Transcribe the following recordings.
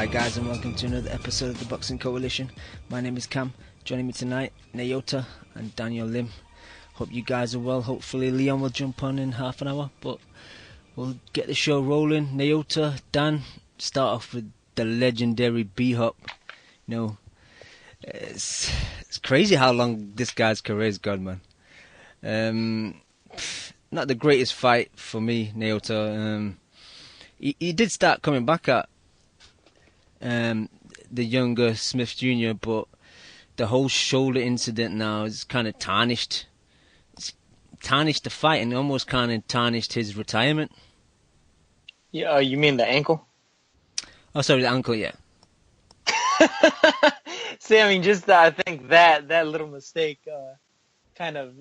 Hi guys, and welcome to another episode of the Boxing Coalition. My name is Cam. Joining me tonight, Naota and Daniel Lim. Hope you guys are well. Hopefully Leon will jump on in half an hour, but we'll get the show rolling. Naota, Dan, start off with the legendary B-Hop. You know, it's crazy how long this guy's career's gone, man. Not the greatest fight for me, Naota. He did start coming back at the younger SmithJr, but the whole shoulder incident now is kind of tarnished. It's tarnished the fight and almost kind of tarnished his retirement. Yeah, you mean the ankle? Oh, sorry, the ankle, yeah. See, I mean, just I think that little mistake kind of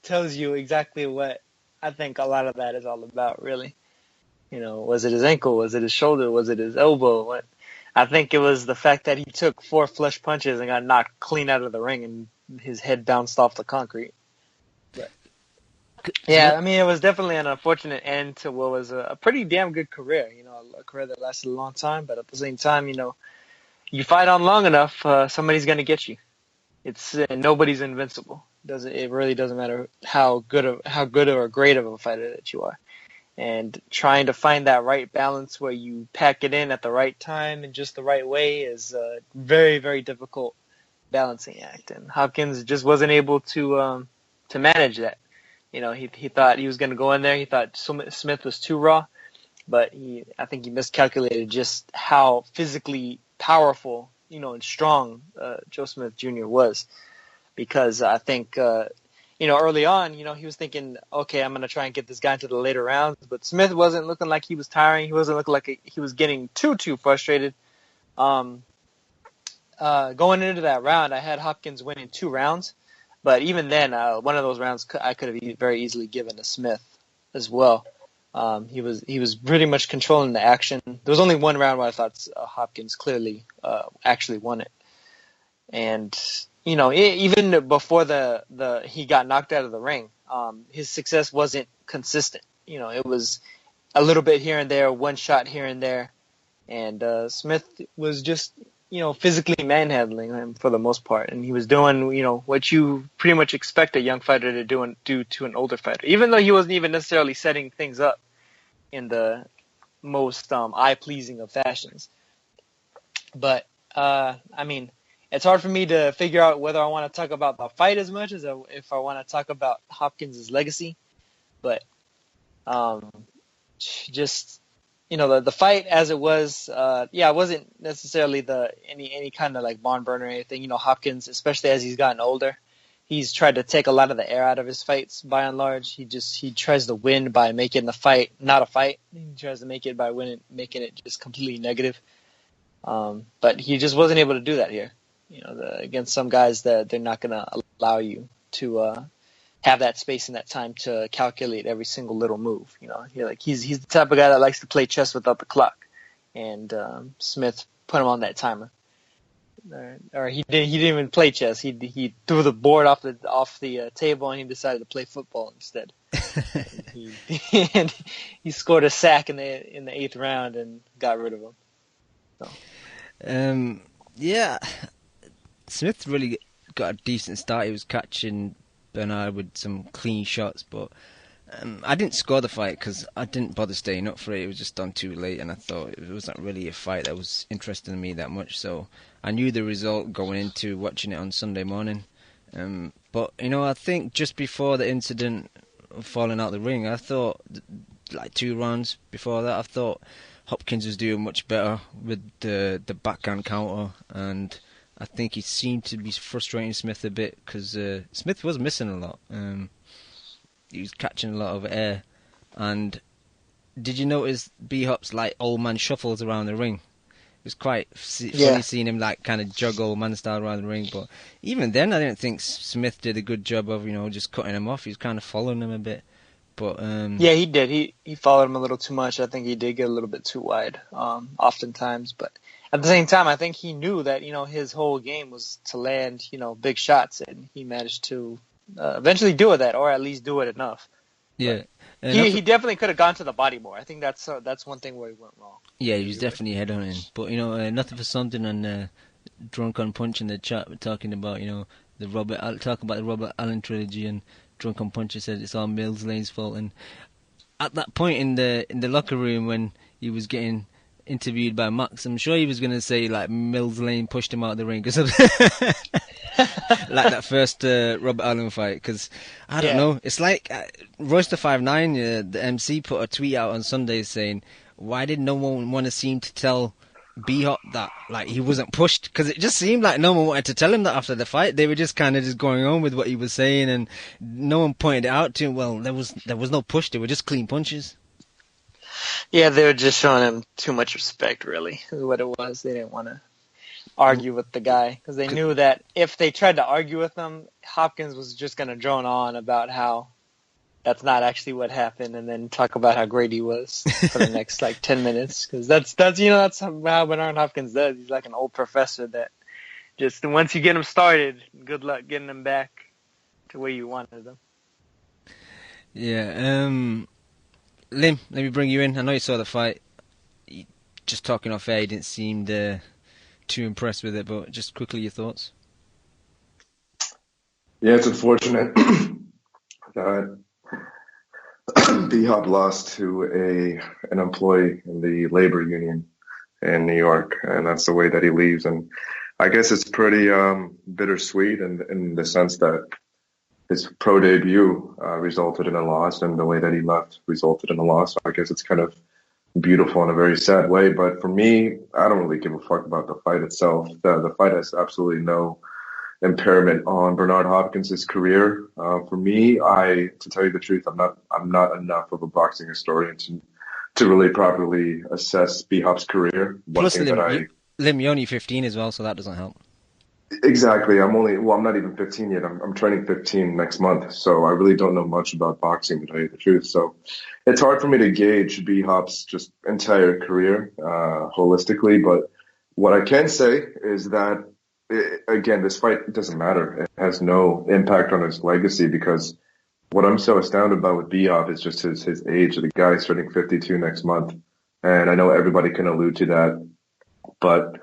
tells you exactly what I think a lot of that is all about, really. You know, was it his ankle? Was it his shoulder? Was it his elbow? What? I think it was the fact that he took 4 flush punches and got knocked clean out of the ring and his head bounced off the concrete. But, yeah, I mean, it was definitely an unfortunate end to what was a pretty damn good career. You know, a career that lasted a long time, but at the same time, you know, you fight on long enough, somebody's going to get you. It's nobody's invincible. It really doesn't matter how good or great of a fighter that you are. And trying to find that right balance where you pack it in at the right time and just the right way is a very, very difficult balancing act. And Hopkins just wasn't able to manage that. You know, he thought he was going to go in there. He thought Smith was too raw, but I think he miscalculated just how physically powerful, you know, and strong Joe Smith Jr. was. Because I think, you know, early on, you know, he was thinking, okay, I'm going to try and get this guy into the later rounds. But Smith wasn't looking like he was tiring. He wasn't looking like he was getting too frustrated. Going into that round, I had Hopkins winning 2 rounds. But even then, one of those rounds I could have very easily given to Smith as well. He was pretty much controlling the action. There was only one round where I thought Hopkins clearly actually won it. And you know, even before he got knocked out of the ring, his success wasn't consistent. You know, it was a little bit here and there, one shot here and there, and Smith was just, you know, physically manhandling him for the most part, and he was doing, you know, what you pretty much expect a young fighter to do to an older fighter, even though he wasn't even necessarily setting things up in the most eye-pleasing of fashions. But I mean, it's hard for me to figure out whether I want to talk about the fight as much as if I want to talk about Hopkins' legacy. But just, you know, the fight as it was, it wasn't necessarily any kind of like barn burner or anything. You know, Hopkins, especially as he's gotten older, he's tried to take a lot of the air out of his fights by and large. He tries to win by making the fight not a fight. He tries to make it by making it just completely negative. But he just wasn't able to do that here. You know, against some guys that they're not going to allow you to have that space and that time to calculate every single little move. You know, he's the type of guy that likes to play chess without the clock, and Smith put him on that timer. Or he didn't even play chess. He threw the board off the table and he decided to play football instead. and he scored a sack in the 8th round and got rid of him. So. Yeah. Smith really got a decent start. He was catching Bernard with some clean shots, but I didn't score the fight because I didn't bother staying up for it. It was just done too late, and I thought it wasn't really a fight that was interesting to me that much. So I knew the result going into watching it on Sunday morning. But, you know, I think just before the incident of falling out the ring, I thought, like 2 rounds before that, I thought Hopkins was doing much better with the backhand counter, and I think he seemed to be frustrating Smith a bit because Smith was missing a lot. He was catching a lot of air. And did you notice B-Hop's like old man shuffles around the ring? It was quite funny seeing him like kind of jog old man style around the ring. But even then, I didn't think Smith did a good job of, you know, just cutting him off. He was kind of following him a bit. But yeah, he did. He followed him a little too much. I think he did get a little bit too wide, oftentimes. But at the same time, I think he knew that, you know, his whole game was to land, you know, big shots, and he managed to eventually do that, or at least do it enough. Yeah, He definitely could have gone to the body more. I think that's one thing where he went wrong. Yeah, he was definitely headhunting. But, nothing for something and Drunk on Punch in the chat were talking about, the Robert Allen trilogy, and Drunk on Punch said it's all Mills Lane's fault. And at that point in the locker room when he was getting interviewed by Max, I'm sure he was going to say like Mills Lane pushed him out of the ring or something. Like that first Robert Allen fight, because I don't know, it's like Royster59, the MC, put a tweet out on Sunday saying, why did no one want to seem to tell B-Hop that like he wasn't pushed? Because it just seemed like no one wanted to tell him that after the fight. They were just kind of just going on with what he was saying, and no one pointed it out to him. Well, there was no push, they were just clean punches. Yeah, they were just showing him too much respect, really, is what it was. They didn't want to argue with the guy because they knew that if they tried to argue with him, Hopkins was just going to drone on about how that's not actually what happened, and then talk about how great he was for the next 10 minutes. Because that's how Bernard Hopkins does. He's like an old professor that just once you get him started, good luck getting him back to where you wanted him. Yeah. Lim, let me bring you in. I know you saw the fight. Just talking off air, you didn't seem too impressed with it, but just quickly your thoughts. Yeah, it's unfortunate that B-Hop lost to an employee in the labor union in New York, and that's the way that he leaves. And I guess it's pretty bittersweet in the sense that his pro debut resulted in a loss, and the way that he left resulted in a loss. So I guess it's kind of beautiful in a very sad way. But for me, I don't really give a fuck about the fight itself. The fight has absolutely no impairment on Bernard Hopkins' career. For me, to tell you the truth, I'm not enough of a boxing historian to really properly assess B-Hop's career. Plus, Lim, you're only 15 as well, so that doesn't help. Exactly. I'm not even 15 yet. I'm turning 15 next month, so I really don't know much about boxing, to tell you the truth. So it's hard for me to gauge B-Hop's just entire career holistically. But what I can say is that, again, this fight doesn't matter. It has no impact on his legacy, because what I'm so astounded by with B-Hop is just his age. The guy's turning 52 next month, and I know everybody can allude to that, but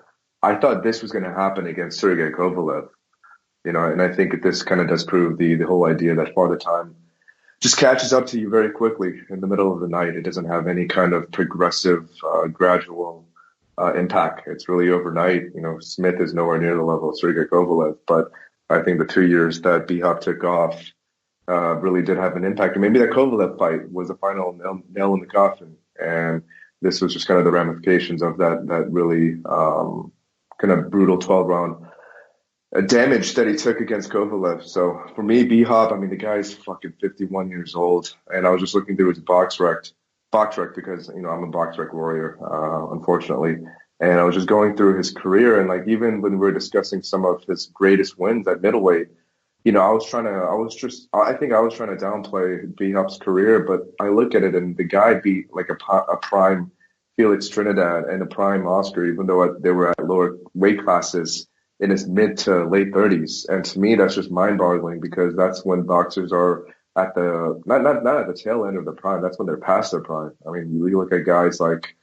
I thought this was going to happen against Sergey Kovalev, and I think this kind of does prove the whole idea that Father Time just catches up to you very quickly in the middle of the night. It doesn't have any kind of progressive, gradual impact. It's really overnight. Smith is nowhere near the level of Sergey Kovalev, but I think the 2 years that B-Hop took off really did have an impact. And maybe that Kovalev fight was the final nail in the coffin, and this was just kind of the ramifications of that really kind of brutal 12-round damage that he took against Kovalev. So for me, B-Hop, the guy's fucking 51 years old, and I was just looking through his box rec because, I'm a box rec warrior, unfortunately. And I was just going through his career, and even when we were discussing some of his greatest wins at middleweight, I think I was trying to downplay B-Hop's career, but I look at it and the guy beat a prime Felix Trinidad and a prime Oscar, even though they were at lower weight classes in his mid to late 30s. And to me, that's just mind-boggling, because that's when boxers are at the not at the tail end of the prime. That's when they're past their prime. You look at guys like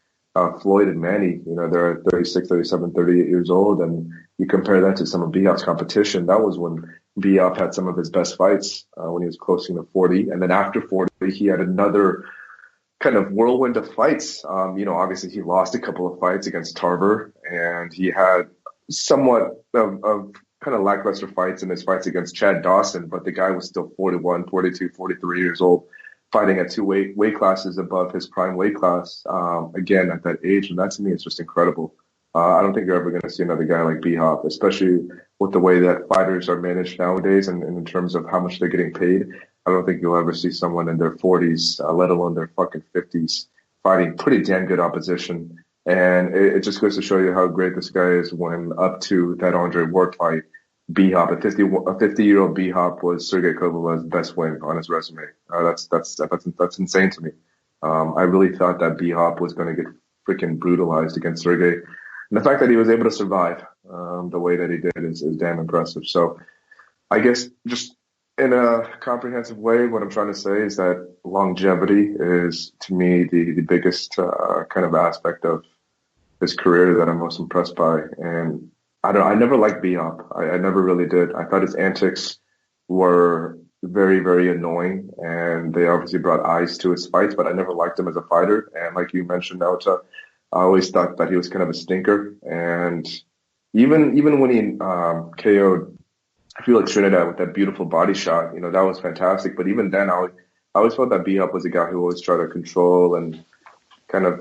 Floyd and Manny. They're 36, 37, 38 years old, and you compare that to some of B-Hop's competition. That was when B-Hop had some of his best fights when he was closing to 40, and then after 40, he had another kind of whirlwind of fights. Obviously he lost a couple of fights against Tarver, and he had somewhat of kind of lackluster fights in his fights against Chad Dawson, but the guy was still 41, 42, 43 years old, fighting at two weight classes above his prime weight class, again, at that age. And that, to me, is just incredible. I don't think you're ever going to see another guy like B-Hop, especially with the way that fighters are managed nowadays and in terms of how much they're getting paid. I don't think you'll ever see someone in their 40s, let alone their fucking 50s, fighting pretty damn good opposition. And it just goes to show you how great this guy is when up to that Andre Ward fight, B-Hop, a 50-year-old B-Hop was Sergey Kovalev's best win on his resume. That's insane to me. I really thought that B-Hop was going to get freaking brutalized against Sergey. And the fact that he was able to survive the way that he did is damn impressive. So I guess just In a comprehensive way, what I'm trying to say is that longevity is, to me, the biggest kind of aspect of his career that I'm most impressed by. And I never liked B-Hop. I never really did. I thought his antics were very, very annoying, and they obviously brought eyes to his fights, but I never liked him as a fighter. And like you mentioned, Naota, I always thought that he was kind of a stinker. And even when he KO'd, I feel like Trinidad with that beautiful body shot, that was fantastic. But even then, I always felt that B-Hop was a guy who always tried to control and kind of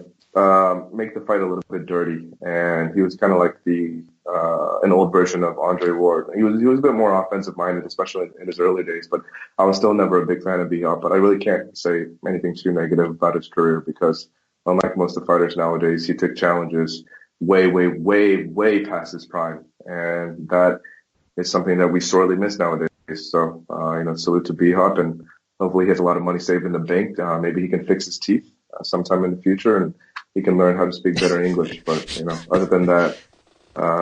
make the fight a little bit dirty. And he was kind of like the an old version of Andre Ward. He was a bit more offensive minded, especially in his early days. But I was still never a big fan of B-Hop. But I really can't say anything too negative about his career because unlike most of the fighters nowadays, he took challenges way, way, way, way past his prime, and that is something that we sorely miss nowadays. So salute to B-Hop, and hopefully he has a lot of money saved in the bank. Maybe he can fix his teeth sometime in the future, and he can learn how to speak better English. But other than that,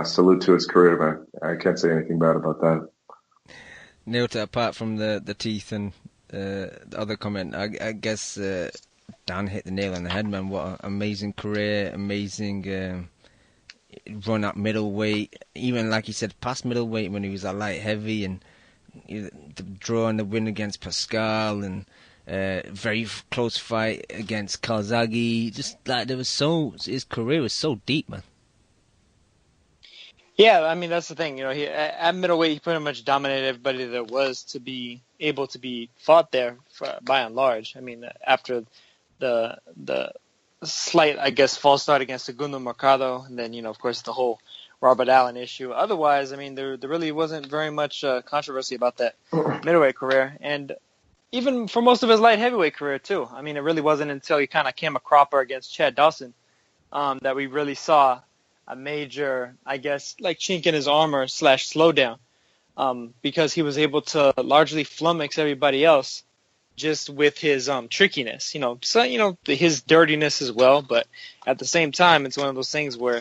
salute to his career, man. I can't say anything bad about that. Nailed it. Apart from the teeth and the other comment, I guess Dan hit the nail on the head, man. What an amazing career, amazing run at middleweight. Even like you said, past middleweight when he was at light heavy, and the draw and the win against Pascal, and very close fight against Calzaghe. Just like his career was so deep, man. Yeah, I mean that's the thing. He at middleweight he pretty much dominated everybody there was to be able to be fought there by and large. I mean after the slight, I guess, false start against Segundo Mercado, and then of course the whole Robert Allen issue. Otherwise, I mean there really wasn't very much controversy about that middleweight career, and even for most of his light heavyweight career too. I mean it really wasn't until he kind of came a cropper against Chad Dawson that we really saw a major, I guess, like chink in his armor / slowdown, because he was able to largely flummox everybody else just with his trickiness, his dirtiness as well. But at the same time, it's one of those things where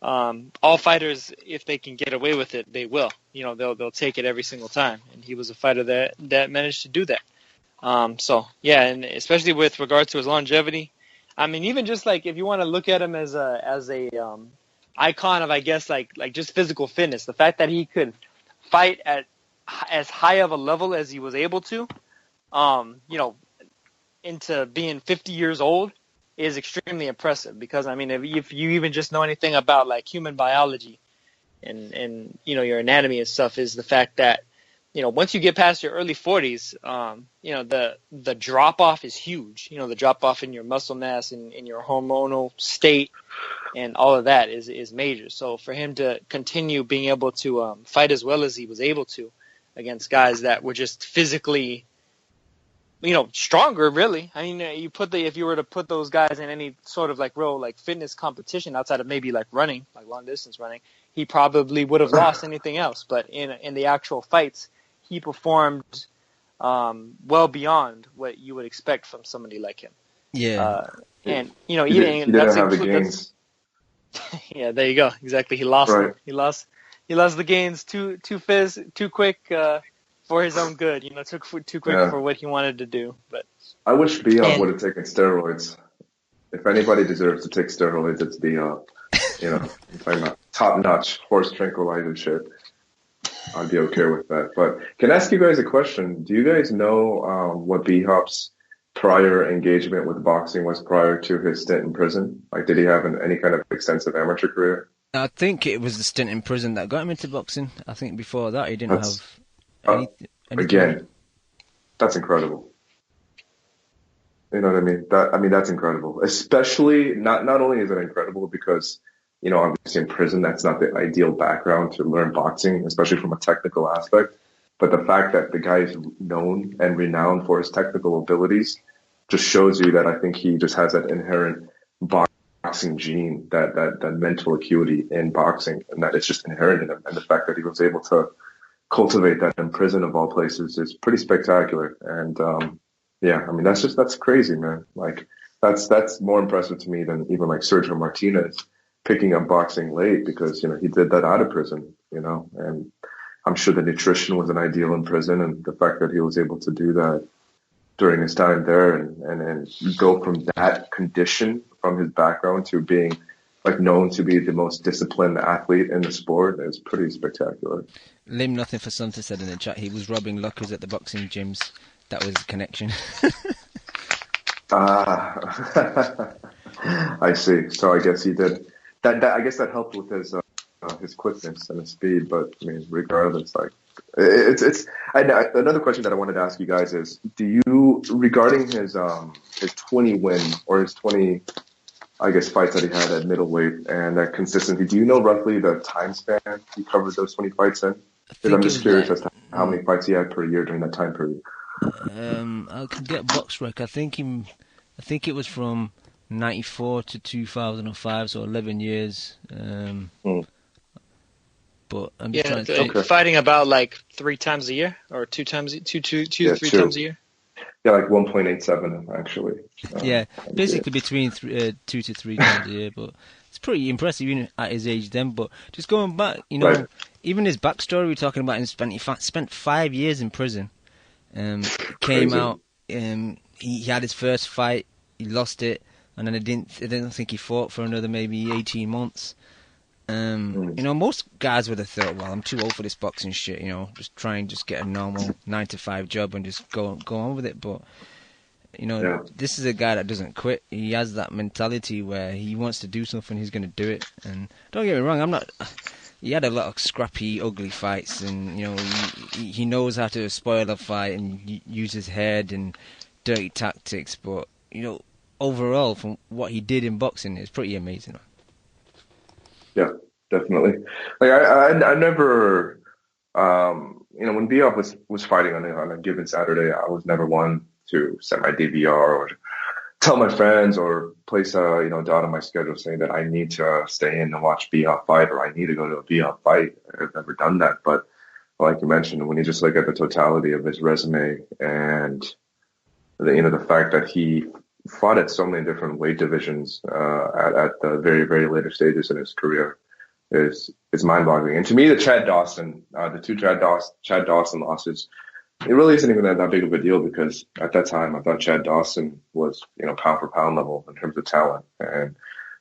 all fighters, if they can get away with it, they will. They'll take it every single time, and he was a fighter that managed to do that. So yeah, and especially with regard to his longevity, I mean, even just like if you want to look at him as a icon of, I guess, like just physical fitness, the fact that he could fight at as high of a level as he was able to, into being 50 years old is extremely impressive. Because I mean, if you even just know anything about like human biology and your anatomy and stuff, is the fact that once you get past your early 40s, the drop off is huge. The drop off in your muscle mass and in your hormonal state and all of that is major. So for him to continue being able to fight as well as he was able to against guys that were just physically, stronger, really. I mean, if you were to put those guys in any sort of like real like fitness competition outside of maybe like running, like long distance running, he probably would have lost anything else. But in the actual fights, he performed well beyond what you would expect from somebody like him. Yeah. And he didn't have the gains. Yeah, there you go. Exactly. He lost Right. them. He lost the gains too quick for his own good. Too quick for what he wanted to do. But I wish B-Hop would have taken steroids. If anybody deserves to take steroids, it's B-Hop. I'm talking about top-notch horse tranquilizer shit. I'd be okay with that. But can I ask you guys a question? Do you guys know what B-Hop's prior engagement with boxing was prior to his stint in prison? Like, did he have any kind of extensive amateur career? I think it was the stint in prison that got him into boxing. I think before that he didn't have anything. Again, that's incredible. You know what I mean? That's incredible. Especially, not only is it incredible because, obviously in prison, that's not the ideal background to learn boxing, especially from a technical aspect. But the fact that the guy is known and renowned for his technical abilities just shows you that I think he just has that inherent boxing gene, that mental acuity in boxing, and that it's just inherent in him. And the fact that he was able to cultivate that in prison of all places is pretty spectacular. And that's crazy, man. Like that's more impressive to me than even like Sergio Martinez picking up boxing late because he did that out of prison, and I'm sure the nutrition wasn't ideal in prison, and the fact that he was able to do that during his time there and go from that condition from his background to being like known to be the most disciplined athlete in the sport is pretty spectacular. Lim Nothing for Something said in the chat he was robbing lockers at the boxing gyms. That was the connection. Ah, I see. So I guess he did that. I guess that helped with his quickness and his speed. But I mean, regardless, like another question that I wanted to ask you guys is: do you, regarding his 20 win or his 20, I guess, fights that he had at middleweight and that consistency, do you know roughly the time span he covered those 20 fights in? Because I'm just curious as to how many fights he had per year during that time period. I could get box rec. I think it was from 94 to 2005, so 11 years. But I'm just trying to think. Fighting about like 3 times a year or 2 times, two to 3 times a year. Yeah, like 1.87 actually. Yeah, basically between 2 to 3 times a year, but it's pretty impressive even at his age then. But just going back, Right. even his backstory we're talking about, he spent 5 years in prison. Came out. He had his first fight. He lost it, and then I didn't think he fought for another maybe 18 months. Most guys would have thought, well, I'm too old for this boxing shit. Just try and just get a normal 9-to-5 job and just go on with it. But this is a guy that doesn't quit. He has that mentality where he wants to do something, he's going to do it. And don't get me wrong, he had a lot of scrappy, ugly fights, and he knows how to spoil a fight and use his head and dirty tactics. But overall, from what he did in boxing, it's pretty amazing. Yeah, definitely. Like I never, when Bioff was fighting on a given Saturday, I was never one to set my DVR or tell my friends or place a dot on my schedule saying that I need to stay in and watch Bioff fight or I need to go to a Bioff fight. I've never done that, but like you mentioned, when you just look at the totality of his resume and the fact that he fought at so many different weight divisions at the very, very later stages in his career is mind-boggling. And to me, the two Chad Dawson losses, it really isn't even that big of a deal because at that time I thought Chad Dawson was pound for pound level in terms of talent, and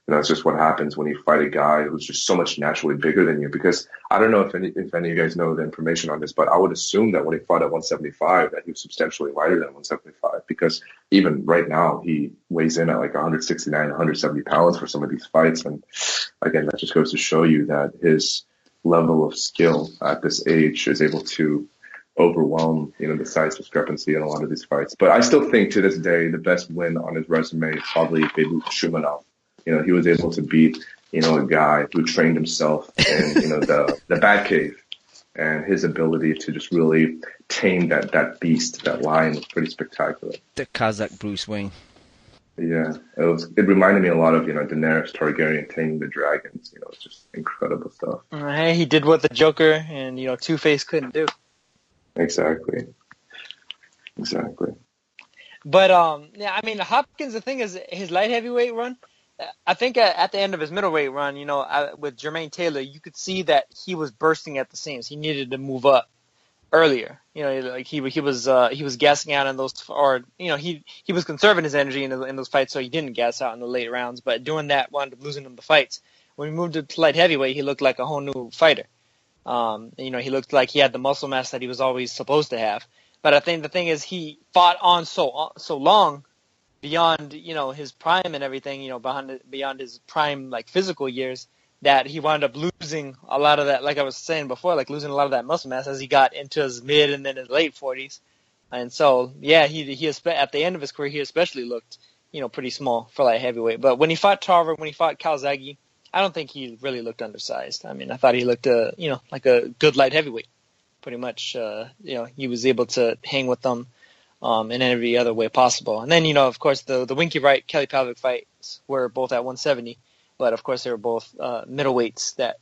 it's just what happens when you fight a guy who's just so much naturally bigger than you. Because I don't know if any of you guys know the information on this, but I would assume that when he fought at 175, that he was substantially lighter than 175. Because even right now, he weighs in at like 169, 170 pounds for some of these fights. And again, that just goes to show you that his level of skill at this age is able to overwhelm, the size discrepancy in a lot of these fights. But I still think to this day, the best win on his resume is probably Beirut Shumanov. He was able to beat, a guy who trained himself in, the Batcave, and his ability to just really tame that beast, that lion, was pretty spectacular. The Kazakh Bruce Wayne. Yeah, it reminded me a lot of, Daenerys Targaryen taming the dragons. It's just incredible stuff. He did what the Joker and, Two-Face couldn't do. Exactly. But, Hopkins, the thing is, his light heavyweight run, I think at the end of his middleweight run, with Jermaine Taylor, you could see that he was bursting at the seams. He needed to move up earlier. Like he was gassing out in those, or he was conserving his energy in those fights, so he didn't gas out in the late rounds. But doing that wound up losing him the fights. When he moved to light heavyweight, he looked like a whole new fighter. He looked like he had the muscle mass that he was always supposed to have. But I think the thing is, he fought on so long beyond his prime and everything, beyond his prime like physical years, that he wound up losing a lot of that, like I was saying before, like losing a lot of that muscle mass as he got into his mid and then his late 40s. And so he at the end of his career, he especially looked pretty small for light heavyweight. But when he fought Tarver, when he fought Calzaghe, I don't think he really looked undersized. I mean, I thought he looked like a good light heavyweight. Pretty much he was able to hang with them in every other way possible. And then, of course, the Winky Wright Kelly Pavlik fights were both at 170, but of course they were both middleweights that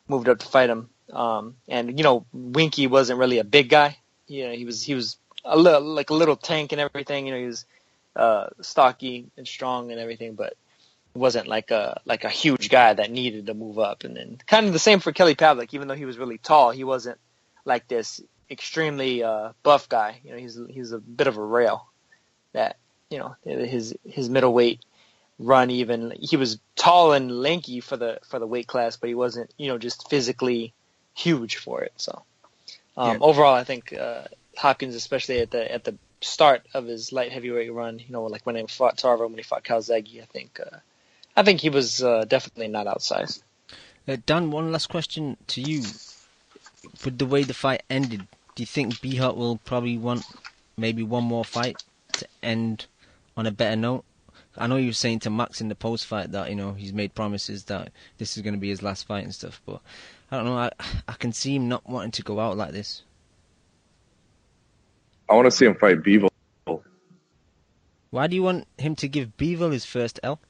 moved up to fight him. And Winky wasn't really a big guy. He was a little tank and everything. He was stocky and strong and everything, but wasn't like a huge guy that needed to move up. And then kind of the same for Kelly Pavlik. Even though he was really tall, he wasn't like this extremely buff guy. You know, he's a bit of a rail. That, you know, his middleweight run, even he was tall and lanky for the weight class, but he wasn't, you know, just physically huge for it. So overall, I think Hopkins, especially at the start of his light heavyweight run, you know, like when he fought Tarver, when he fought Calzaghe, I think he was definitely not outsized. Dan, one last question to you. With the way the fight ended, do you think B-Hop will probably want maybe one more fight to end on a better note? I know you were saying to Max in the post-fight that, you know, he's made promises that this is going to be his last fight and stuff, but I don't know, I can see him not wanting to go out like this. I want to see him fight Bivol. Why do you want him to give Bivol his first L?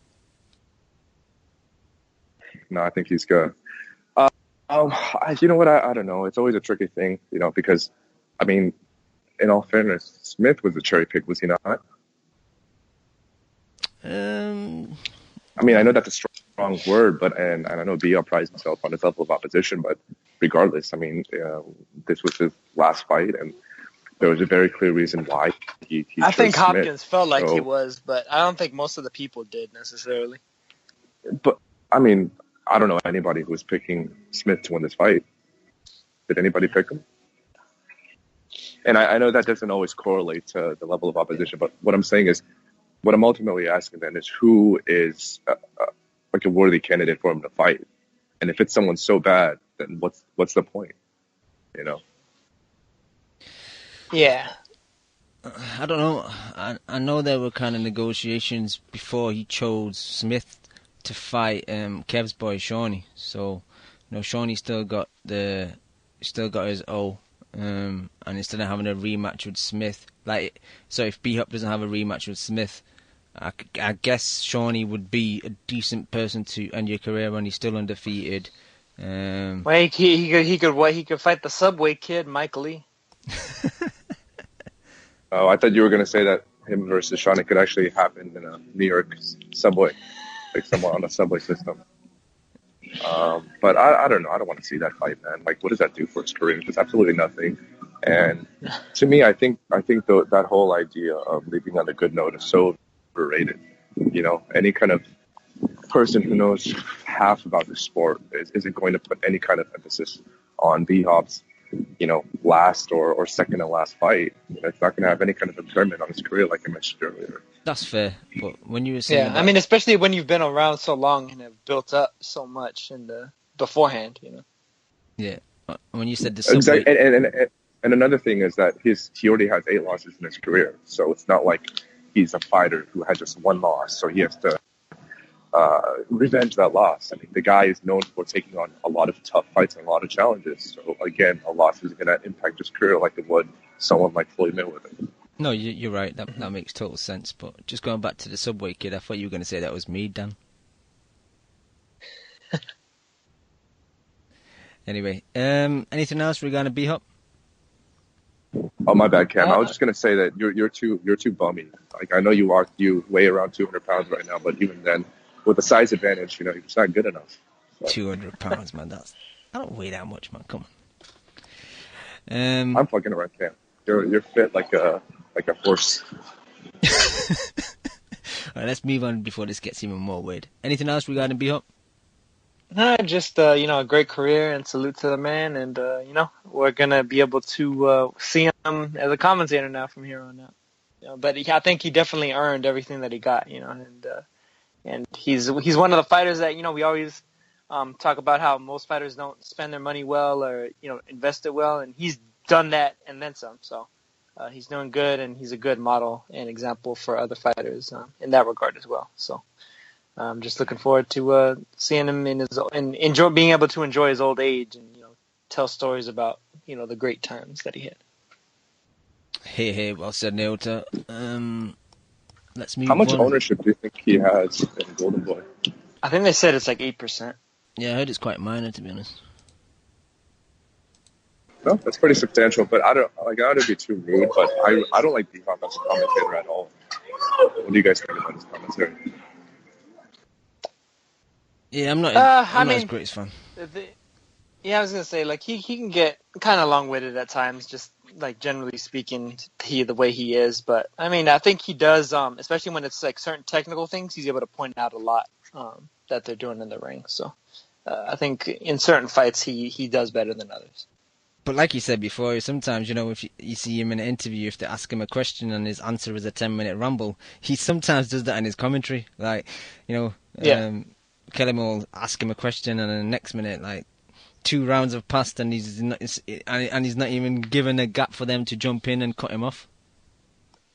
No, I think he's good. You know what? I don't know. It's always a tricky thing, you know, because, I mean, in all fairness, Smith was a cherry pick, was he not? I mean, I know that's a strong word, and I know B.L. prides himself on his level of opposition, but regardless, I mean, this was his last fight, and there was a very clear reason why he I think chose Smith. Hopkins felt like he was, but I don't think most of the people did necessarily. But, I mean, I don't know anybody who was picking Smith to win this fight. Did anybody pick him? And I know that doesn't always correlate to the level of opposition, but what I'm saying is, what I'm ultimately asking then is who is like a worthy candidate for him to fight? And if it's someone so bad, then what's the point? You know? Yeah. I don't know. I know there were kind of negotiations before he chose Smith to fight Kev's boy Shawnee. So, you know, Shawnee still got his O. And instead of having a rematch with Smith, so if B-Hop doesn't have a rematch with Smith, I guess Shawnee would be a decent person to end your career when he's still undefeated. Well, he could fight the Subway Kid, Mike Lee. Oh, I thought you were going to say that him versus Shawnee could actually happen in a New York subway, like somewhere on the subway system. But I don't know. I don't want to see that fight, man. Like, what does that do for his career? It's absolutely nothing. And to me, I think that whole idea of leaving on a good note is so overrated. You know, any kind of person who knows half about the sport isn't going to put any kind of emphasis on B-Hop's, you know, last or second to last fight. It's not going to have any kind of impairment on his career, like I mentioned earlier. That's fair, but when you were saying I mean, especially when you've been around so long and have built up so much in the beforehand, you know. Yeah, when you said the subway... Exactly. And another thing is that he already has 8 losses in his career, so it's not like he's a fighter who had just 1 loss, so he has to revenge that loss. I mean, the guy is known for taking on a lot of tough fights and a lot of challenges. So again, a loss isn't going to impact his career like it would someone like Floyd Mayweather. No, you're right. That makes total sense. But just going back to the Subway Kid, I thought you were going to say that was me, Dan. Anyway, anything else regarding B-Hop? Oh, my bad, Cam. I was just going to say that you're too bummy. Like, I know you weigh around 200 pounds right now, but even then, with the size advantage, you know, you're just not good enough. So. 200 pounds, man. I don't weigh that much, man. Come on. I'm fucking around, Cam. You're fit like a horse. All right, let's move on before this gets even more weird. Anything else regarding B-Hop? No, just a great career and salute to the man, and we're gonna be able to see him as a commentator now from here on out. You know, but I think he definitely earned everything that he got. You know, and he's one of the fighters that we always talk about how most fighters don't spend their money well or invest it well, and he's done that and then some. So he's doing good, and he's a good model and example for other fighters in that regard as well. So. I'm just looking forward to seeing him and being able to enjoy his old age and tell stories about the great times that he had. Hey, well said, Neota. Let's move. How much on. ownership do you think he has in Golden Boy? I think they said it's like 8%. Yeah, I heard it's quite minor, to be honest. No, that's pretty substantial. But I don't want to be too rude, but I don't like B-Hop as a commentator at all. What do you guys think about his commentary? Yeah, I'm not as great as fan. Yeah, I was gonna say, like, he can get kind of long-winded at times, just like generally speaking, the way he is. But I mean, I think he does, especially when it's like certain technical things, he's able to point out a lot that they're doing in the ring. So I think in certain fights, he does better than others. But like you said before, sometimes, if you see him in an interview, if they ask him a question and his answer is a 10-minute ramble, he sometimes does that in his commentary. Like, Kelly will ask him a question and then the next minute, like, 2 rounds have passed and he's not even given a gap for them to jump in and cut him off.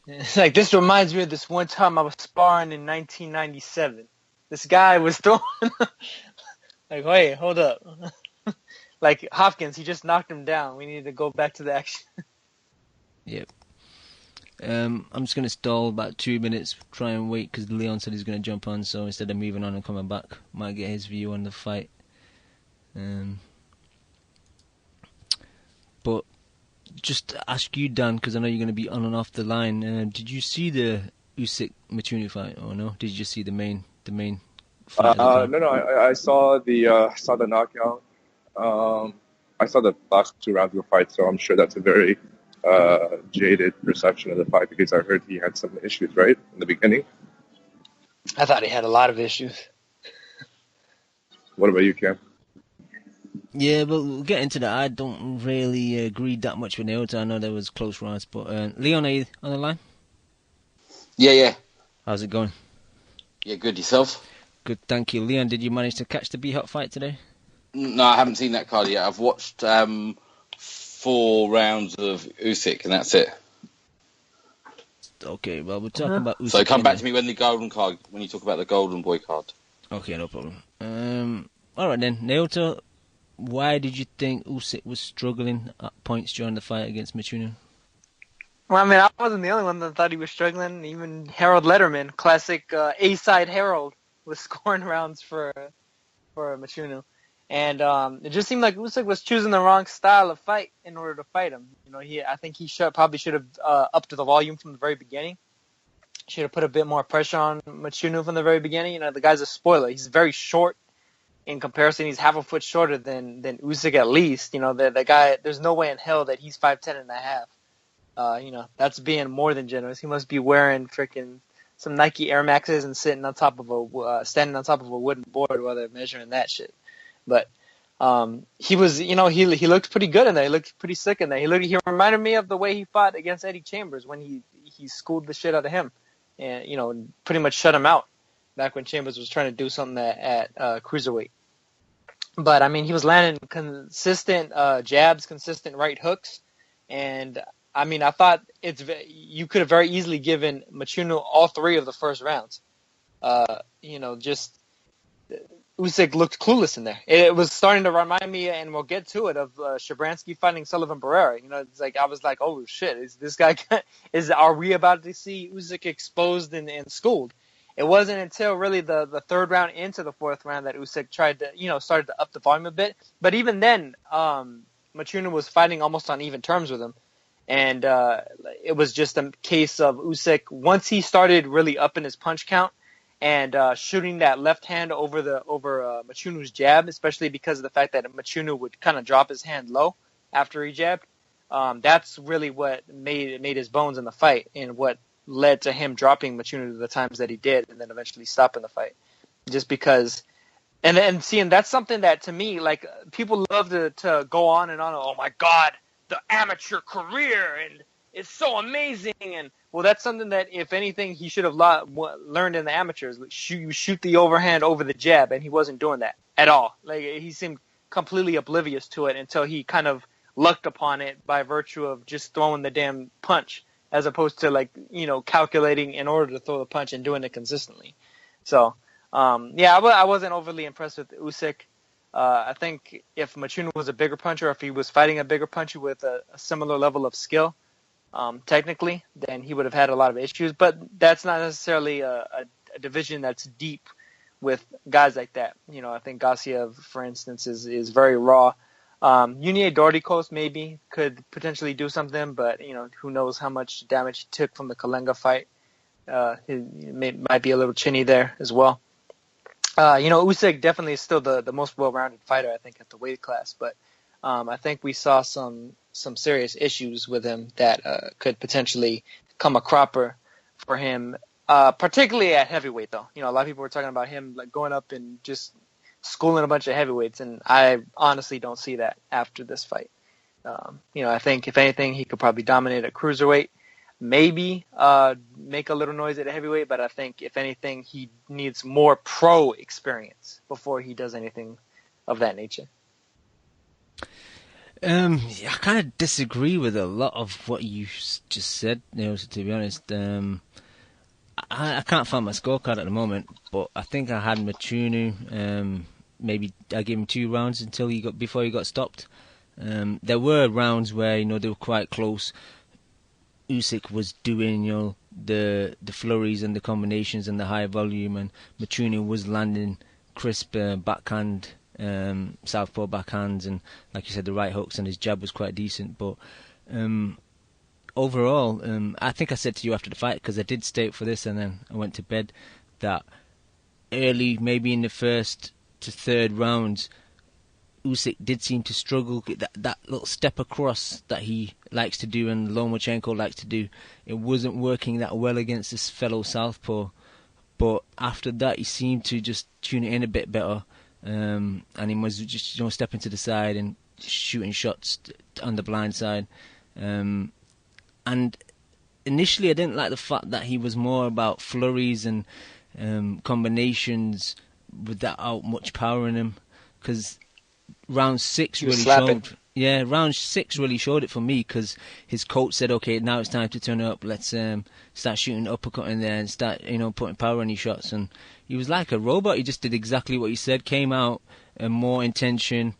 It's like, this reminds me of this one time I was sparring in 1997. This guy was throwing... like, wait, hold up. Like Hopkins, he just knocked him down. We need to go back to the action. Yep. I'm just going to stall about 2 minutes, try and wait, because Leon said he's going to jump on, so instead of moving on and coming back, might get his view on the fight. But just to ask you, Dan, because I know you're going to be on and off the line, did you see the Usyk Mchunu fight, or no? Did you just see the main fight? No, I saw the knockout. I saw the last 2 rounds of the fight, so I'm sure that's a very jaded perception of the fight because I heard he had some issues, right, in the beginning. I thought he had a lot of issues. What about you, Cam? Yeah, but we'll get into that. I don't really agree that much with Naoto. I know there was close rounds, but Leon, are you on the line? Yeah. How's it going? Yeah, good. Yourself? Good, thank you. Leon, did you manage to catch the B-Hot fight today? No, I haven't seen that card yet. I've watched 4 rounds of Usyk, and that's it. Okay, well, we're talking about Usyk. So come back to me when you talk about the Golden Boy card. Okay, no problem. All right then, Naoto, why did you think Usyk was struggling at points during the fight against Mchunu? Well, I mean, I wasn't the only one that thought he was struggling. Even Harold Letterman, classic A-side Harold, was scoring rounds for Mchunu. And it just seemed like Usyk was choosing the wrong style of fight in order to fight him. I think he probably should have upped the volume from the very beginning. Should have put a bit more pressure on Mchunu from the very beginning. The guy's a spoiler. He's very short in comparison. He's half a foot shorter than Usyk at least. The guy, there's no way in hell that he's 5'10" and a half. That's being more than generous. He must be wearing freaking some Nike Air Maxes and standing on top of a wooden board while they're measuring that shit. But he was, he looked pretty good in there. He looked pretty sick in there. He reminded me of the way he fought against Eddie Chambers when he schooled the shit out of him, and pretty much shut him out back when Chambers was trying to do something at cruiserweight. But I mean, he was landing consistent jabs, consistent right hooks, and I mean, I thought you could have very easily given Mchunu all 3 of the first rounds. Usyk looked clueless in there. It was starting to remind me, and we'll get to it, of Shabranskyy fighting Sullivan Barrera. It's like I was like, oh shit, is this guy? Are we about to see Usyk exposed and schooled? It wasn't until really the 3rd round into the 4th round that Usyk tried to, started to up the volume a bit. But even then, Mchunu was fighting almost on even terms with him, and it was just a case of Usyk once he started really upping his punch count and shooting that left hand over Mchunu's jab, especially because of the fact that Mchunu would kind of drop his hand low after he jabbed. That's really what made his bones in the fight, and what led to him dropping Mchunu the times that he did, and then eventually stopping the fight. Just because, and seeing that's something that to me, like, people love to go on and on. Oh my God, the amateur career, and it's so amazing. And well, that's something that, if anything, he should have learned in the amateurs. You shoot the overhand over the jab, and he wasn't doing that at all. Like, he seemed completely oblivious to it until he kind of lucked upon it by virtue of just throwing the damn punch, as opposed to calculating in order to throw the punch and doing it consistently. So, I wasn't overly impressed with Usyk. I think if Mchunu was a bigger puncher, if he was fighting a bigger puncher with a similar level of skill, technically, then he would have had a lot of issues. But that's not necessarily a division that's deep with guys like that. I think Gassiev, for instance, is very raw. Unier Dorticos maybe could potentially do something, but who knows how much damage he took from the Kalenga fight. He might be a little chinny there as well. Usyk definitely is still the most well-rounded fighter, I think, at the weight class. But I think we saw some serious issues with him that could potentially come a cropper for him, particularly at heavyweight, though. A lot of people were talking about him like going up and just schooling a bunch of heavyweights, and I honestly don't see that after this fight. I think if anything, he could probably dominate at cruiserweight, maybe make a little noise at heavyweight, but I think if anything, he needs more pro experience before he does anything of that nature. I kind of disagree with a lot of what you just said, to be honest. I can't find my scorecard at the moment, but I think I had Mchunu. Maybe I gave him 2 rounds before he got stopped. There were rounds where they were quite close. Usyk was doing the flurries and the combinations and the high volume, and Mchunu was landing crisp backhand, southpaw backhands, and like you said, the right hooks, and his jab was quite decent. But overall, I think I said to you after the fight, because I did stay up for this and then I went to bed, that early, maybe in the first to third rounds, Usyk did seem to struggle. That little step across that he likes to do and Lomachenko likes to do, it wasn't working that well against his fellow southpaw. But after that, he seemed to just tune it in a bit better, and he was just stepping to the side and shooting shots on the blind side. And initially, I didn't like the fact that he was more about flurries and combinations without much power in him, because round 6 really showed. Yeah, round 6 really showed it for me, because his coach said, "Okay, now it's time to turn it up. Let's start shooting uppercut in there and start, putting power in his shots." And he was like a robot. He just did exactly what he said. Came out more intention,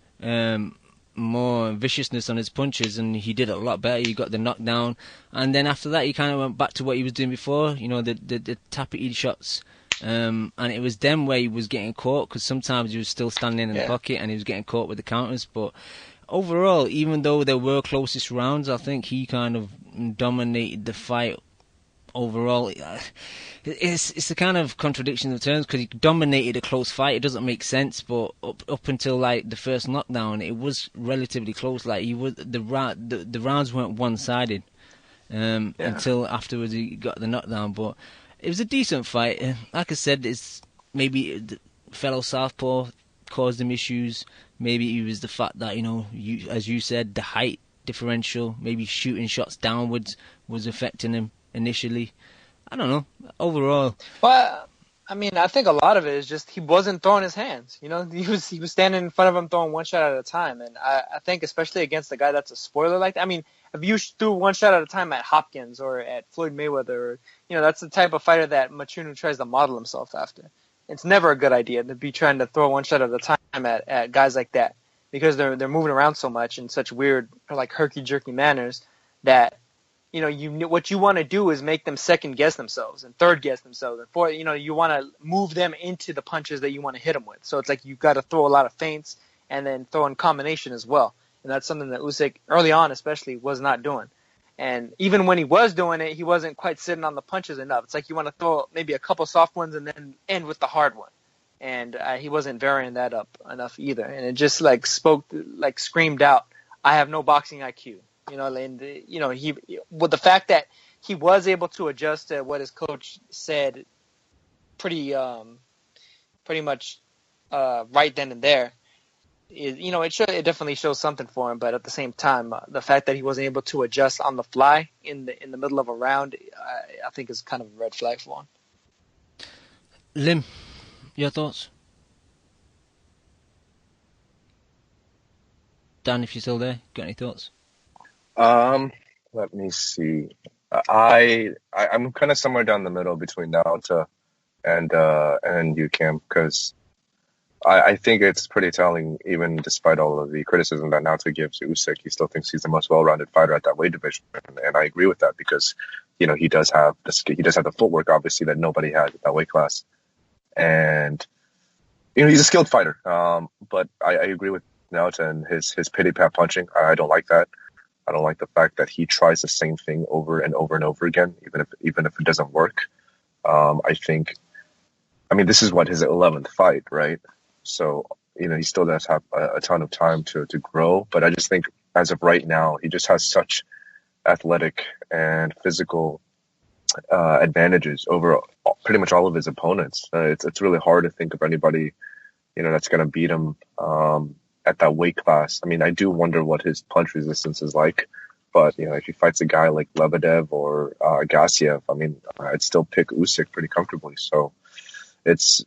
more viciousness on his punches, and he did it a lot better. He got the knockdown, and then after that, he kind of went back to what he was doing before. The tappity shots. And it was them where he was getting caught, because sometimes he was still standing in the pocket and he was getting caught with the counters. But overall, even though there were closest rounds, I think he kind of dominated the fight overall. It's a kind of contradiction of terms, because he dominated a close fight. It doesn't make sense, but up until like the first knockdown, it was relatively close. Like the rounds weren't one-sided until afterwards he got the knockdown. But it was a decent fight. Like I said, it's maybe the fellow southpaw caused him issues. Maybe it was the fact that, as you said, the height differential, maybe shooting shots downwards was affecting him initially. I don't know. Overall. Well, I think a lot of it is just he wasn't throwing his hands. He was standing in front of him throwing one shot at a time. And I think especially against a guy that's a spoiler like that. If you threw one shot at a time at Hopkins or at Floyd Mayweather, that's the type of fighter that Mchunu tries to model himself after. It's never a good idea to be trying to throw one shot at a time at guys like that, because they're moving around so much in such weird, like, herky-jerky manners that, what you want to do is make them second guess themselves and third guess themselves. And fourth, you want to move them into the punches that you want to hit them with. So it's like you've got to throw a lot of feints and then throw in combination as well. And that's something that Usyk, early on especially, was not doing. And even when he was doing it, he wasn't quite sitting on the punches enough. It's like you want to throw maybe a couple soft ones and then end with the hard one. And he wasn't varying that up enough either. And it just screamed out, "I have no boxing IQ." With the fact that he was able to adjust to what his coach said pretty much right then and there. It definitely shows something for him, but at the same time, the fact that he wasn't able to adjust on the fly in the middle of a round, I think is kind of a red flag for him. Lim, your thoughts? Dan, if you're still there, got any thoughts? Let me see. I'm kind of somewhere down the middle between Naota and you, Cam, because I think it's pretty telling, even despite all of the criticism that Naota gives Usyk, he still thinks he's the most well-rounded fighter at that weight division, and I agree with that, because he does have the footwork, obviously, that nobody has at that weight class, and he's a skilled fighter. But I agree with Naota and his pity-pat punching. I don't like that. I don't like the fact that he tries the same thing over and over and over again, even if it doesn't work. I think I mean, this is what his 11th fight, right? So, he still does have a ton of time to grow. But I just think as of right now, he just has such athletic and physical advantages over pretty much all of his opponents. It's really hard to think of anybody, that's going to beat him at that weight class. I mean, I do wonder what his punch resistance is like. But, if he fights a guy like Lebedev or Gassiev, I mean, I'd still pick Usyk pretty comfortably. So it's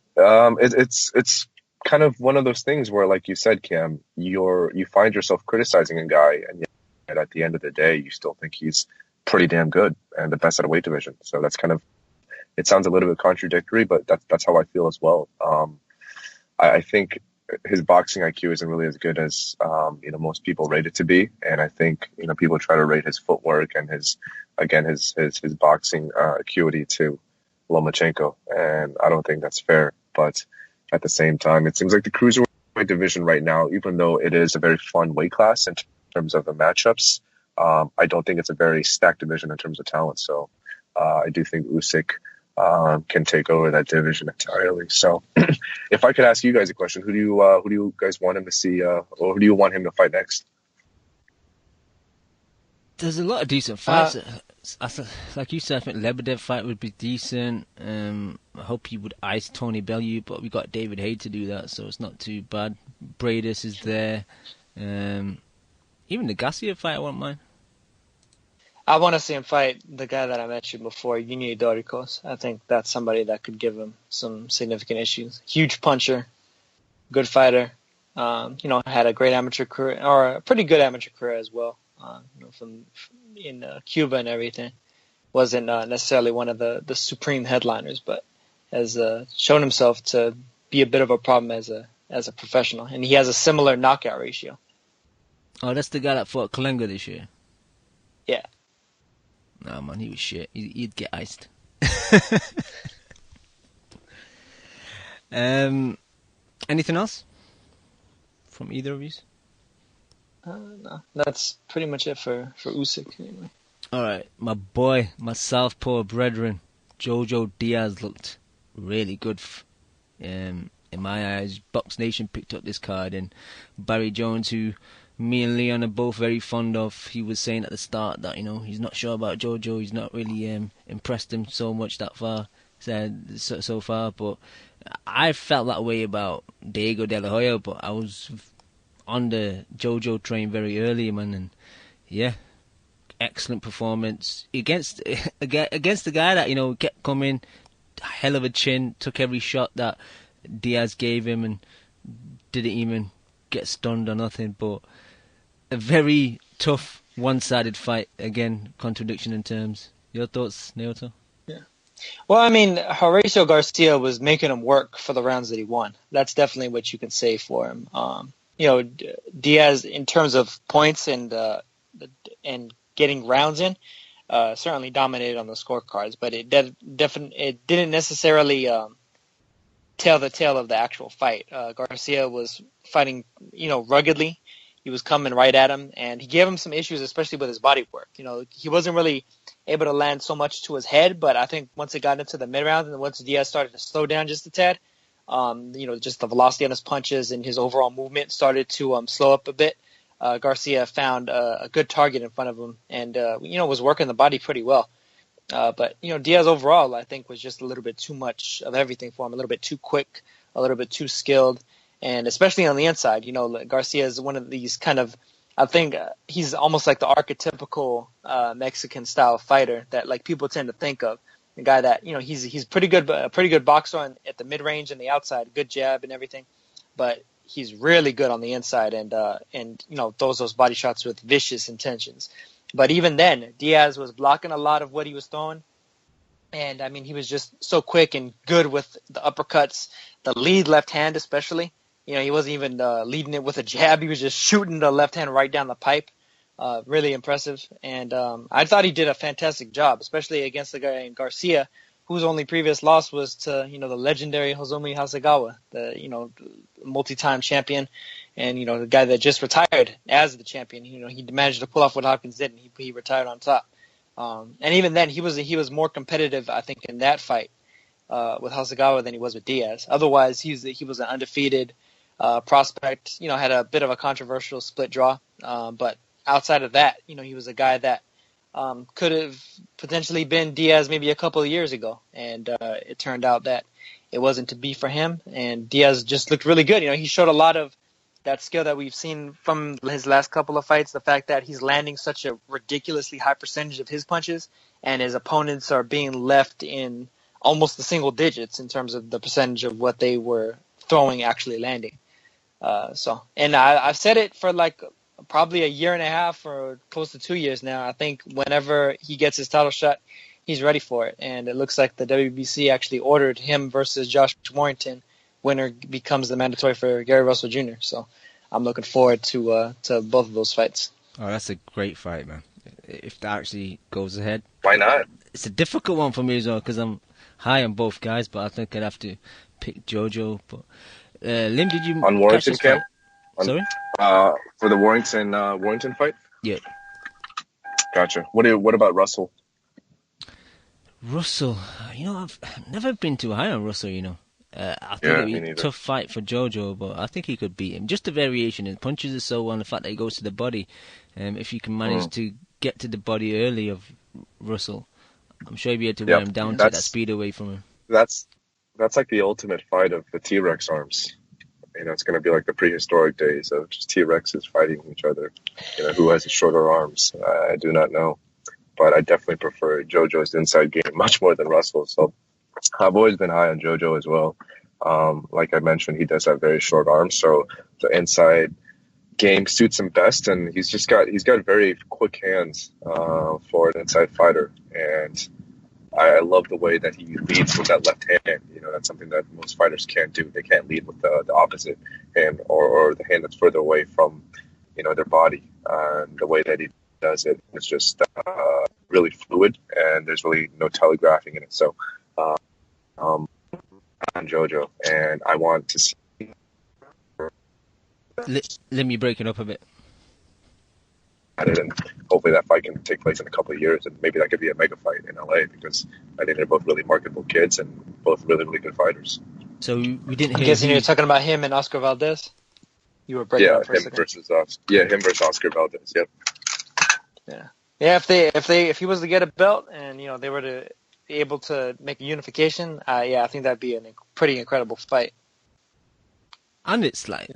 kind of one of those things where, like you said, Cam, you find yourself criticizing a guy, and yet at the end of the day, you still think he's pretty damn good and the best at a weight division. So that's kind of, it sounds a little bit contradictory, but that's how I feel as well. I think his boxing IQ isn't really as good as most people rate it to be, and I think people try to rate his footwork and his boxing acuity to Lomachenko, and I don't think that's fair. But at the same time, it seems like the cruiserweight division right now, even though it is a very fun weight class in terms of the matchups, I don't think it's a very stacked division in terms of talent. So I do think Usyk can take over that division entirely. So if I could ask you guys a question, who do you guys want him to see, or who do you want him to fight next? There's a lot of decent fights. Like you said, I think Lebedev fight would be decent. I hope he would ice Tony Bellew, but we got David Haye to do that, so it's not too bad. Bradis is there. Even the Gassiev fight, I won't mind. I want to see him fight the guy that I mentioned before, Yuni Doricos. I think that's somebody that could give him some significant issues. Huge puncher, good fighter. Had a great amateur career, or a pretty good amateur career as well. From in Cuba and everything. Wasn't necessarily one of the supreme headliners, but has shown himself to be a bit of a problem as a professional. And he has a similar knockout ratio. Oh, that's the guy that fought Kalenga this year? Yeah. Nah, man, he was shit. He'd get iced. Anything else from either of you? No, that's pretty much it for Usyk anyway. All right, my boy, my southpaw brethren, Jojo Diaz looked really good. In my eyes, Box Nation picked up this card, and Barry Jones, who me and Leon are both very fond of, he was saying at the start that he's not sure about Jojo. He's not really impressed him so much so far. But I felt that way about Diego De La Hoya, but I was on the Jojo train very early, man, and yeah, excellent performance against the guy that kept coming, hell of a chin, took every shot that Diaz gave him, and didn't even get stunned or nothing. But a very tough, one-sided fight. Again, contradiction in terms. Your thoughts, Naoto? Yeah. Well, I mean, Horacio Garcia was making him work for the rounds that he won. That's definitely what you can say for him. Diaz, in terms of points and getting rounds in, certainly dominated on the scorecards, but it didn't necessarily tell the tale of the actual fight. Garcia was fighting, ruggedly. He was coming right at him, and he gave him some issues, especially with his body work. He wasn't really able to land so much to his head, but I think once it got into the mid-round and once Diaz started to slow down just a tad, just the velocity on his punches and his overall movement started to slow up a bit. Garcia found a good target in front of him and, was working the body pretty well. But Diaz overall, I think, was just a little bit too much of everything for him, a little bit too quick, a little bit too skilled. And especially on the inside, Garcia is one of these kind of, I think he's almost like the archetypical Mexican style fighter that like people tend to think of. The guy that, he's a pretty good boxer at the mid range and the outside, good jab and everything, but he's really good on the inside and throws those body shots with vicious intentions. But even then, Diaz was blocking a lot of what he was throwing. And I mean, he was just so quick and good with the uppercuts, the lead left hand especially. He wasn't even leading it with a jab. He was just shooting the left hand right down the pipe. Really impressive. And I thought he did a fantastic job, especially against the guy in Garcia, whose only previous loss was to, the legendary Nozomi Hasegawa, the, multi-time champion and, the guy that just retired as the champion. He managed to pull off what Hopkins did, and he retired on top. And even then, he was more competitive, I think, in that fight with Hasegawa than he was with Diaz. Otherwise, he was an undefeated prospect. Had a bit of a controversial split draw, but outside of that, he was a guy that could have potentially been Diaz maybe a couple of years ago, and it turned out that it wasn't to be for him. And Diaz just looked really good. He showed a lot of that skill that we've seen from his last couple of fights. The fact that he's landing such a ridiculously high percentage of his punches, and his opponents are being left in almost the single digits in terms of the percentage of what they were throwing actually landing. And I've said it for like probably a year and a half or close to 2 years now. I think whenever he gets his title shot, he's ready for it. And it looks like the WBC actually ordered him versus Josh Warrington. Winner becomes the mandatory for Gary Russell Jr. So I'm looking forward to both of those fights. Oh, that's a great fight, man. If that actually goes ahead. Why not? It's a difficult one for me as well because I'm high on both guys, but I think I'd have to pick Jojo. But Lim, did you on Warrington camp? Sorry? For the Warrington fight? Yeah. Gotcha. What about Russell? Russell, I've never been too high on Russell, I think it'd be a tough fight for Jojo, but I think he could beat him. Just the variation in punches is so on, the fact that he goes to the body. If you can manage to get to the body early of Russell, I'm sure you'll be able to wear him down, take that speed away from him. That's like the ultimate fight of the T-Rex arms. It's going to be like the prehistoric days of just T-Rexes fighting each other. Who has the shorter arms? I do not know. But I definitely prefer Jojo's inside game much more than Russell. So I've always been high on Jojo as well. Like I mentioned, he does have very short arms, so the inside game suits him best, and he's got very quick hands for an inside fighter. And I love the way that he leads with that left hand. That's something that most fighters can't do. They can't lead with the opposite hand or the hand that's further away from, their body. And the way that he does it is just really fluid, and there's really no telegraphing in it. So, on Jojo, and I want to see. Let me break it up a bit. And hopefully that fight can take place in a couple of years, and maybe that could be a mega fight in LA, because I think they're both really marketable kids and both really, really good fighters. So we didn't. I'm guessing you're talking about him and Oscar Valdez. You were breaking up for a second. Him versus Oscar Valdez. Yep. Yeah. If he was to get a belt and they were to be able to make a unification, I think that'd be a pretty incredible fight. And it's like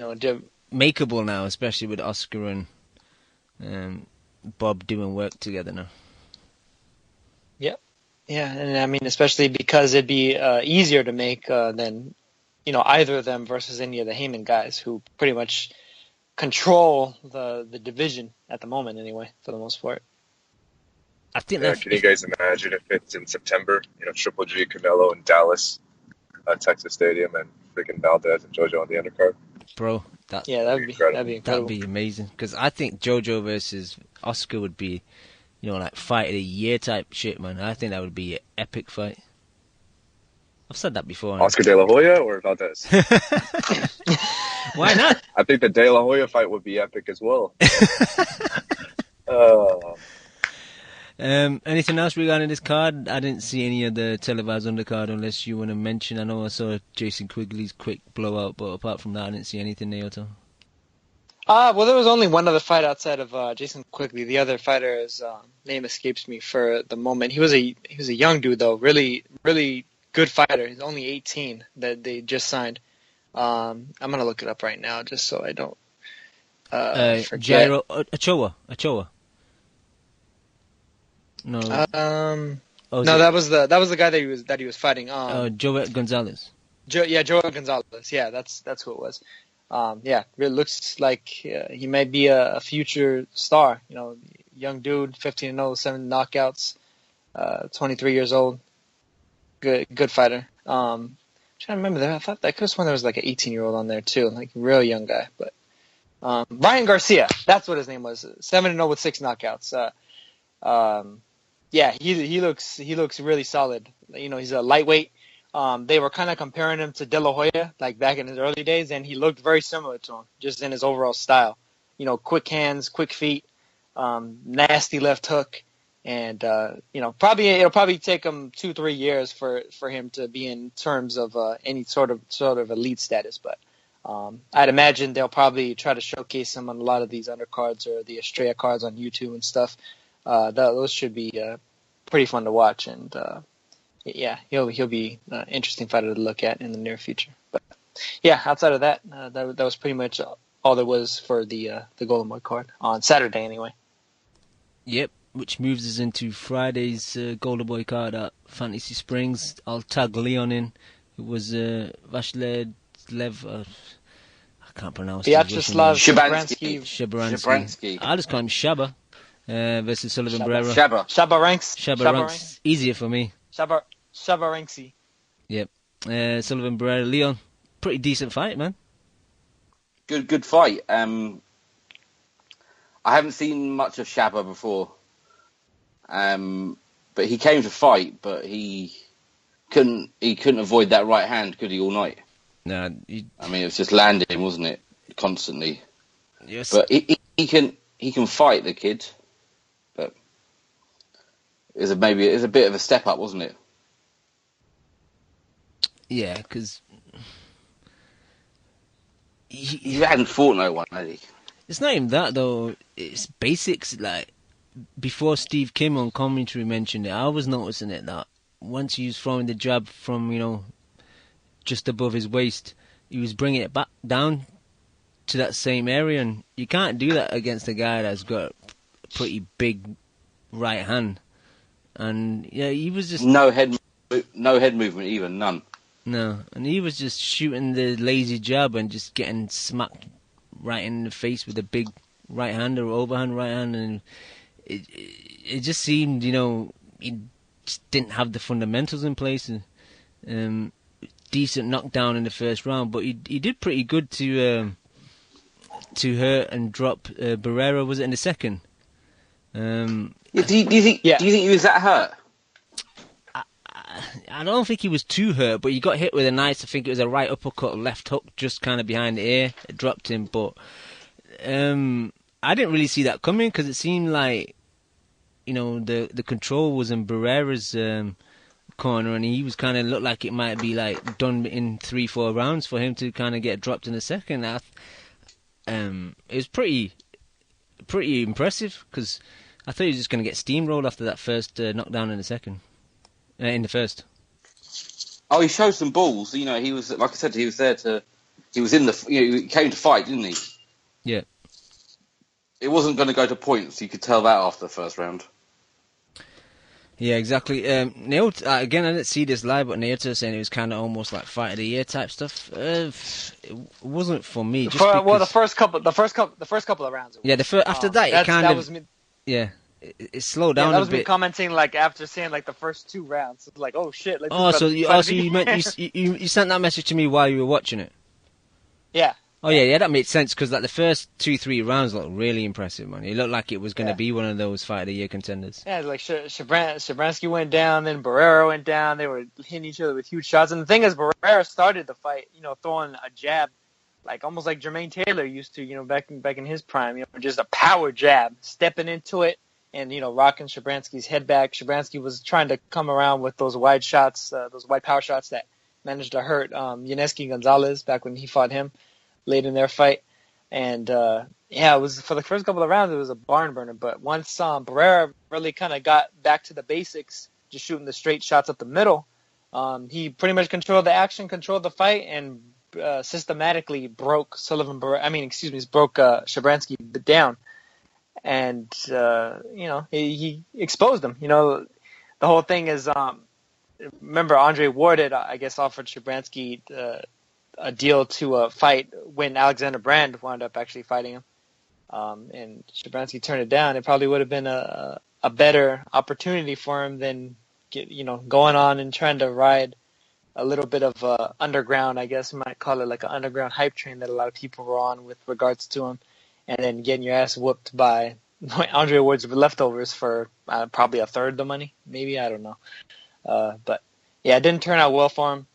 makeable now, especially with Oscar and Bob doing work together now. Yep. Yeah, and I mean, especially because it'd be easier to make than either of them versus any of the Heyman guys, who pretty much control the division at the moment, anyway, for the most part. I think. Can you guys imagine if it's in September? Triple G, Canelo, in Dallas, Texas Stadium, and freaking Valdez and Jojo on the undercard. Bro, that'd be incredible. That'd be amazing, because I think Jojo versus Oscar would be, like fight of the year type shit, man. I think that would be an epic fight. I've said that before. Oscar De La Hoya or Valdez? Why not? I think the De La Hoya fight would be epic as well. Anything else regarding this card? I didn't see any of the televised undercard unless you want to mention. I know I saw Jason Quigley's quick blowout, but apart from that, I didn't see anything, Naoto. Well, there was only one other fight outside of Jason Quigley. The other fighter's name escapes me for the moment. He was a young dude though, really, really good fighter. He's only 18 that they just signed. I'm gonna look it up right now just so I don't forget. Jairo Ochoa. No. No, that was the guy that he was fighting. Joet Gonzalez. Joet Gonzalez. Yeah, that's who it was. It looks like he might be a future star. Young dude, 15-0, 7 knockouts, 23 years old. Good fighter. I'm trying to remember that. I thought I could have sworn there was like an 18-year-old on there too, like a real young guy. But Ryan Garcia, that's what his name was. 7-0 with 6 knockouts. He looks really solid. He's a lightweight. They were kind of comparing him to De La Hoya, like back in his early days, and he looked very similar to him, just in his overall style. Quick hands, quick feet, nasty left hook. And probably it'll probably take him 2-3 years for him to be in terms of any sort of elite status. But I'd imagine they'll probably try to showcase him on a lot of these undercards or the Estrella cards on YouTube and stuff. Those should be pretty fun to watch, and he'll be an interesting fighter to look at in the near future. But yeah, outside of that, that was pretty much all there was for the Golden Boy card on Saturday anyway. Yep. Which moves us into Friday's Golden Boy card at Fantasy Springs. I'll tag Leon in. It was Vashlev. I can't pronounce it. Vyacheslav Shabranskyy. I'll just call him Shaba versus Sullivan Barrera. Shabranskyy. Easier for me. Shabranskyy. Yep. Sullivan Barrera. Leon. Pretty decent fight, man. Good fight. I haven't seen much of Shaba before. But he came to fight, but he couldn't avoid that right hand, could he, all night? No. I mean, it was just landing, wasn't it, constantly? Yes. But he can fight, the kid. But it was a bit of a step up, wasn't it? Yeah, because he hadn't fought no one, had he? It's not even that though. It's basics like. Before Steve Kim on commentary mentioned it, I was noticing it that once he was throwing the jab from, just above his waist, he was bringing it back down to that same area, and you can't do that against a guy that's got a pretty big right hand. And yeah, he was just no head movement, even none. No, and he was just shooting the lazy jab and just getting smacked right in the face with a big right hand or overhand right hand, and it just seemed, he just didn't have the fundamentals in place. And decent knockdown in the first round, but he did pretty good to hurt and drop Barrera. Was it in the second? Do you think he was that hurt? I don't think he was too hurt, but he got hit with a nice, I think it was a right uppercut, left hook, just kind of behind the ear. It dropped him, but I didn't really see that coming because it seemed like, the control was in Barrera's corner, and he was kind of looked like it might be like done in 3-4 rounds for him to kind of get dropped in the second. It was pretty impressive because I thought he was just going to get steamrolled after that first knockdown in the second. In the first. Oh, he showed some balls. He was, like I said, he was there to. He was in the. He came to fight, didn't he? Yeah. It wasn't going to go to points. You could tell that after the first round. Yeah, exactly. Naoto, again, I didn't see this live, but Naoto was saying it was kind of almost like fight of the year type stuff. It wasn't for me. Just because... the first couple of rounds. Yeah, after that, it kind of. Yeah. It slowed down a bit. That was me commenting like after seeing like the first 2 rounds. It's like, oh shit! So you sent that message to me while you were watching it. Yeah. Oh yeah, that made sense because like the first 2-3 rounds looked really impressive, man. It looked like it was going to be one of those fight of the year contenders. Yeah, like Shabranskyy went down, then Barrera went down. They were hitting each other with huge shots. And the thing is, Barrera started the fight, throwing a jab, like almost like Jermaine Taylor used to, back in his prime, just a power jab, stepping into it. And, rocking Shabransky's head back. Shabranskyy was trying to come around with those wide shots, those wide power shots that managed to hurt Yaneski Gonzalez back when he fought him late in their fight. And, it was for the first couple of rounds, it was a barn burner. But once Barrera really kind of got back to the basics, just shooting the straight shots up the middle, he pretty much controlled the action, controlled the fight, and systematically broke Shabranskyy down. And, he exposed him. The whole thing is, remember Andre Ward had, I guess, offered Shabranskyy a deal to fight when Alexander Brand wound up actually fighting him. And Shabranskyy turned it down. It probably would have been a better opportunity for him than, going on and trying to ride a little bit of underground, I guess you might call it like an underground hype train that a lot of people were on with regards to him. And then getting your ass whooped by Andre Ward's leftovers for probably a third the money, maybe, I don't know. But yeah, it didn't turn out well for him.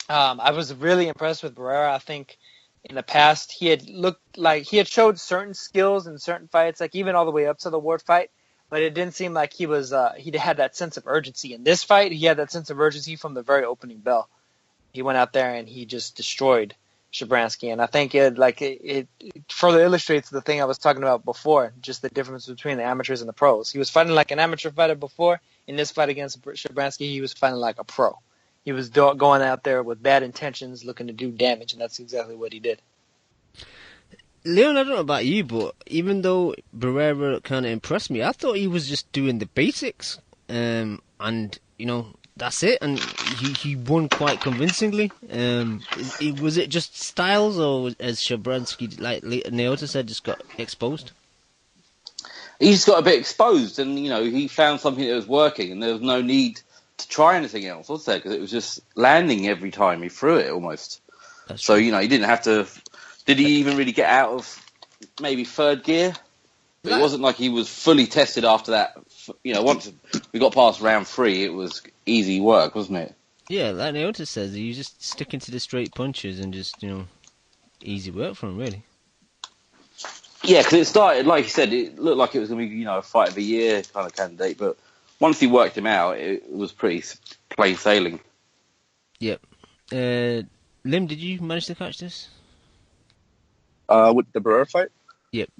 I was really impressed with Barrera. I think in the past he had looked like he had showed certain skills in certain fights, like even all the way up to the Ward fight, but it didn't seem like he had that sense of urgency in this fight. He had that sense of urgency from the very opening bell. He went out there and he just destroyed Shabranskyy, and I think it further illustrates the thing I was talking about before, just the difference between the amateurs and the pros. He was fighting like an amateur fighter before. In this fight against Shabranskyy, he was fighting like a pro. He was going out there with bad intentions, looking to do damage, and that's exactly what he did. Leon, I don't know about you, but even though Barrera kind of impressed me, I thought he was just doing the basics, and that's it. And he won quite convincingly. Was it just styles, or as Shabranskyy, like Naota said, just got exposed? He just got a bit exposed, and he found something that was working, and there was no need to try anything else, was there? Because it was just landing every time he threw it, almost. That's so true. He didn't have to. Did he even really get out of maybe third gear? But it wasn't like he was fully tested after that. Once we got past round 3, it was easy work, wasn't it? Yeah, like Naota says, he was just sticking to the straight punches and just, easy work for him, really. Yeah, because it started, like you said, it looked like it was going to be, a fight of the year kind of candidate. But once he worked him out, it was pretty plain sailing. Yep. Lim, did you manage to catch this? With the Barrera fight? Yep.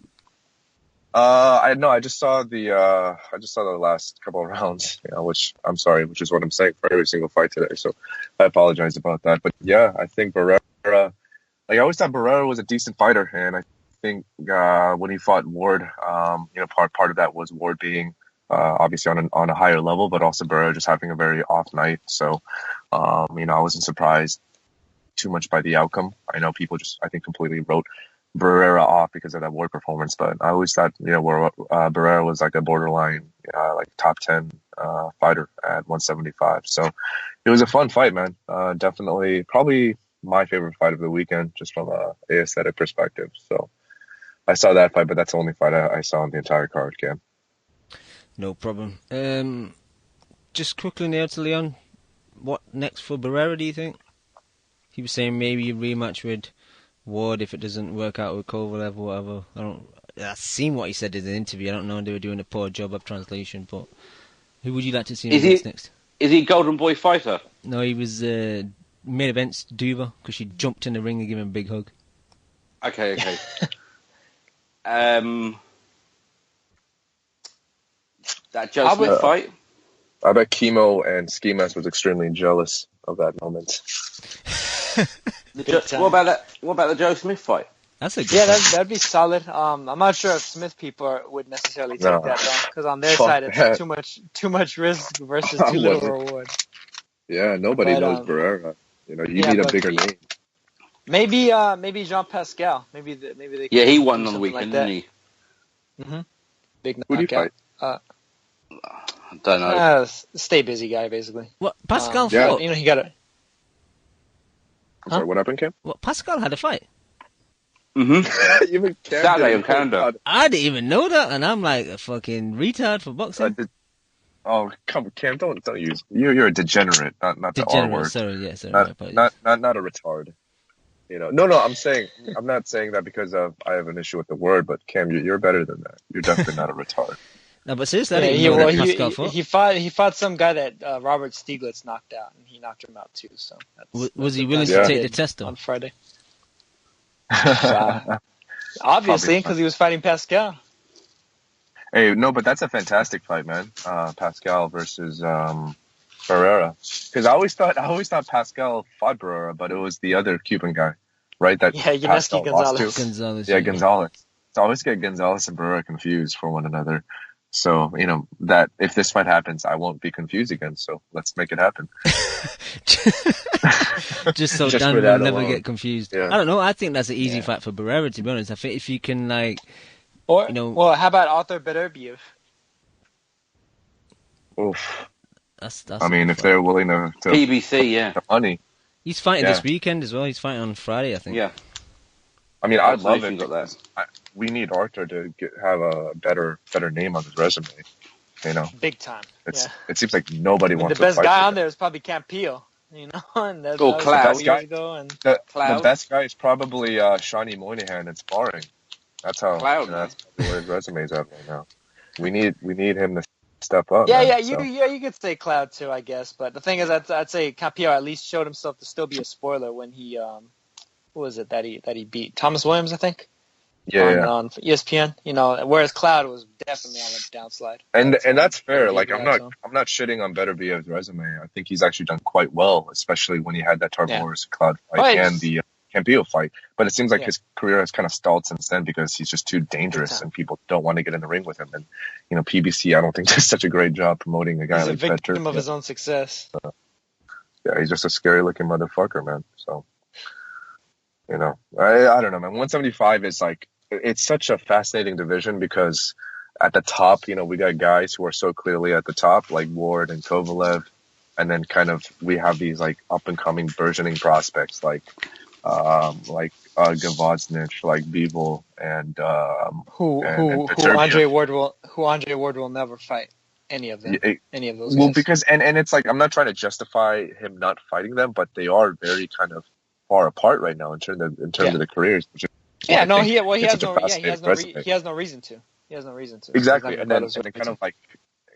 I just saw the last couple of rounds, which I'm sorry, which is what I'm saying for every single fight today. So I apologize about that. But yeah, I think Barrera, I always thought Barrera was a decent fighter, and I think when he fought Ward, part of that was Ward being obviously on a higher level, but also Barrera just having a very off night. So I wasn't surprised too much by the outcome. I know people I think completely wrote Barrera off because of that Ward performance, but I always thought Barrera was like a borderline like top 10 fighter at 175. So it was a fun fight, man. Definitely probably my favorite fight of the weekend, just from a aesthetic perspective. So I saw that fight, but that's the only fight I saw on the entire card, Cam. No problem. Just quickly now to Leon, what next for Barrera, do you think? He was saying maybe a rematch with Ward if it doesn't work out with Kovalev or whatever. I've seen what he said in the interview. I don't know if they were doing a poor job of translation, but who would you like to see him next? Is he a Golden Boy fighter? No, he was main events Duva because she jumped in the ring and gave him a big hug. Okay. That Joe Smith fight? I bet Chemo and Ski Mask was extremely jealous of that moment. What about the Joe Smith fight? That's a good that'd be solid. I'm not sure if Smith people would necessarily take that though, because on their side it's too much risk versus too little reward. Yeah, nobody knows Barrera. You need a bigger name. Maybe Jean Pascal. Maybe they. Yeah, he won on the weekend, didn't he? Mm-hmm. Big knockout. Who do you fight? I don't know. Stay busy guy, basically. What Pascal fought? He got it. I'm sorry, what happened, Cam? What, Pascal had a fight? Mm-hmm. Even Saturday in Canada. I didn't even know that, and I'm like a fucking retard for boxing. Come on, Cam, don't use. You're a degenerate, not the R word. Sorry. Not a retard. No. I'm not saying that because I have an issue with the word, but Cam, you're better than that. You're definitely not a retard. No, but seriously, I didn't know that Pascal fought. He fought some guy that Robert Stieglitz knocked out, and he knocked him out too. So was he willing to take the test on Friday? Obviously, because he was fighting Pascal. Hey, no, but that's a fantastic fight, man. Pascal versus Barrera. Because I always thought Pascal fought Barrera, but it was the other Cuban guy, right? That Yanetsky Gonzalez. Yeah, Gonzalez. So I always get Gonzalez and Barrera confused for one another. So, that if this fight happens, I won't be confused again. So let's make it happen. Just so Dan will never get confused. Yeah. I don't know. I think that's an easy fight for Barrera, to be honest. I think if you can, well, how about Arthur Beterbiev? Oof. That's if they're willing to PBC, the money. He's fighting this weekend as well. He's fighting on Friday, I think. Yeah. I'd love it. We need Arthur to have a better name on his resume. Big time. It seems like nobody wants to fight. The best guy on there is probably Campillo. And that's Cloud. The best guy is probably Shawnee Moynihan in sparring. That's how. Cloud, that's where his resume's at right now. we need him to step up, Yeah, man. yeah, So. you could say Cloud too, I guess. But the thing is, I'd say Capio at least showed himself to still be a spoiler when he who was it that he beat Thomas Williams, I think, Yeah. on ESPN. Whereas Cloud was definitely on the downslide. And that's Gotta fair. give Like it that to him. I'm not shitting on Beterbiev's resume. I think he's actually done quite well, especially when he had that Tarboris Cloud fight Right. and the Campillo fight. But it seems like Yeah. his career has kind of stalled since then because he's just too dangerous and people don't want to get in the ring with him. And PBC, I don't think does such a great job promoting a guy like He's a Petter. victim of his own success. Yeah, he's just a scary looking motherfucker, man. So I don't know, man. 175 is like it's such a fascinating division because at the top, we got guys who are so clearly at the top, like Ward and Kovalev, and then kind of we have these like up and coming burgeoning prospects like Gavoznich, like Bivol, and Who Peterbiev. Andre Ward will never fight any of them. Any of those guys. Well, because and it's like I'm not trying to justify him not fighting them, but they are very kind of far apart right now in terms of the careers. Which is he has no reason to. He has no reason to. Exactly, and then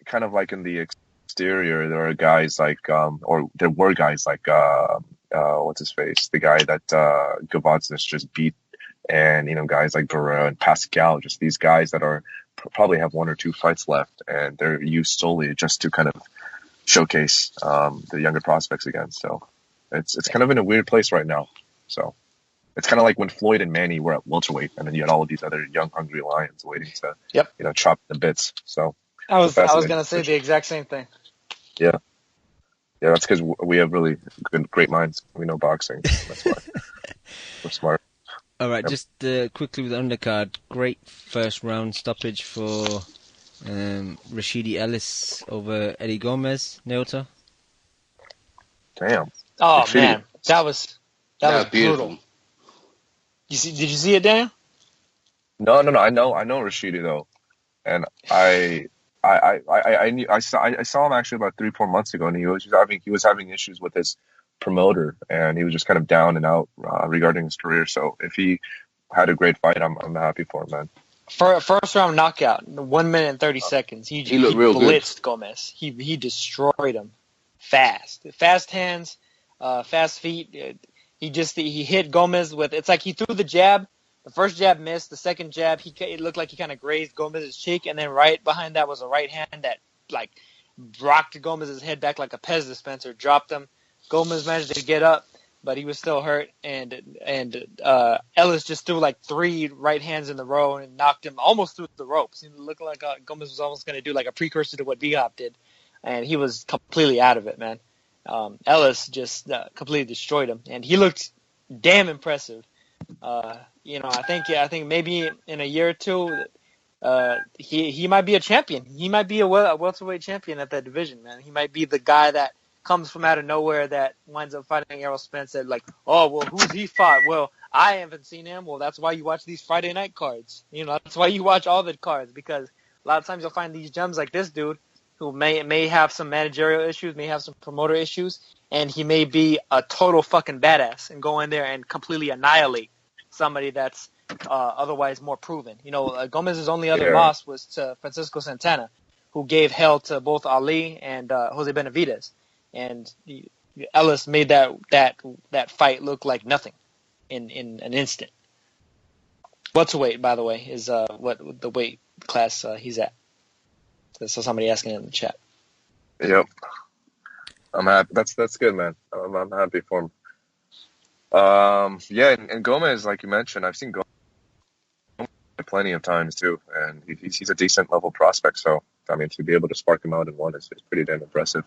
kind of like in the exterior, there are guys like or there were guys like what's his face, the guy that Gavoznich just beat, and guys like Barrera and Pascal, just these guys that are probably have one or two fights left, and they're used solely just to kind of showcase the younger prospects again. So it's kind of in a weird place right now. So it's kind of like when Floyd and Manny were at welterweight, and then you had all of these other young, hungry lions waiting to chop the bits. So I was gonna say the exact same thing. Yeah, that's because we have really great minds. We know boxing. That's why we're smart. All right, just quickly with the undercard. Great first round stoppage for Rashidi Ellis over Eddie Gomez, Naota. Damn. Oh Rashidi. Man, that was beautiful. brutal. Did you see it, Daniel? No. I know Rashidi though, and I saw him actually about 3-4 months ago, and he was having issues with his promoter, and he was just kind of down and out regarding his career. So if he had a great fight, I'm happy for him, man. For a first round knockout, 1 minute and 30 seconds, he looked real blitzed good. Gomez. He destroyed him fast hands, fast feet. He hit Gomez with, it's like he threw the jab. The first jab missed. The second jab, it looked like he kind of grazed Gomez's cheek, and then right behind that was a right hand that like rocked Gomez's head back like a Pez dispenser, dropped him. Gomez managed to get up, but he was still hurt, and Ellis just threw like 3 right hands in the row and knocked him almost through the ropes. It looked like Gomez was almost going to do like a precursor to what B-Hop did, and he was completely out of it, man. Ellis just completely destroyed him, and he looked damn impressive. I think maybe in a year or two, he might be a champion. He might be a welterweight champion at that division, man. He might be the guy that comes from out of nowhere that winds up fighting Errol Spence at like, oh, well, who's he fought? Well, I haven't seen him. Well, that's why you watch these Friday night cards. That's why you watch all the cards, because a lot of times you'll find these gems like this dude who may have some managerial issues, may have some promoter issues, and he may be a total fucking badass and go in there and completely annihilate somebody that's otherwise more proven. Gomez's only other loss was to Francisco Santana, who gave hell to both Ali and Jose Benavidez. And Ellis made that fight look like nothing in an instant. Welterweight, by the way, is what the weight class he's at. So somebody asking in the chat. Yep, I'm happy. That's good, man. I'm happy for him. And Gomez, like you mentioned, I've seen Gomez plenty of times too, and he's a decent level prospect. So I mean, to be able to spark him out in one is pretty damn impressive.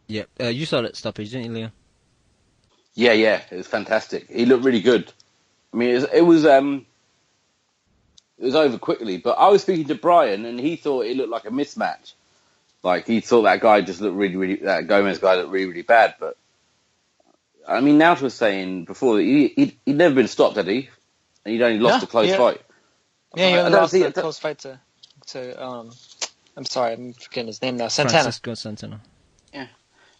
Yeah, you saw that stoppage, didn't you, Leo? Yeah, it was fantastic. He looked really good. I mean, it was over quickly, but I was speaking to Brian, and he thought it looked like a mismatch. Like he thought that guy just looked that Gomez guy looked really, really bad. But I mean, Nauta was saying before that he'd never been stopped, had he? And he'd only lost a close fight. Yeah, he only lost a close fight to I'm sorry, I'm forgetting his name now. Santana. Francisco Santana. Yeah.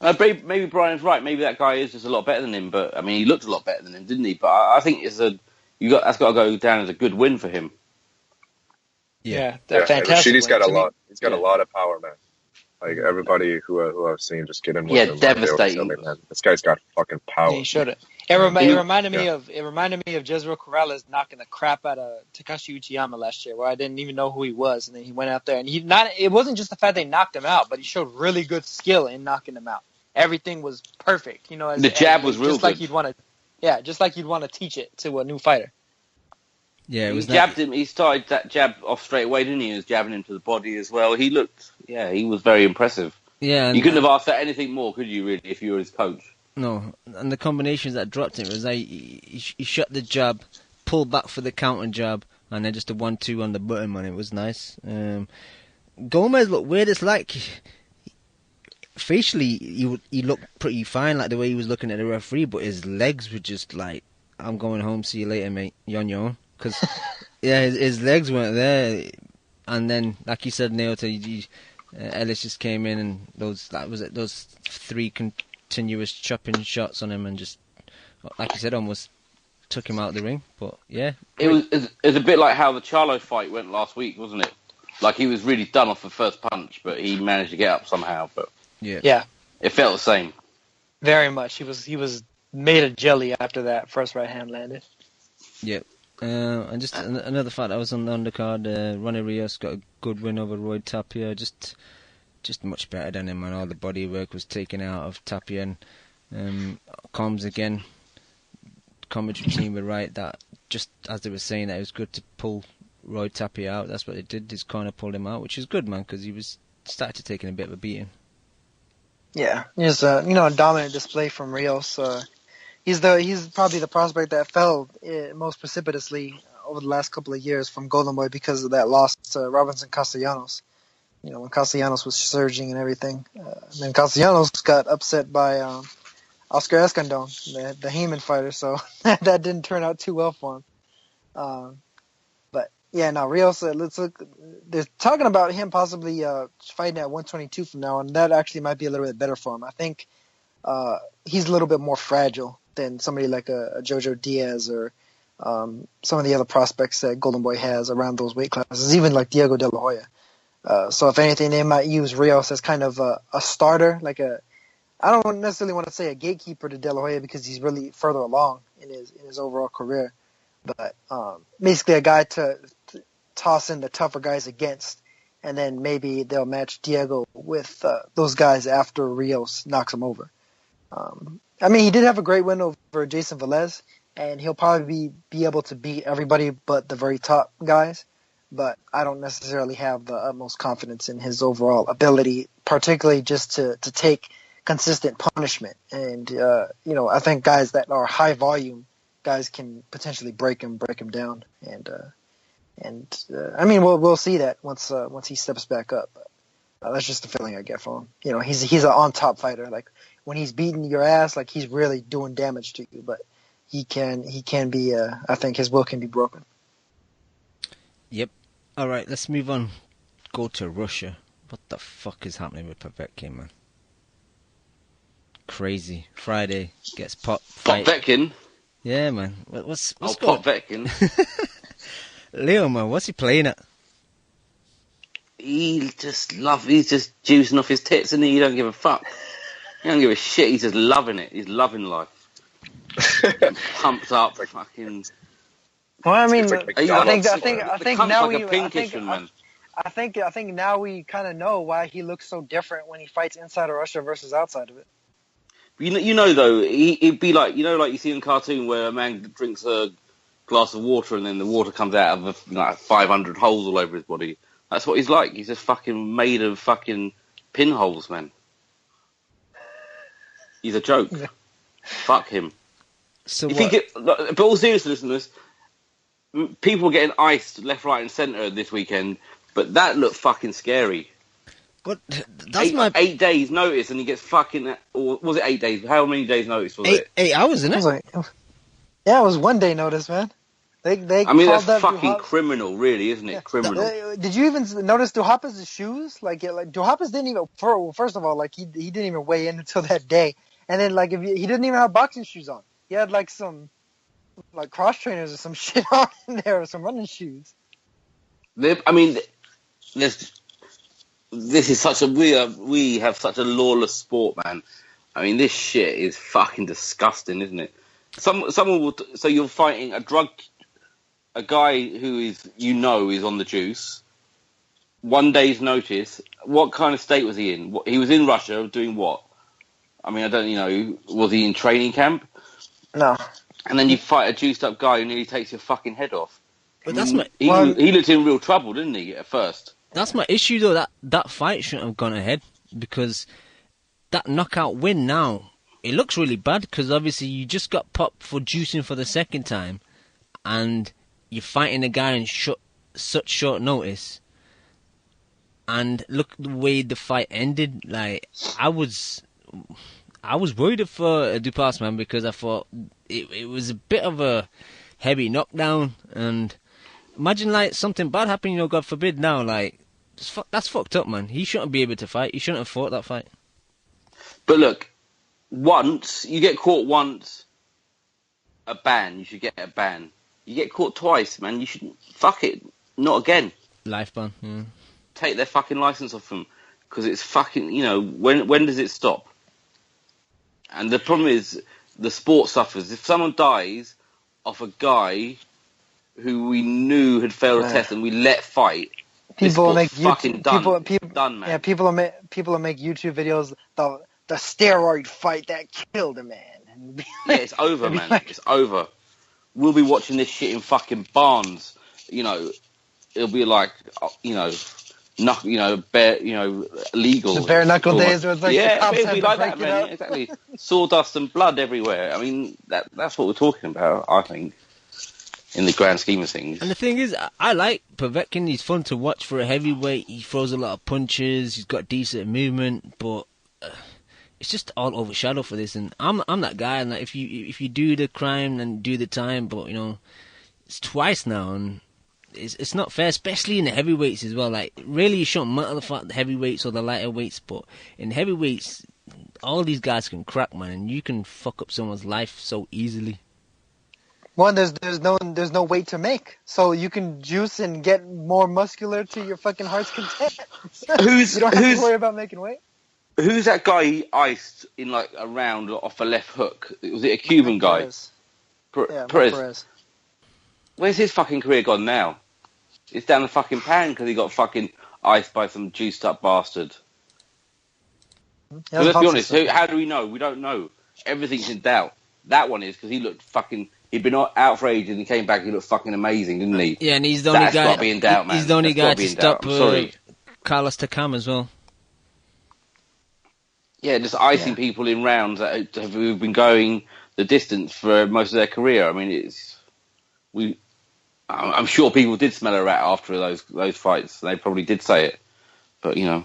Maybe Brian's right. Maybe that guy is just a lot better than him. But I mean, he looked a lot better than him, didn't he? But I think that's got to go down as a good win for him. Yeah, Yeah, fantastic. Rashidi's got a To me- lot. He's got a lot of power, man. Like everybody who I've seen just get in with Yeah, him. Like, they always tell devastating. me, man, this guy's got fucking Yeah, power. he showed it. And, It reminded me yeah. of Jezreel Corrales knocking the crap out of Takashi Uchiyama last year, where I didn't even know who he was, and then he went out there and it wasn't just the fact they knocked him out, but he showed really good skill in knocking him out. Everything was perfect, you know. The jab was real just like good. you'd want to, just like you'd want to teach it to a new fighter. Yeah, it He was jabbed him. He started that jab off straight away, didn't he? He was jabbing him to the body as well. He was very impressive. Yeah, You couldn't have asked for anything more, could you? Really, if you were his coach. No, and the combinations that dropped him, it was like he shot the jab, pulled back for the counter jab, and then just a 1-2 on the button, man. It was nice. Gomez looked weird. It's like facially he looked pretty fine, like the way he was looking at the referee, but his legs were just like, "I'm going home. See you later, mate. You're on your own." Because his legs weren't there, and then like you said, Naota, Ellis just came in and those 3 continuous chopping shots on him and just, like you said, almost took him out of the ring. But yeah, It was a bit like how the Charlo fight went last week, wasn't it? Like he was really done off the first punch, but he managed to get up somehow. But Yeah, it felt the same. very much. He was made of jelly after that first right hand landed. Yeah. And just another fact, I was on the undercard. Ronnie Rios got a good win over Roy Tapia. Just much better than him, and all the body work was taken out of Tapia. And comms again, commentary team were right that just as they were saying that it was good to pull Roy Tapia out. That's what they did. His corner pulled him out, which is good, man, because he was started taking a bit of a beating. Yeah, he's a dominant display from Rios. He's probably the prospect that fell most precipitously over the last couple of years from Golden Boy because of that loss to Robinson Castellanos. You know, when Castellanos was surging and everything. And then Castellanos got upset by Oscar Escandon, the Heyman fighter, so that didn't turn out too well for him. But yeah, now Rios, let's look. They're talking about him possibly fighting at 122 from now on. That actually might be a little bit better for him. I think he's a little bit more fragile than somebody like a Jojo Diaz or some of the other prospects that Golden Boy has around those weight classes, even like Diego De La Hoya. So if anything, they might use Rios as kind of a starter, I don't necessarily want to say a gatekeeper to De La Hoya because he's really further along in his overall career, but basically a guy to toss in the tougher guys against, and then maybe they'll match Diego with those guys after Rios knocks him over. I mean, he did have a great win over Jason Velez, and he'll probably be able to beat everybody but the very top guys. But I don't necessarily have the utmost confidence in his overall ability, particularly just to take consistent punishment. And, I think guys that are high volume guys can potentially break him down. And I mean, we'll see that once he steps back up. But that's just the feeling I get from him. You know, he's an on top fighter. Like when he's beating your ass, like he's really doing damage to you. But he can be. I think his will can be broken. Yep. All right, let's move on. Go to Russia. What the fuck is happening with Povetkin, man? Crazy. Friday gets popped. Povetkin? Yeah, man. What's going? Povetkin. Leo, man, what's he playing at? He's just juicing off his tits, and he don't give a fuck. He don't give a shit. He's just loving it. He's loving life. Pumped up, fucking. Well, I mean, I think now like a Pinkishman, man. I think now we kind of know why he looks so different when he fights inside of Russia versus outside of it. You know though, he'd be like, like you see in a cartoon where a man drinks a glass of water and then the water comes out of 500 holes all over his body. That's what he's like. He's just fucking made of fucking pinholes, man. He's a joke. Yeah. Fuck him. So but all seriously, listeners, people are getting iced left, right, and centre this weekend, but that looked fucking scary. But that's 8 days notice, and he gets fucking. Or was it 8 days? How many days notice was it? 8 hours, isn't it? Yeah, it was 1 day notice, man. They I mean, that's fucking criminal, really, isn't it? Yeah. Criminal. Did you even notice Duhapaz's shoes? Like Duhapaz didn't even. First of all, like he didn't even weigh in until that day, and then he didn't even have boxing shoes on. He had some cross trainers or some shit on in there, or some running shoes. I mean, this is such a we have such a lawless sport, man. I mean, this shit is fucking disgusting, isn't it? Someone will. So you're fighting a guy who is is on the juice. 1 day's notice. What kind of state was he in? He was in Russia doing what? I mean, I don't. Was he in training camp? No. And then you fight a juiced up guy who nearly takes your fucking head off. But he looked in real trouble, didn't he? At first. That's my issue, though. That fight shouldn't have gone ahead because that knockout win now, it looks really bad because obviously you just got popped for juicing for the second time, and you're fighting a guy in such short notice. And look the way the fight ended. Like I was worried for Dupas, man, because I thought it was a bit of a heavy knockdown. And imagine like something bad happened, God forbid. Now, like that's fucked up, man. He shouldn't be able to fight. He shouldn't have fought that fight. But look, once you get caught once, a ban. You should get a ban. You get caught twice, man. You should fuck it. Not again. Life ban. Yeah. Take their fucking license off them because it's fucking. When does it stop? And the problem is the sport suffers. If someone dies off a guy who we knew had failed a test and we let fight, people make fucking YouTube, done. Done, man. Yeah, people make YouTube videos. The steroid fight that killed a man. Yeah, it's over, man. It's over. We'll be watching this shit in fucking barns. It'll be like, legal. The bare knuckle days where it's like the cops it'll have be to like break that, it man. up. Exactly. Sawdust and blood everywhere. I mean, that's what we're talking about, I think, in the grand scheme of things. And the thing is, I like Povetkin. He's fun to watch for a heavyweight. He throws a lot of punches. He's got decent movement, but it's just all overshadowed for this. And I'm that guy. And like, if you do the crime, then do the time. But it's twice now, and it's not fair, especially in the heavyweights as well. Like, really, it shouldn't matter the heavyweights or the lighter weights, but in heavyweights, all these guys can crack, man, and you can fuck up someone's life so easily. One, there's no weight to make, so you can juice and get more muscular to your fucking heart's content. You don't have to worry about making weight. Who's that guy he iced in like a round off a left hook? Was it a Cuban guy? Perez. Where's his fucking career gone now? It's down the fucking pan because he got fucking iced by some juiced up bastard. Yeah, Let's be honest, how do we know? We don't know. Everything's in doubt. That one is because he looked fucking. He'd been out for ages and he came back. He looked fucking amazing, didn't he? Yeah, and he's the only guy. That's got to be in doubt, man. He's the only guy to stop Sorry. Carlos Takam as well. Yeah, just icing people in rounds who've been going the distance for most of their career. I mean, I'm sure people did smell a rat after those fights. They probably did say it, but Well,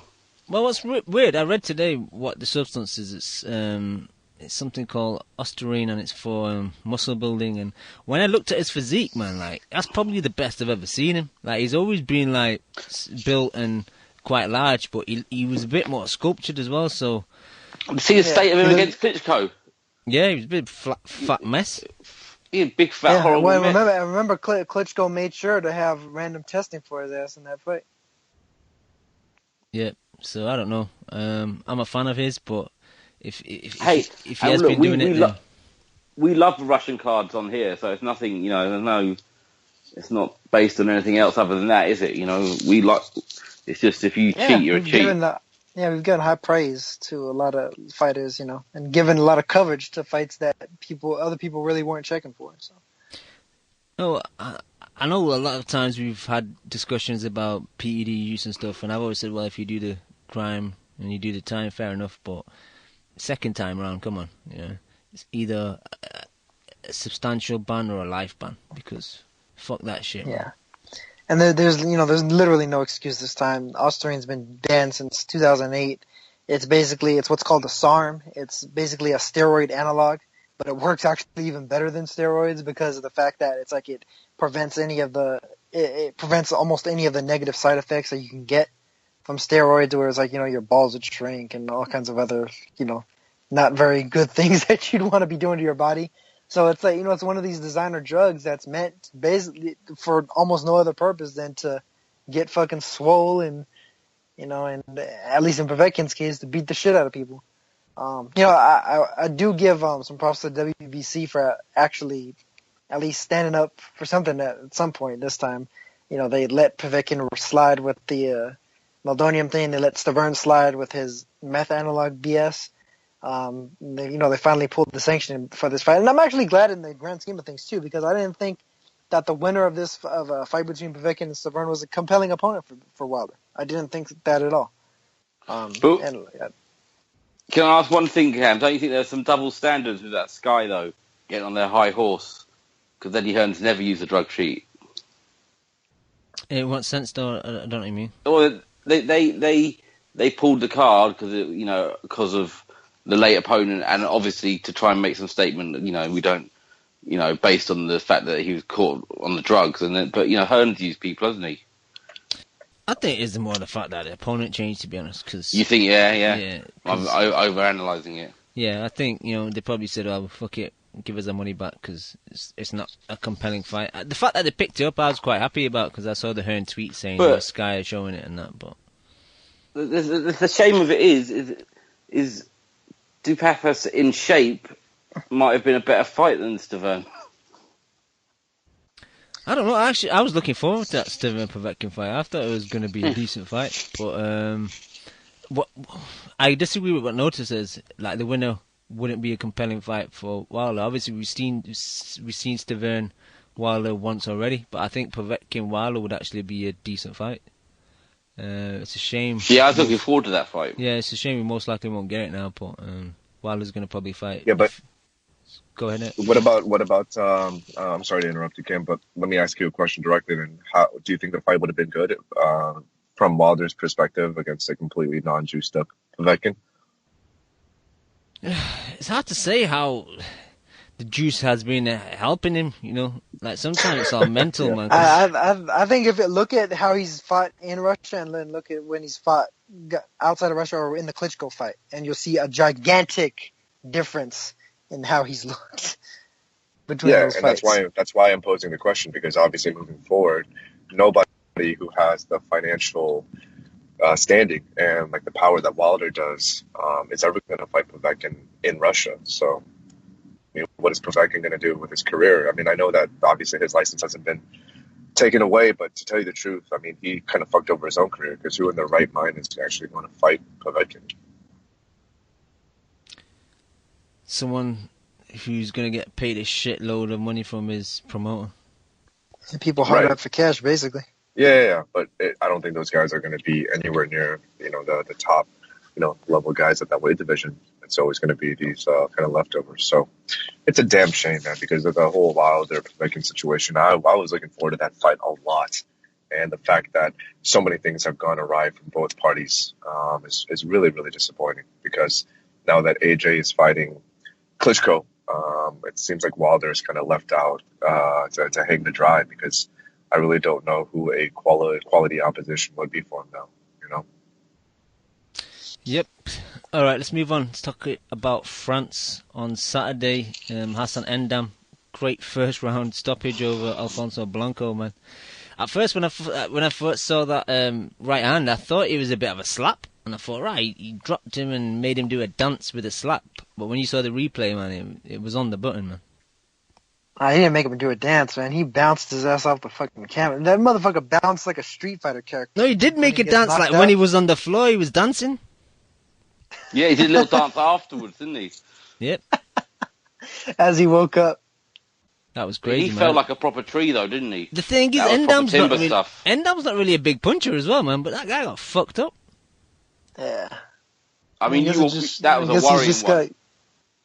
what's weird? I read today what the substance is. It's something called ostarine, and it's for muscle building. And when I looked at his physique, man, like that's probably the best I've ever seen him. Like he's always been like built and quite large, but he was a bit more sculptured as well. So see the state of him against Klitschko. Yeah, he was a big fat mess. He a big fat horrible mess. I remember Klitschko made sure to have random testing for his ass in that fight. Yeah, so I don't know. I'm a fan of his, but if he has look, been doing it, we love the Russian cards on here, so it's nothing. It's not based on anything else other than that, is it? We like. It's just if you cheat, you're a cheat. We've given high praise to a lot of fighters, and given a lot of coverage to fights that other people really weren't checking for. So. No, I know a lot of times we've had discussions about PED use and stuff, and I've always said, well, if you do the crime and you do the time, fair enough, but second time round, come on, it's either a substantial ban or a life ban, because fuck that shit. Yeah. And there's literally no excuse this time. Ostarine's been banned since 2008. It's what's called a SARM. It's basically a steroid analog, but it works actually even better than steroids because of the fact that it's like it prevents it prevents almost any of the negative side effects that you can get from steroids, where it's like, your balls would shrink and all kinds of other, not very good things that you'd want to be doing to your body. So it's like, it's one of these designer drugs that's meant basically for almost no other purpose than to get fucking swole and, and at least in Povetkin's case, to beat the shit out of people. I do give some props to the WBC for actually at least standing up for something at some point this time. They let Povetkin slide with the Meldonium thing. They let Stavern slide with his meth analog BS. They finally pulled the sanction for this fight. And I'm actually glad in the grand scheme of things, too, because I didn't think that the winner of a fight between Povetkin and Stavern was a compelling opponent for Wilder. I didn't think that at all. Can I ask one thing, Cam? Don't you think there's some double standards with that Sky, though, getting on their high horse? Because Eddie Hearn's never used a drug cheat. In what sense, though? I don't know what you mean. Well, they pulled the card because of the late opponent, and obviously to try and make some statement that, we don't, based on the fact that he was caught on the drugs. But Hearn's used people, hasn't he? I think it's more the fact that the opponent changed, to be honest. Cause, you think, yeah. I'm over-analysing it. Yeah, I think, they probably said, oh, fuck it, give us our money back, because it's not a compelling fight. The fact that they picked it up, I was quite happy about, because I saw the Hearn tweet saying Sky is showing it and that, but... The shame of it is Dupapas in shape might have been a better fight than Stavern. I don't know. Actually, I was looking forward to that Stavern Povetkin fight. I thought it was going to be a decent fight, but I disagree with what Notice says. Like, the winner wouldn't be a compelling fight for Wilder. Obviously, we've seen Stavern Wilder once already, but I think Povetkin Wilder would actually be a decent fight. It's a shame. Yeah, I was looking forward to that fight. Yeah, it's a shame we most likely won't get it now, but Wilder's going to probably fight. Yeah, but go ahead, Nick. What about? I'm sorry to interrupt you, Kim, but let me ask you a question directly. Then, how do you think the fight would have been good from Wilder's perspective against a completely non-juiced up Povetkin? It's hard to say how the juice has been helping him. Like sometimes it's all mental, yeah. Man. I think if you look at how he's fought in Russia and then look at when he's fought outside of Russia or in the Klitschko fight, and you'll see a gigantic difference in how he's looked between those fights. That's why I'm posing the question, because obviously moving forward, nobody who has the financial standing and like the power that Wilder does is ever going to fight Povetkin in Russia. So, what is Povetkin going to do with his career? I mean, I know that obviously his license hasn't been taken away, but to tell you the truth, I mean, he kind of fucked over his own career, because who in their right mind is actually going to fight Povetkin? Someone who's going to get paid a shitload of money from his promoter. People hard up for cash, basically. Yeah. But I don't think those guys are going to be anywhere near, the top, level guys at that weight division. It's always going to be these kind of leftovers. So it's a damn shame, man, because of the whole Wilder Povetkin situation. I was looking forward to that fight a lot. And the fact that so many things have gone awry from both parties is really, really disappointing, because now that AJ is fighting Klitschko, it seems like Wilder is kind of left out to hang the dry, because I really don't know who a quality opposition would be for him now, Yep. All right, let's move on. Let's talk about France on Saturday. Hassan Endam, great first round stoppage over Alfonso Blanco, man. At first, when I first saw that right hand, I thought it was a bit of a slap. And I thought, right, he dropped him and made him do a dance with a slap. But when you saw the replay, man, it was on the button, man. He didn't make him do a dance, man. He bounced his ass off the fucking camera. That motherfucker bounced like a Street Fighter character. No, he did make a dance. Like when he was on the floor, he was dancing. Yeah, he did a little dance afterwards, didn't he? Yep. As he woke up. That was crazy, He felt like a proper tree, though, didn't he? The thing is, Endam's not really a big puncher as well, man, but that guy got fucked up. Yeah. I mean, that was a worrying one.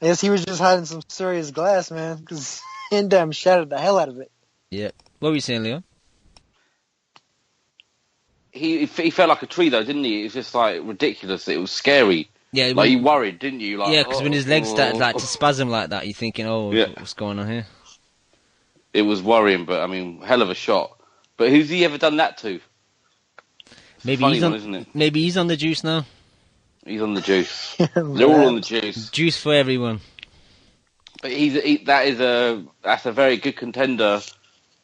I guess he was just hiding some serious glass, man, because Endam shattered the hell out of it. Yeah. What were you saying, Leon? He felt like a tree, though, didn't he? It was just, like, ridiculous. It was scary. Yeah. Like, you worried, didn't you? Like, yeah, because when his legs started to spasm like that, you're thinking, what's going on here? It was worrying, but, I mean, hell of a shot. But who's he ever done that to? Maybe he's on the juice now. He's on the juice. They're all on the juice. Juice for everyone. But that's a very good contender,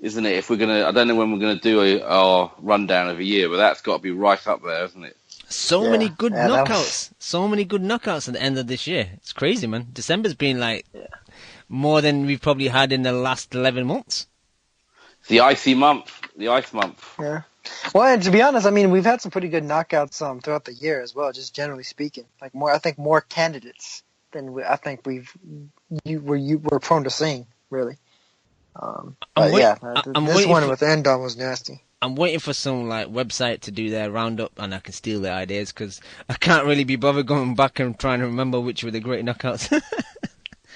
isn't it? If we're gonna, I don't know when we're gonna do our rundown of a year, but that's got to be right up there, isn't it? So many good knockouts. So many good knockouts at the end of this year. It's crazy, man. December's been like more than we've probably had in the last 11 months. The icy month. The ice month. Yeah. Well, and to be honest, I mean, we've had some pretty good knockouts throughout the year as well, just generally speaking. Like I think more candidates than I think we're prone to seeing, really. This one with Endon was nasty. I'm waiting for some like website to do their roundup, and I can steal their ideas because I can't really be bothered going back and trying to remember which were the great knockouts.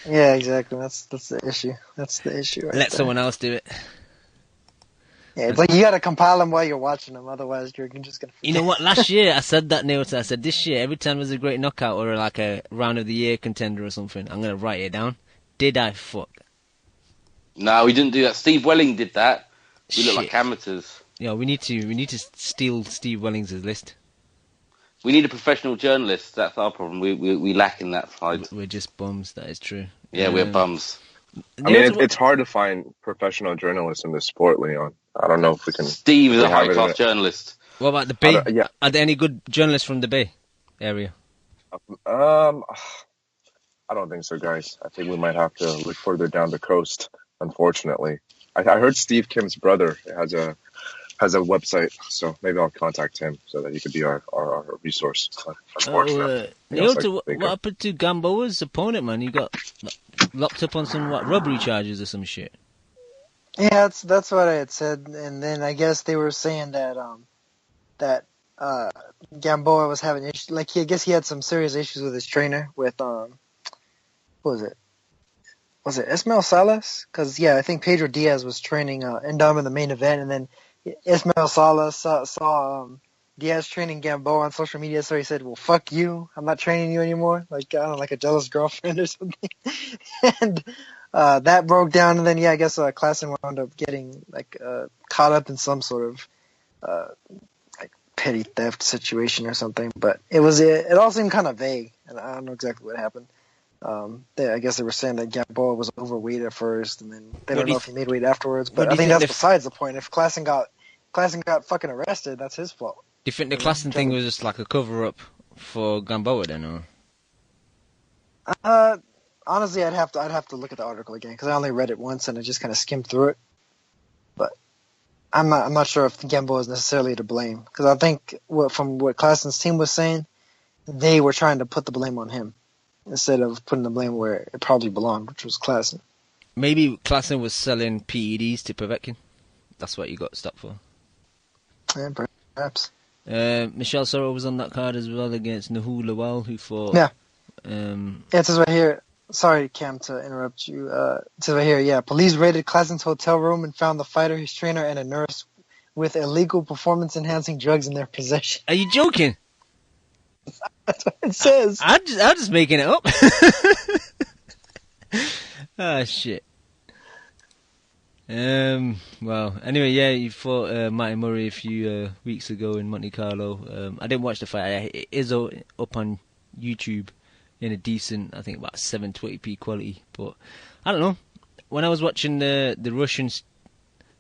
Yeah, exactly. That's the issue. That's the issue. Let someone else do it. Yeah, it's like you gotta compile them while you're watching them, otherwise you're just gonna. You know what? Last year I said that, Neil. I said this year every time there's a great knockout or like a round of the year contender or something, I'm gonna write it down. Did I fuck? No, we didn't do that. Steve Welling did that. We look like amateurs. Yeah, we need to steal Steve Welling's list. We need a professional journalist. That's our problem. We lack in that side. We're just bums. That is true. Yeah, we're bums. I mean, it's hard to find professional journalists in this sport, Leon. I don't know if we can. Steve is a high-class journalist. What about the Bay? Are there any good journalists from the Bay area? I don't think so, guys. I think we might have to look further down the coast, unfortunately. I heard Steve Kim's brother has a website, so maybe I'll contact him so that he could be our resource. Unfortunately. What happened to Gamboa's opponent, man? You got locked up on some robbery charges or some shit. Yeah, that's what I had said, and then I guess they were saying that Gamboa was having issues. Like I guess he had some serious issues with his trainer. With what was it? Was it Ismael Salas? Because I think Pedro Diaz was training Endom in the main event, and then Ismael Salas saw Diaz training Gamboa on social media, so he said, "Well, fuck you. I'm not training you anymore." Like I don't know, like a jealous girlfriend or something. And that broke down, and then I guess Klassen wound up getting caught up in some sort of petty theft situation or something. But it all seemed kind of vague, and I don't know exactly what happened. I guess they were saying that Gamboa was overweight at first, and then they don't know if he made weight afterwards. But I think that's besides the point. If Klassen got fucking arrested, that's his fault. Do you think the Klassen thing was just like a cover-up for Gamboa then, or? Honestly, I'd have to look at the article again because I only read it once and I just kind of skimmed through it. But I'm not sure if Gamboa is necessarily to blame because I think from what Klassen's team was saying, they were trying to put the blame on him instead of putting the blame where it probably belonged, which was Klassen. Maybe Klassen was selling PEDs to Povetkin. That's what you got stopped for. Yeah, perhaps. Michelle Sorrow was on that card as well against Nahu Lawal, who fought. Yeah. It says right here. Sorry, Cam, to interrupt you. It says right here. Yeah, police raided Klassen's hotel room and found the fighter, his trainer, and a nurse with illegal performance-enhancing drugs in their possession. Are you joking? That's what it says. I'm just making it up. Ah, shit. Well, anyway, you fought Matty Murray a few weeks ago in Monte Carlo. I didn't watch the fight. It is up on YouTube in a decent, I think about 720p quality. But I don't know. When I was watching the Russian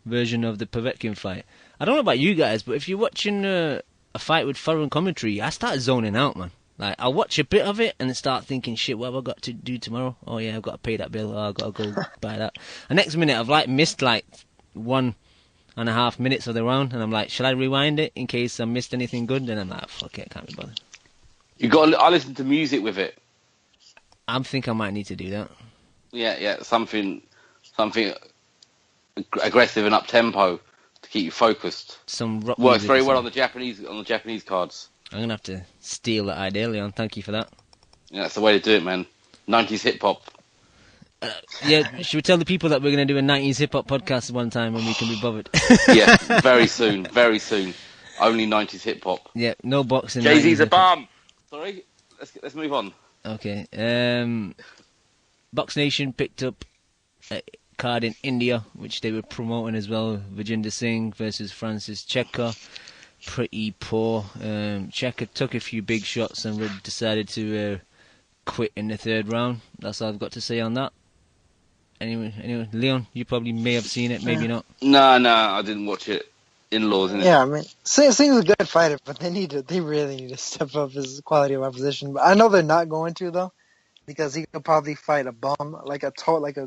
version of the Povetkin fight, I don't know about you guys, but if you're watching a fight with foreign commentary, I started zoning out, man. Like, I'll watch a bit of it and then start thinking, shit, what have I got to do tomorrow? Oh, yeah, I've got to pay that bill. Oh, I've got to go buy that. And next minute, I've, missed, 1.5 minutes of the round. And I'm like, shall I rewind it in case I missed anything good? Then I'm like, fuck it, I can't be bothered. I listen to music with it. I think I might need to do that. Yeah, something aggressive and up-tempo to keep you focused. Some rock works very well on the Japanese cards. I'm going to have to steal that idea, Leon. Thank you for that. Yeah, that's the way to do it, man. 90s hip-hop. Should we tell the people that we're going to do a 90s hip-hop podcast one time when we can be bothered? Yeah, very soon. Very soon. Only 90s hip-hop. Yeah, no boxing. Jay-Z's a bum! Sorry, let's move on. Okay. Box Nation picked up a card in India, which they were promoting as well. Vijender Singh versus Francis Checker. Pretty poor. Checker took a few big shots and decided to quit in the third round. That's all I've got to say on that. Anyway, Leon, you probably may have seen it, maybe not. No, I didn't watch it. In-laws, innit? Yeah, I mean, Singh's a good fighter, but they really need to step up his quality of opposition. But I know they're not going to though, because he could probably fight a bum, like a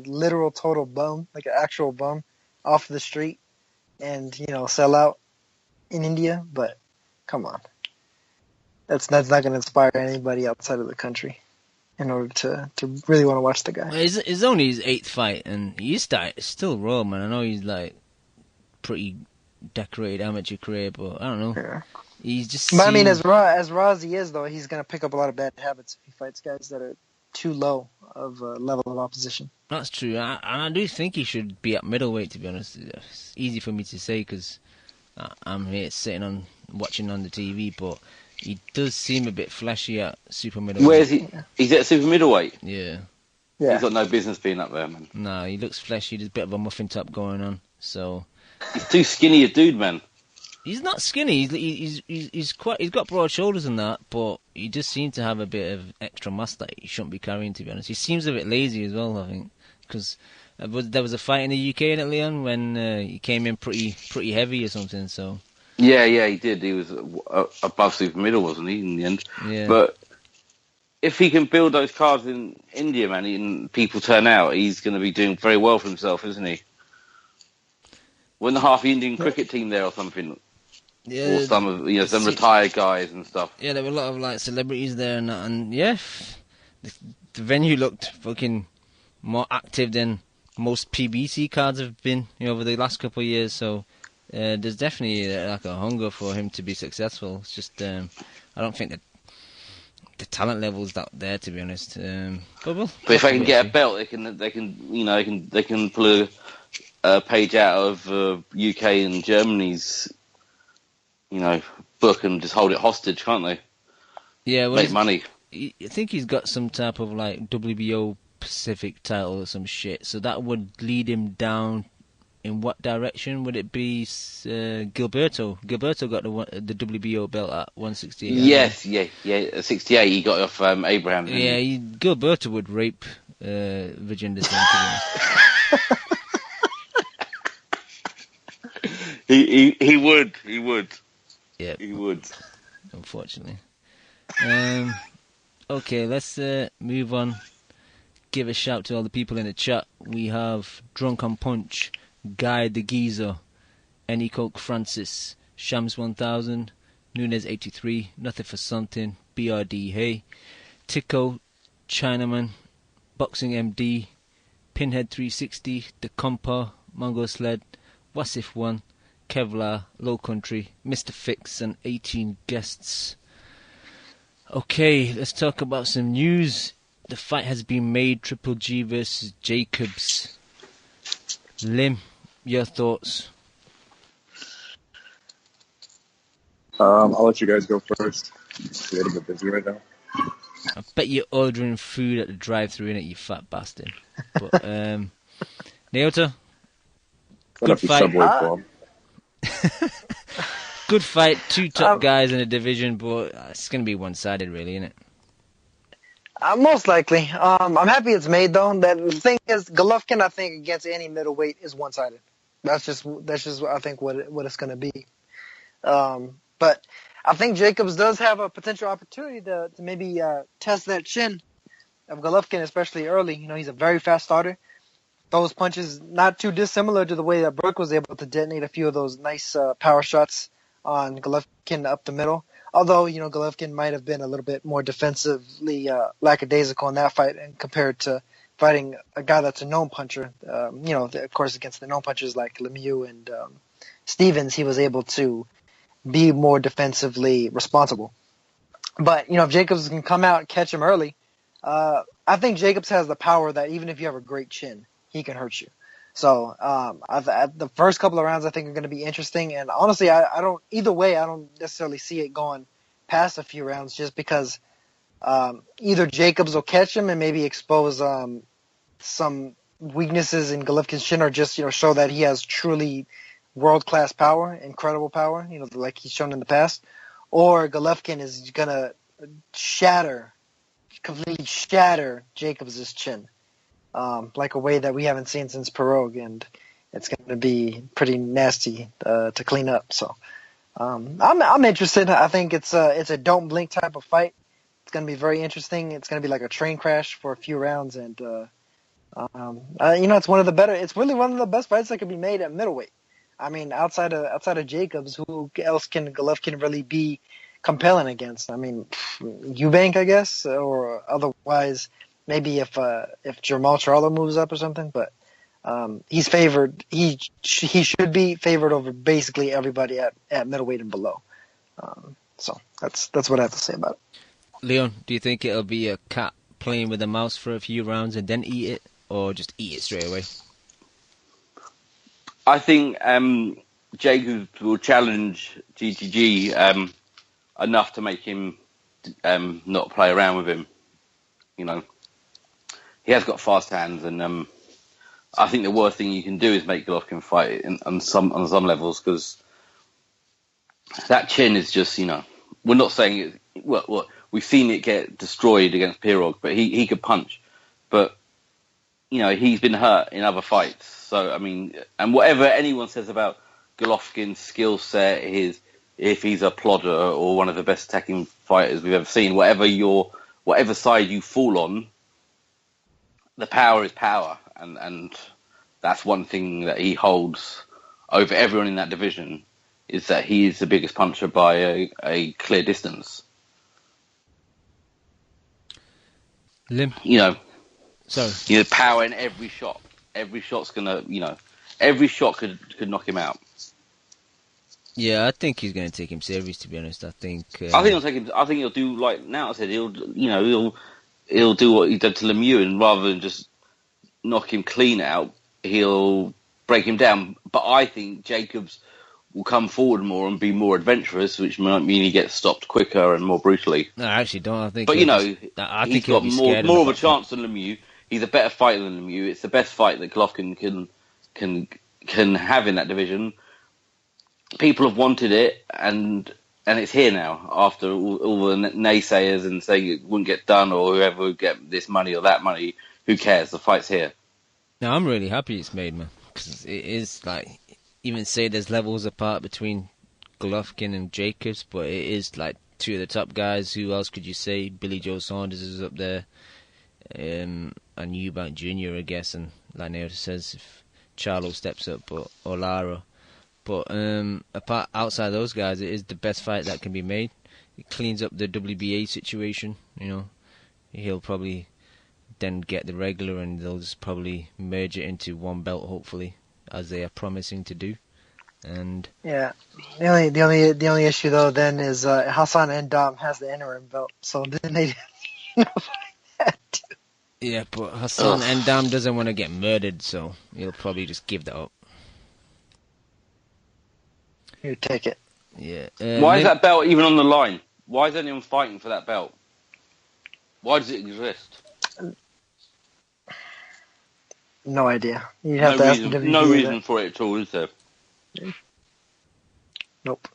literal total bum, like an actual bum, off the street, and sell out in India. But come on, that's not going to inspire anybody outside of the country in order to really want to watch the guy. Well, it's only his 8th fight, and he's still raw, man. I know he's like pretty decorated amateur career, but I don't know. Yeah. He's just. But I mean, as raw as he is, though, he's going to pick up a lot of bad habits if he fights guys that are too low of a level of opposition. That's true, and I do think he should be at middleweight. To be honest, it's easy for me to say because I'm here sitting watching on the TV, but he does seem a bit flashy at super middleweight. Where is he? He's at super middleweight. Yeah. He's got no business being up there, man. No, he looks flashy. There's a bit of a muffin top going on, so. He's too skinny a dude, man. He's not skinny. He's got broad shoulders and that, but he just seems to have a bit of extra mass that he shouldn't be carrying. To be honest, he seems a bit lazy as well. I think because there was a fight in the UK in it, Leon, when he came in pretty heavy or something. So yeah, he did. He was above super middle, wasn't he? In the end, yeah. But if he can build those cards in India, man, and people turn out, he's going to be doing very well for himself, isn't he? When the half the Indian cricket team there or something, or some of some retired guys and stuff. Yeah, there were a lot of like celebrities there and that, and yeah, the venue looked fucking more active than most PBC cards have been over the last couple of years. So there's definitely like a hunger for him to be successful. It's just I don't think that the talent level's that there, to be honest. But if they can get a belt, they can pull a page out of UK and Germany's, book and just hold it hostage, can't they? Yeah, well, make money. I think he's got some type of like WBO Pacific title or some shit. So that would lead him down. In what direction would it be? Gilberto. Gilberto got the WBO belt at 168. Yes, yeah. 68. He got off Abraham. Yeah, Gilberto would rape Virginia Singh. He would. Yeah, he would. Unfortunately. Okay, let's move on. Give a shout to all the people in the chat. We have Drunk on Punch, Guy the Geezer, Any Coke Francis, Shams 1000, Nunez 83, Nothing for Something, BRD Hey, Tico, Chinaman, Boxing MD, Pinhead 360, The Compa, Mongo Sled, Wasif 1, Kevlar, Low Country, Mr. Fix, and 18 guests. Okay, let's talk about some news. The fight has been made, Triple G versus Jacobs. Lim, your thoughts? I'll let you guys go first. I'm a little bit busy right now. I bet you're ordering food at the drive-thru, innit, you fat bastard. But, Naota? Good fight. Good fight, two top guys in the division, but it's going to be one-sided, really, isn't it? Most likely. I'm happy it's made though. The thing is, Golovkin, I think, against any middleweight is one-sided. That's just I think what it's going to be. But I think Jacobs does have a potential opportunity to maybe test that chin of Golovkin, especially early. He's a very fast starter. Those punches not too dissimilar to the way that Brooke was able to detonate a few of those nice power shots on Golovkin up the middle. Although, Golovkin might have been a little bit more defensively lackadaisical in that fight and compared to fighting a guy that's a known puncher. Of course, against the known punchers like Lemieux and Stevens, he was able to be more defensively responsible. But, if Jacobs can come out and catch him early, I think Jacobs has the power that even if you have a great chin, he can hurt you. So the first couple of rounds I think are going to be interesting, and honestly, I don't necessarily see it going past a few rounds just because either Jacobs will catch him and maybe expose some weaknesses in Golovkin's chin, or just show that he has truly world-class power, incredible power, like he's shown in the past, or Golovkin is gonna completely shatter Jacobs' chin. like a way that we haven't seen since Pirog, and it's going to be pretty nasty to clean up. So I'm interested. I think it's a don't blink type of fight. It's going to be very interesting. It's going to be like a train crash for a few rounds, and it's one of the better. It's really one of the best fights that could be made at middleweight. I mean, outside of Jacobs, who else can Golovkin really be compelling against? I mean, Eubank, I guess, or otherwise maybe if Jermall Charlo moves up or something. But he's favored. He should be favored over basically everybody at middleweight and below. So that's what I have to say about it. Leon, do you think it'll be a cat playing with a mouse for a few rounds and then eat it, or just eat it straight away? I think Jacobs will challenge GTG enough to make him not play around with him. You know, he has got fast hands, and I think the worst thing you can do is make Golovkin fight on some levels, because that chin is just, we're not saying it. Well, we've seen it get destroyed against Pirog, but he could punch. But he's been hurt in other fights. So, I mean, and whatever anyone says about Golovkin's skill set, if he's a plodder or one of the best attacking fighters we've ever seen, whatever side you fall on, the power is power. And that's one thing that he holds over everyone in that division, is that he is the biggest puncher by a clear distance. Lim? Sorry. Power in every shot. Every shot's gonna, every shot could knock him out. Yeah, I think he's going to take him serious, to be honest. I think he'll take him. I think he'll do like now. I said he'll do what he did to Lemieux, and rather than just knock him clean out, he'll break him down. But I think Jacobs will come forward more and be more adventurous, which might mean he gets stopped quicker and more brutally. No, I actually don't. I think, but he's got more of a chance than Lemieux. He's a better fighter than Lemieux. It's the best fight that Golovkin can have in that division. People have wanted it, and it's here now. After all the naysayers and saying it wouldn't get done, or whoever would get this money or that money, who cares? The fight's here. Now I'm really happy it's made, man, because it is like, even say there's levels apart between Golovkin and Jacobs, but it is like two of the top guys. Who else could you say? Billy Joe Saunders is up there, and Eubank Jr., I guess, and like Naoto says, if Charlo steps up, or Lara. But outside those guys, it is the best fight that can be made. It cleans up the WBA situation. He'll probably then get the regular, and they'll just probably merge it into one belt, hopefully, as they are promising to do. And yeah, the only issue though then is Hassan N'Dam has the interim belt, so then they yeah, but Hassan N'Dam doesn't want to get murdered, so he'll probably just give that up. You take it. Yeah. Why is that belt even on the line? Why is anyone fighting for that belt? Why does it exist? No idea. You have to ask the no reason for it at all, is there? Nope.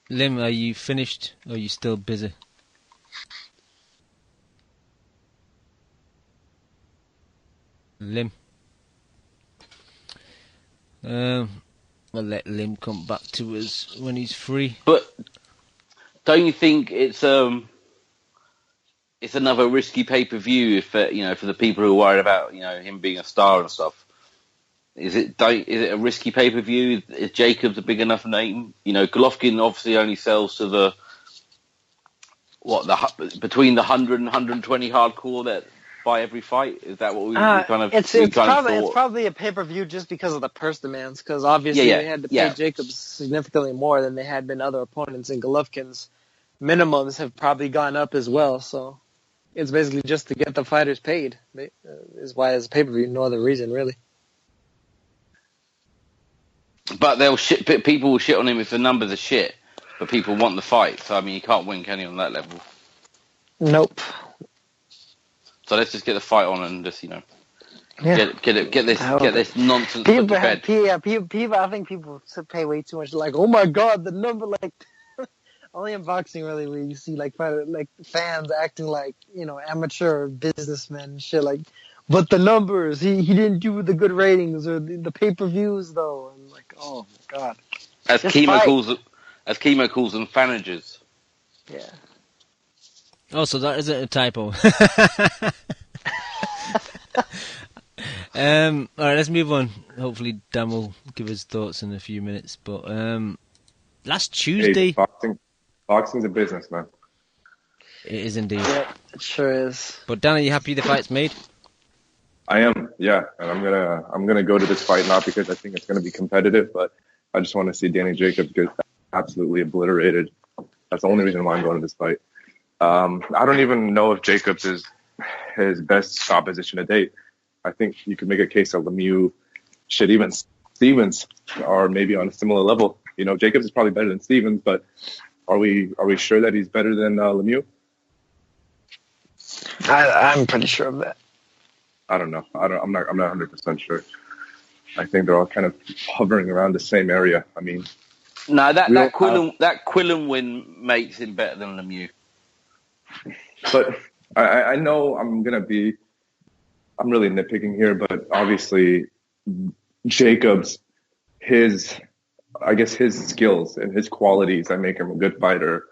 Lim, are you finished, or are you still busy? Lim. I'll let Lim come back to us when he's free. But don't you think it's another risky pay-per-view if for the people who are worried about him being a star and stuff? Is it a risky pay-per-view? Is Jacobs a big enough name? Golovkin obviously only sells to the between the 100 and 120 hardcore that buy every fight. Is that what we kind of? It's probably a pay-per-view just because of the purse demands. Because obviously they had to pay Jacobs significantly more than they had been other opponents, and Golovkin's minimums have probably gone up as well. So it's basically just to get the fighters paid. Is why it's a pay-per-view. No other reason really. But people will shit on him if the numbers are shit. But people want the fight, so I mean, you can't win, can you, on that level? Nope. So let's just get the fight on and just get this nonsense put to bed. People. I think people pay way too much. Like, oh my god, the number. Like, only in boxing really where you see like fans acting like amateur businessmen and shit like. But the numbers, he didn't do the good ratings or the pay-per-views though. And like, oh my god, As just Chemo fight. calls them fanagers. Yeah. Oh, so that isn't a typo. All right, let's move on. Hopefully, Dan will give his thoughts in a few minutes. But last Tuesday, Hey, boxing's a business, man. it is indeed. Yeah, it sure is. But Dan, are you happy the fight's made? I am, yeah, and I'm gonna go to this fight not because I think it's gonna be competitive, but I just want to see Danny Jacobs get absolutely obliterated. That's the only reason why I'm going to this fight. I don't even know if Jacobs is his best opposition to date. I think you could make a case that Lemieux, even Stevens are maybe on a similar level. Jacobs is probably better than Stevens, but are we sure that he's better than Lemieux? I'm pretty sure of that. I don't know. I'm not 100% sure. I think they're all kind of hovering around the same area. I mean, No, that Quillen win makes him better than Lemieux. but I know I'm really nitpicking here, but obviously Jacobs, his skills and his qualities that make him a good fighter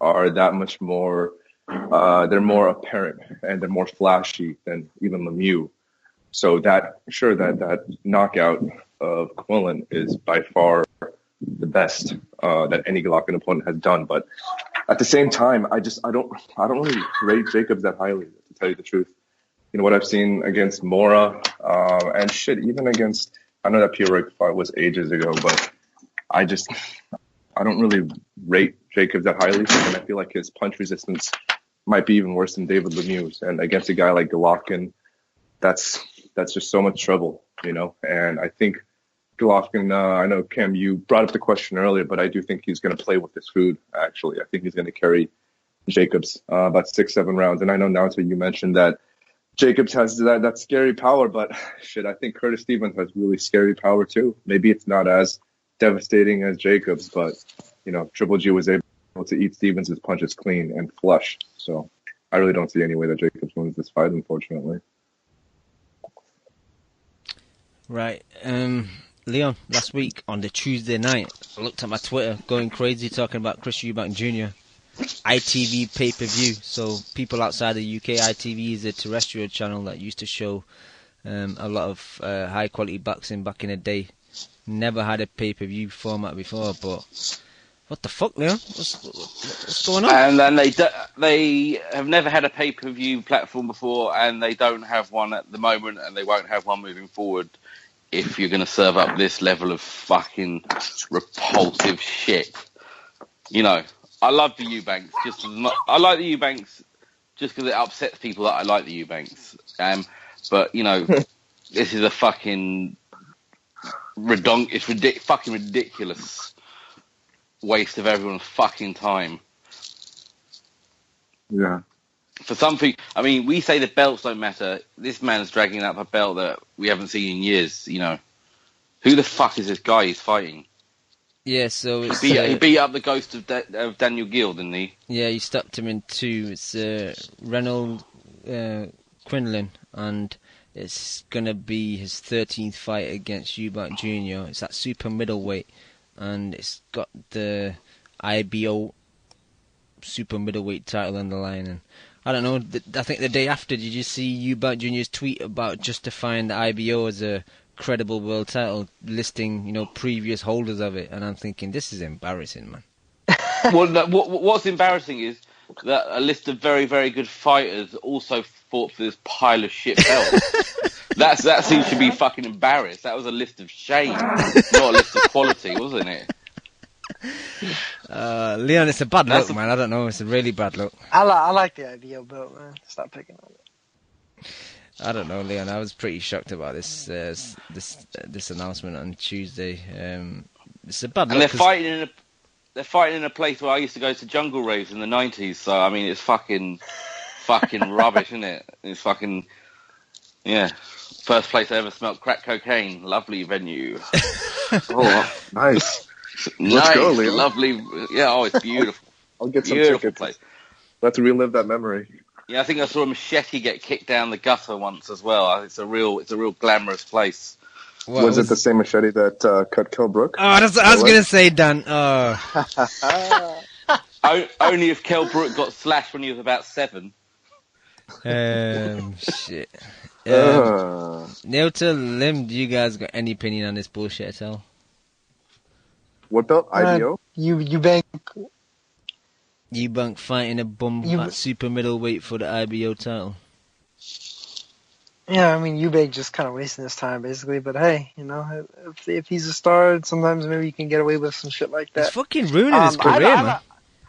are that much more. They're more apparent and they're more flashy than even Lemieux. So that knockout of Quillen is by far the best that any Golovkin opponent has done. But at the same time, I don't really rate Jacobs that highly, to tell you the truth. What I've seen against Mora and even against, I know that Pierre fight was ages ago, but I don't really rate Jacobs that highly, and I feel like his punch resistance might be even worse than David Lemieux's. And against a guy like Golovkin, that's just so much trouble, And I think Golovkin, I know, Cam, you brought up the question earlier, but I do think he's going to play with his food, actually. I think he's going to carry Jacobs about 6-7 rounds. And I know, Naoto, you mentioned that Jacobs has that scary power, but I think Curtis Stevens has really scary power too. Maybe it's not as devastating as Jacobs, but, Triple G was able to eat Stevens' punches clean and flush. So I really don't see any way that Jacobs wins this fight, unfortunately. Right. Leon, last week on the Tuesday night, I looked at my Twitter, going crazy, talking about Chris Eubank Jr. ITV pay-per-view. So people outside the UK, ITV is a terrestrial channel that used to show a lot of high-quality boxing back in the day. Never had a pay-per-view format before, but what the fuck, Leon? What's going on? And then they have never had a pay-per-view platform before, and they don't have one at the moment, and they won't have one moving forward. If you're going to serve up this level of fucking repulsive shit, I love the Eubanks. I like the Eubanks just because it upsets people that I like the Eubanks. But this is a fucking fucking ridiculous waste of everyone's fucking time. Yeah. For some people, I mean, we say the belts don't matter. This man's dragging up a belt that we haven't seen in years. Who the fuck is this guy he's fighting? Yeah, so it's, he beat up the ghost of Daniel Gill, didn't he? Yeah, he stopped him in 2. It's Reynold Quinlan, and it's gonna be his 13th fight against Eubank Jr. It's at super middleweight, and it's got the IBO super middleweight title on the line. And I don't know. I think the day after, did you see Eubank Jr.'s tweet about justifying the IBO as a credible world title, listing previous holders of it? And I'm thinking, this is embarrassing, man. Well, what's embarrassing is that a list of very, very good fighters also fought for this pile of shit belt. That seems to be fucking embarrassed. That was a list of shame, not a list of quality, wasn't it? Leon, it's a bad look, man. I don't know. It's a really bad look. I like the IBO belt, man. Stop picking on it. I don't know, Leon. I was pretty shocked about this announcement on Tuesday. It's a bad look. And they're fighting in a place where I used to go to jungle raves in the 90s. So I mean, it's fucking rubbish, isn't it? It's fucking first place I ever smelled crack cocaine. Lovely venue. Oh, nice. Let's go, Leon. Lovely. Yeah. Oh, it's beautiful. I'll get some Beautiful tickets. place. Let's relive that memory. Yeah, I think I saw a machete get kicked down the gutter once as well. It's a real glamorous place. Was it the same machete that cut Kell Brook? Oh, that's what I was going to say, Dan. Oh. Only if Kell Brook got slashed when he was about 7. Shit. Neil, Lim, do you guys got any opinion on this bullshit at all? What belt? IBO? Eubank fighting a bum at super middleweight for the IBO title. Yeah, I mean, Eubank just kind of wasting his time, basically. But hey, if he's a star, sometimes maybe you can get away with some shit like that. It's fucking ruining his career, man.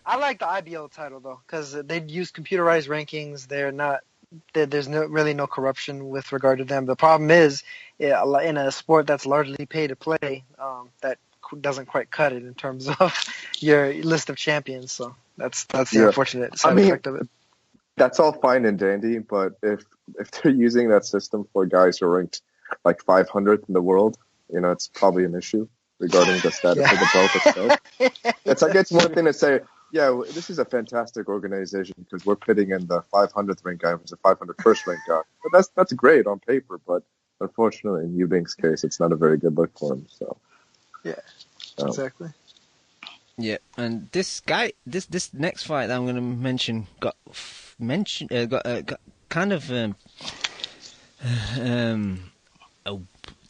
I like the IBO title, though, because they use computerized rankings. There's really no corruption with regard to them. The problem is, in a sport that's largely pay to play, that doesn't quite cut it in terms of your list of champions. So that's the unfortunate side effect of it. That's all fine and dandy, but if they're using that system for guys who are ranked like 500th in the world, it's probably an issue regarding the status of the belt itself. It's one thing to say, yeah, this is a fantastic organization because we're pitting in the 500th ranked guy versus the 501st ranked guy. But that's great on paper, but unfortunately, in Eubank's case, it's not a very good look for him. So yeah, exactly. Yeah, and this guy, this next fight that I'm going to mention got kind of a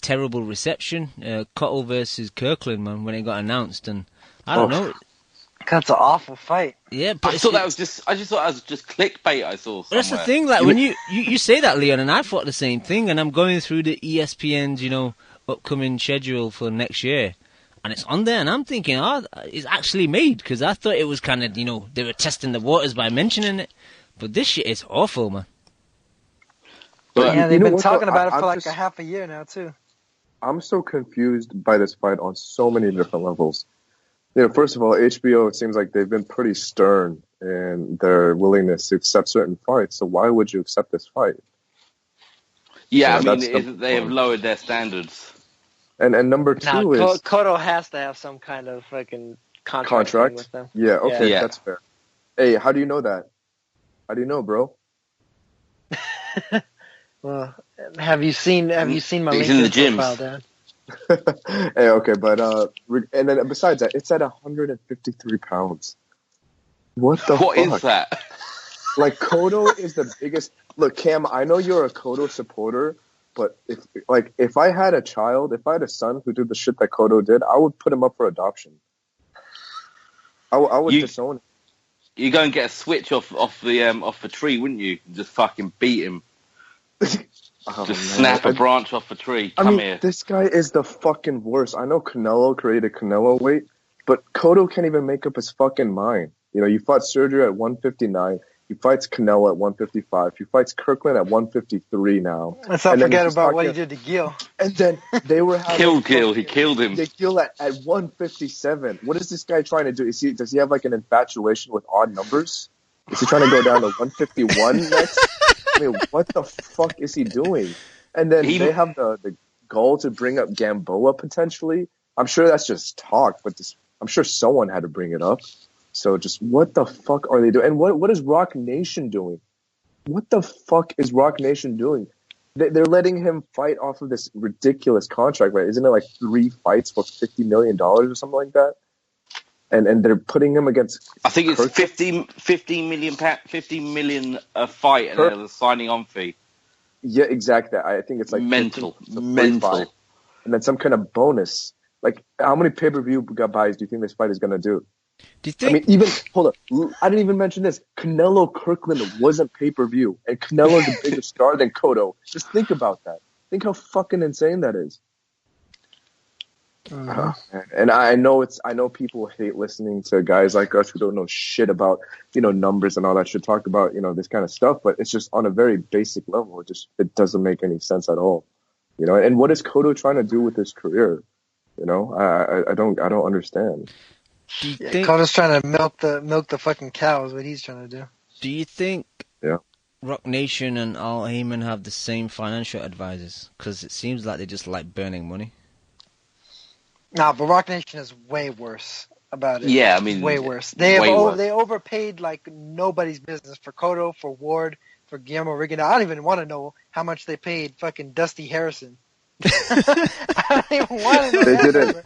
terrible reception. Cottle versus Kirkland, man, when it got announced, and I don't know. That's an awful fight. Yeah, but I just thought that was just clickbait. I saw somewhere. That's the thing. Like when you say that, Leon, and I thought the same thing. And I'm going through the ESPN's upcoming schedule for next year, and it's on there, and I'm thinking, it's actually made because I thought it was kind of they were testing the waters by mentioning it, but this shit is awful, man. But yeah, they've been talking about it for like a half a year now too. I'm so confused by this fight on so many different levels. First of all, HBO, it seems like they've been pretty stern in their willingness to accept certain fights. So why would you accept this fight? Yeah, they have lowered their standards. And number two is Cotto has to have some kind of fucking contract with them. Yeah, okay, that's fair. Hey, how do you know that? How do you know, bro? Well, have you seen my LinkedIn profile, Dan? Hey, okay, but and then besides that, it's at 153 pounds. What fuck is that? Like, Cotto is the biggest. Look, Cam, I know you're a Cotto supporter, but if I had a child, if I had a son who did the shit that Cotto did, I would put him up for adoption. I would disown him. You go and get a switch off the tree, wouldn't you? Just fucking beat him. Snap a branch off a tree. Come here. This guy is the fucking worst. I know Canelo created Canelo weight, but Cotto can't even make up his fucking mind. You fought SmithJr at 159. He fights Canelo at 155. He fights Kirkland at 153 now. Let's not forget about what he did to Gil. And then they were having killed Gil. He killed him. They Gil at 157. What is this guy trying to do? Does he have like an infatuation with odd numbers? Is he trying to go down to 151 next? What the fuck is he doing? And then they have the goal to bring up Gamboa potentially. I'm sure that's just talk, but I'm sure someone had to bring it up. So just what the fuck are they doing? And what is Rock Nation doing? What the fuck is Rock Nation doing? They're letting him fight off of this ridiculous contract, right? Isn't it like 3 fights for $50 million or something like that? And they're putting him against. I think it's 50 million a fight, and then a signing on fee. Yeah, exactly. I think it's like mental. And then some kind of bonus. Like, how many pay-per-view buys do you think this fight is gonna do? Do you think? Hold up. I didn't even mention this. Canelo Kirkland wasn't pay-per-view, and Canelo's a bigger star than Cotto. Just think about that. Think how fucking insane that is. And I know people hate listening to guys like us who don't know shit about numbers and all that shit, talk about this kind of stuff, but it's just on a very basic level. It doesn't make any sense at all. And what is Cotto trying to do with his career? I don't understand. Do you think Cotto's trying to milk the fucking cows? What he's trying to do? Do you think Rock Nation and Al Heyman have the same financial advisors? Because it seems like they just like burning money. Nah, but Rock Nation is way worse. about it. Yeah, I mean, way worse. way worse. They overpaid like nobody's business for Cotto, for Ward, for Guillermo Rigondeaux. I don't even want to know how much they paid fucking Dusty Harrison. I don't even want to know. They that didn't. number.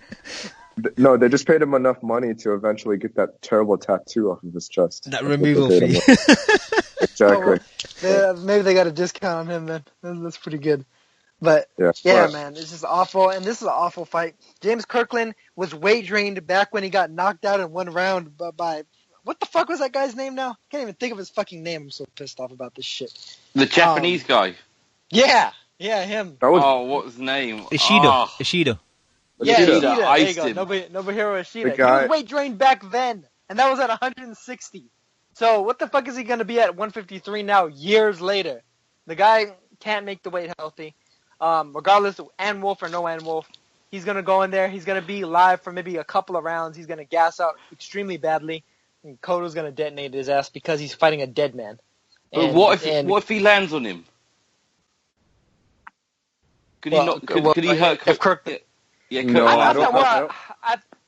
No, they just paid him enough money to eventually get that terrible tattoo off of his chest. That That's what removal they paid fee. him. Exactly. Maybe they got a discount on him then. That's pretty good. But Yeah. yeah, man, it's just awful, and this is an awful fight. James Kirkland was weight drained back when he got knocked out in one round by what the fuck was that guy's name now? Can't even think of his fucking name. I'm so pissed off about this shit. The Japanese guy. Yeah, him. That was What was his name? Ishida. Oh, Ishida. Yeah, Ishida. Ishida. There you Iced go. him. Nobuhiro Ishida. The guy- He was weight drained back then, and that was at 160. So what the fuck is he going to be at 153 now, years later? The guy can't make the weight healthy. Regardless of Ann Wolf or no Ann Wolf, he's going to go in there. He's going to be live for maybe a couple of rounds. He's going to gas out extremely badly. And Cotto's going to detonate his ass because he's fighting a dead man. but what if he lands on him? Could he hurt? If Kirk, Yeah, No, I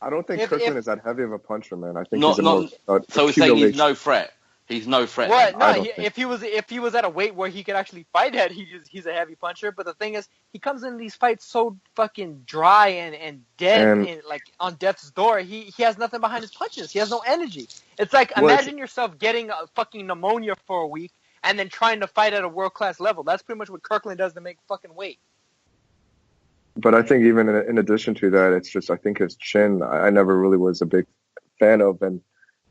don't think If- Kirkland if- is that heavy of a puncher, man. I think Not- he's a more so we're saying he's accumulation. no threat. He's no threat. What? I No, don't think- if he was at a weight where he could actually fight at, he's a heavy puncher. But the thing is, he comes in these fights so fucking dry and dead, And- like on death's door. He has nothing behind his punches. He has no energy. It's like Well, imagine yourself getting a fucking pneumonia for a week and then trying to fight at a world class level. That's pretty much what Kirkland does to make fucking weight. But I think even in addition to that, it's just I think his chin. I never really was a big fan of, and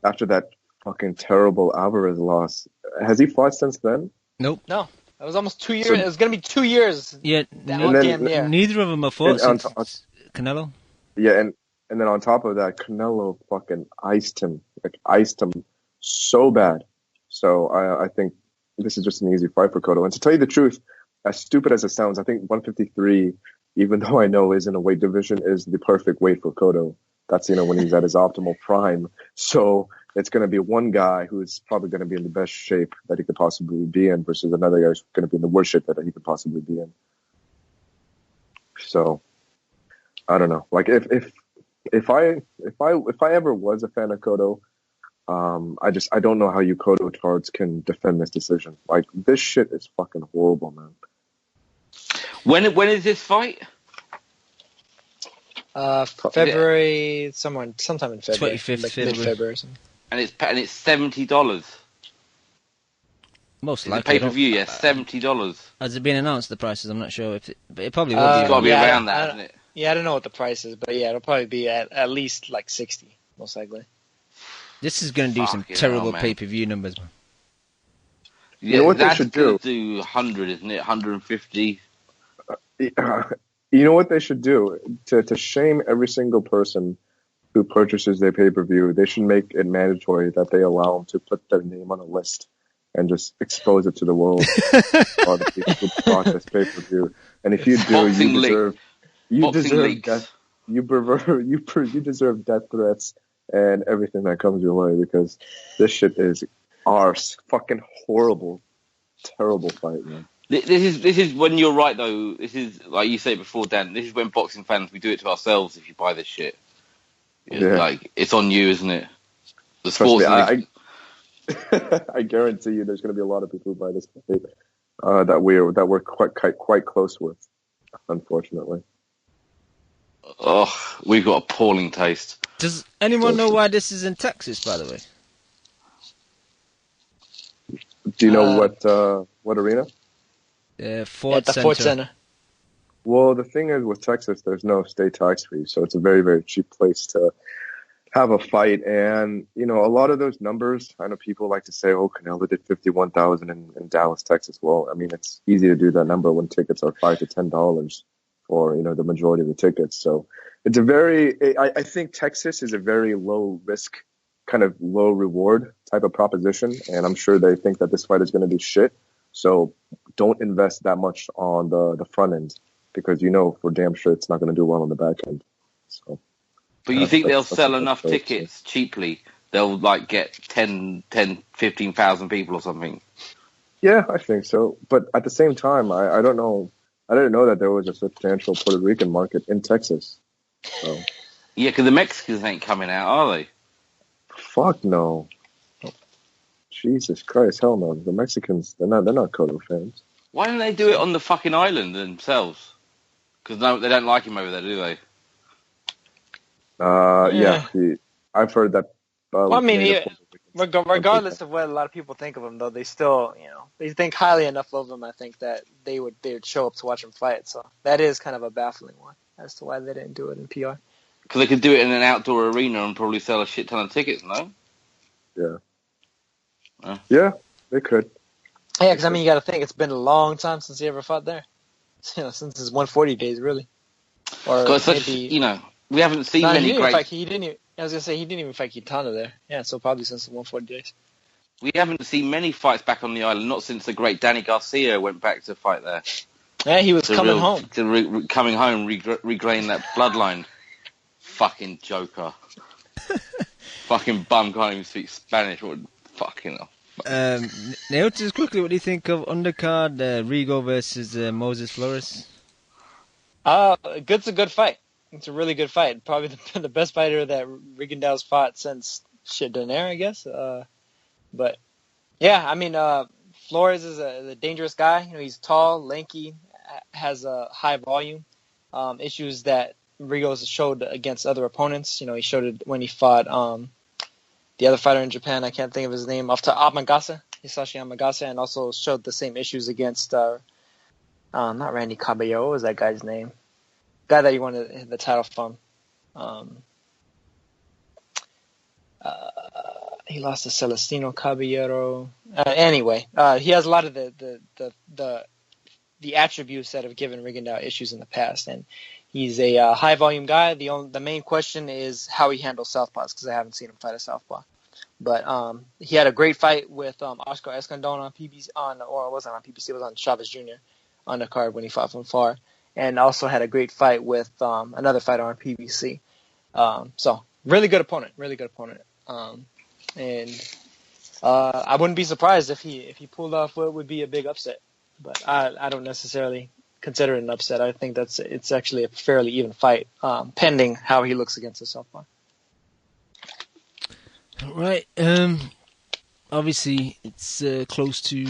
after that fucking terrible Alvarez loss, has he fought since then? Nope. No, it was almost 2 years. So- it was gonna be 2 years. Yeah, Damn near. neither of them have fought And since Canelo. Yeah, and then on top of that, Canelo fucking iced him so bad. So I think this is just an easy fight for Cotto. And to tell you the truth, as stupid as it sounds, I think 153, even though I know is in a weight division, is the perfect weight for Cotto. That's, when he's at his optimal prime. So it's going to be one guy who's probably going to be in the best shape that he could possibly be in versus another guy who's going to be in the worst shape that he could possibly be in. So I don't know. Like if I ever was a fan of Cotto, I don't know how you Cotto tards can defend this decision. Like this shit is fucking horrible, man. When is this fight? February, sometime in February, 25th like February. mid-February or something. And it's $70. Most The likely. pay-per-view, yeah, $70. Has it been announced, the prices? I'm not sure. But it probably will It's be. got to be yeah, around that, isn't it? Yeah, I don't know what the price is, but yeah, it'll probably be at least like 60, most likely. This is going to do some Fucking terrible hell, man. pay-per-view numbers, man. Yeah, know what they that's should gonna do? 100, isn't it? 150. You know what they should do to shame every single person who purchases their pay-per-view? They should make it mandatory that they allow them to put their name on a list and just expose it to the world. All the people who bought this pay-per-view. And if you do, Boxing you deserve Boxing leaks. death. You deserve death threats and everything that comes your way because this shit is arse. Fucking horrible, terrible fight, man. This is when you're right though. This is like you said before, Dan. This is when boxing fans we do it to ourselves. If you buy this shit, Yeah. like it's on you, isn't it? The Trust sports. me, I guarantee you, there's going to be a lot of people who buy this fight that we're quite close with, unfortunately. Oh, we've got appalling taste. Does anyone know why this is in Texas, by the way? Do you know what arena? Ford At the Center. Ford Center. Well, the thing is with Texas, there's no state tax fee, so it's a very, very cheap place to have a fight. And, a lot of those numbers, I know people like to say, oh, Canelo did 51,000 in Dallas, Texas. Well, I mean, it's easy to do that number when tickets are $5 to $10 for, the majority of the tickets. So it's I think Texas is a very low risk, kind of low reward type of proposition. And I'm sure they think that this fight is going to be shit. So don't invest that much on the front end because for damn sure it's not going to do well on the back end. So, But you think they'll that's sell what enough I'm saying. tickets cheaply? They'll like get 15,000 people or something. Yeah, I think so. But at the same time, I don't know. I didn't know that there was a substantial Puerto Rican market in Texas. So Yeah, because the Mexicans ain't coming out, are they? Fuck no. Jesus Christ, hell no. The Mexicans, they're not Cotto fans. Why don't they do it on the fucking island themselves? Because no, they don't like him over there, do they? Yeah, I've heard that. Well, I mean, native regardless of what a lot of people think of him, though, they still, they think highly enough of him. I think that they would show up to watch him fight. So that is kind of a baffling one as to why they didn't do it in PR. Because they could do it in an outdoor arena and probably sell a shit ton of tickets, no? Yeah. Yeah, they could. Yeah, because I mean, you got to think it's been a long time since he ever fought there. Since his 140 days, really. Or maybe we haven't seen many great. I was gonna say he didn't even fight Kitana there. Yeah, so probably since the 140 days. We haven't seen many fights back on the island, not since the great Danny Garcia went back to fight there. Yeah, he was coming home. Coming home, regain that bloodline. Fucking joker. Fucking bum, can't even speak Spanish. What fucking hell. Now, just quickly, what do you think of undercard Rigo versus Moses Flores? It's a good fight. It's a really good fight. Probably the best fighter that Rigondeaux's fought since Donaire, I guess. But yeah, I mean, Flores is a dangerous guy. He's tall, lanky, has a high volume. Issues that Rigo showed against other opponents. He showed it when he fought the other fighter in Japan. I can't think of his name. Hisashi Amagasa, and also showed the same issues against not Randy Caballero. What was that guy's name? Guy that he wanted the title from. He lost to Celestino Caballero. Anyway, he has a lot of the attributes that have given Rigondeaux issues in the past, and he's a high volume guy. The main question is how he handles southpaws, because I haven't seen him fight a southpaw. But he had a great fight with Oscar Escandon on PBC, or it wasn't on PBC, it was on Chavez Jr. on the card when he fought from far, and also had a great fight with another fighter on PBC. So really good opponent. And I wouldn't be surprised if he pulled off what would be a big upset, but I don't necessarily consider it an upset. I think it's actually a fairly even fight, pending how he looks against the southpaw. Right. Obviously, it's close to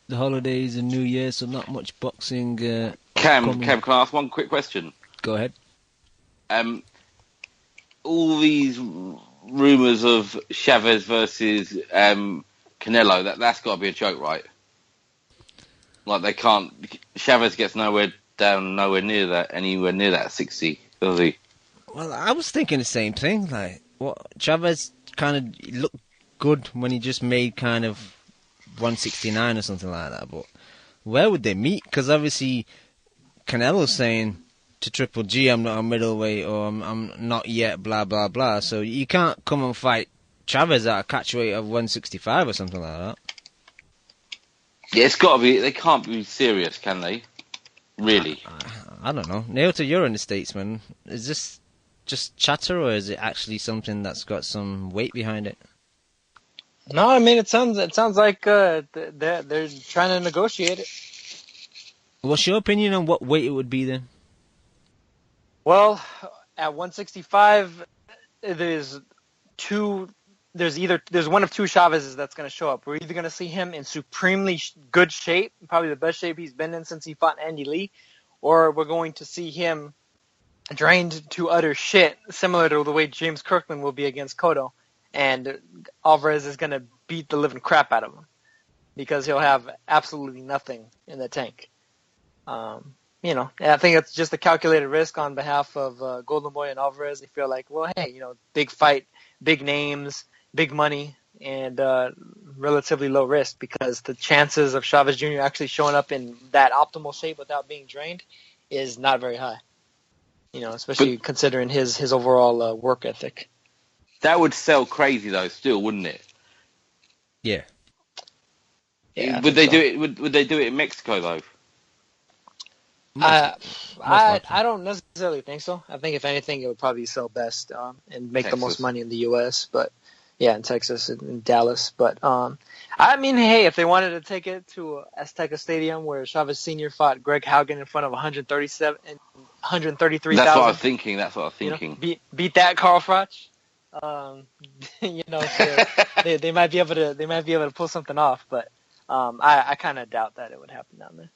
the holidays and New Year, so not much boxing. Cam, can I ask one quick question? Go ahead. All these rumours of Chavez versus Canelo, that's got to be a joke, right? Like, they can't... Chavez gets anywhere near that 60, does he? Well, I was thinking the same thing. Like, Chavez kind of looked good when he just made kind of 169 or something like that, but where would they meet? Because obviously Canelo's saying to Triple G, I'm not a middleweight, or I'm not yet, blah, blah, blah. So you can't come and fight Chavez at a catch weight of 165 or something like that. Yeah, it's got to be. They can't be serious, can they? Really? I don't know. Naota, you're in the States, man. Is this just chatter, or is it actually something that's got some weight behind it? No, I mean, it sounds like they're trying to negotiate it. What's your opinion on what weight it would be then? Well, at 165, there's one of two Chavezes that's going to show up. We're either going to see him in supremely good shape, probably the best shape he's been in since he fought Andy Lee, or we're going to see him drained to utter shit, similar to the way James Kirkland will be against Cotto, and Alvarez is going to beat the living crap out of him because he'll have absolutely nothing in the tank. And I think it's just a calculated risk on behalf of Golden Boy and Alvarez. They feel like, well, hey, big fight, big names, big money, and relatively low risk, because the chances of Chavez Jr. actually showing up in that optimal shape without being drained is not very high. Especially considering his overall work ethic. That would sell crazy though, still, wouldn't it? Yeah. Yeah. Would they do it? Would they do it in Mexico though? I don't necessarily think so. I think if anything, it would probably sell best and make the most money in the U.S. But yeah, in Texas and in Dallas. But I mean, hey, if they wanted to take it to Azteca Stadium where Chavez Sr. fought Greg Haugen in front of 133,000. That's what I was thinking. You know, beat that Carl Froch. You know, so they might be able to pull something off, but I kind of doubt that it would happen down there.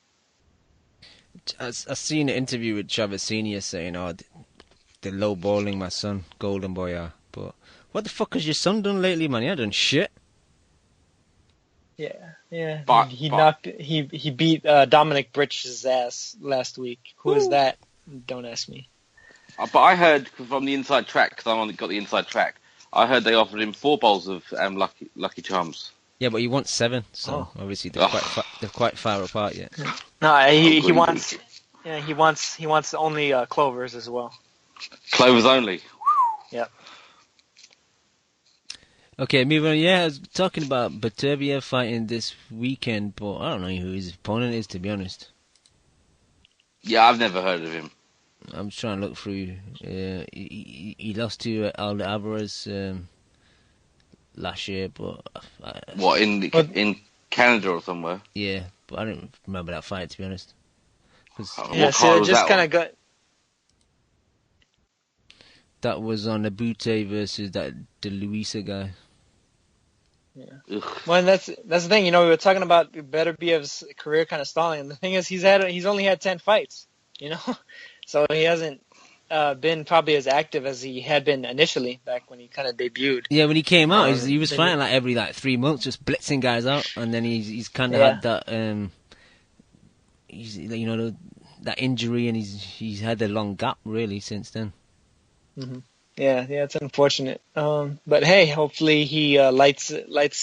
I seen an interview with SmithJr saying, "Oh, they're lowballing my son, Golden Boy are." But what the fuck has your son done lately, man? He ain't done shit. Yeah. But- He beat Dominic Britch's ass last week. Who is that? Don't ask me. But I heard from the inside track, because I got the inside track, I heard they offered him 4 bowls of Lucky Charms. Yeah, but he wants 7, so obviously they're quite far apart yet. No, he wants only clovers as well. Clovers only. Yep. Okay, moving on. Yeah, I was talking about Beterbiev fighting this weekend, but I don't know who his opponent is, to be honest. Yeah, I've never heard of him. I'm just trying to look through. He lost to Aldo Alvarez last year, but in Canada or somewhere? Yeah, but I don't remember that fight, to be honest. So just kind of got. That was on Abute versus that De Luisa guy. Yeah. Well, that's the thing. You know, we were talking about Beterbiev's career kind of stalling, and the thing is, he's only had 10 fights. You know, so he hasn't been probably as active as he had been initially back when he kind of debuted. Yeah, when he came out, he was fighting like every 3 months, just blitzing guys out, and then he's kind of had that that injury, and he's had a long gap really since then. Mm-hmm. Yeah, it's unfortunate. But hey, hopefully he lights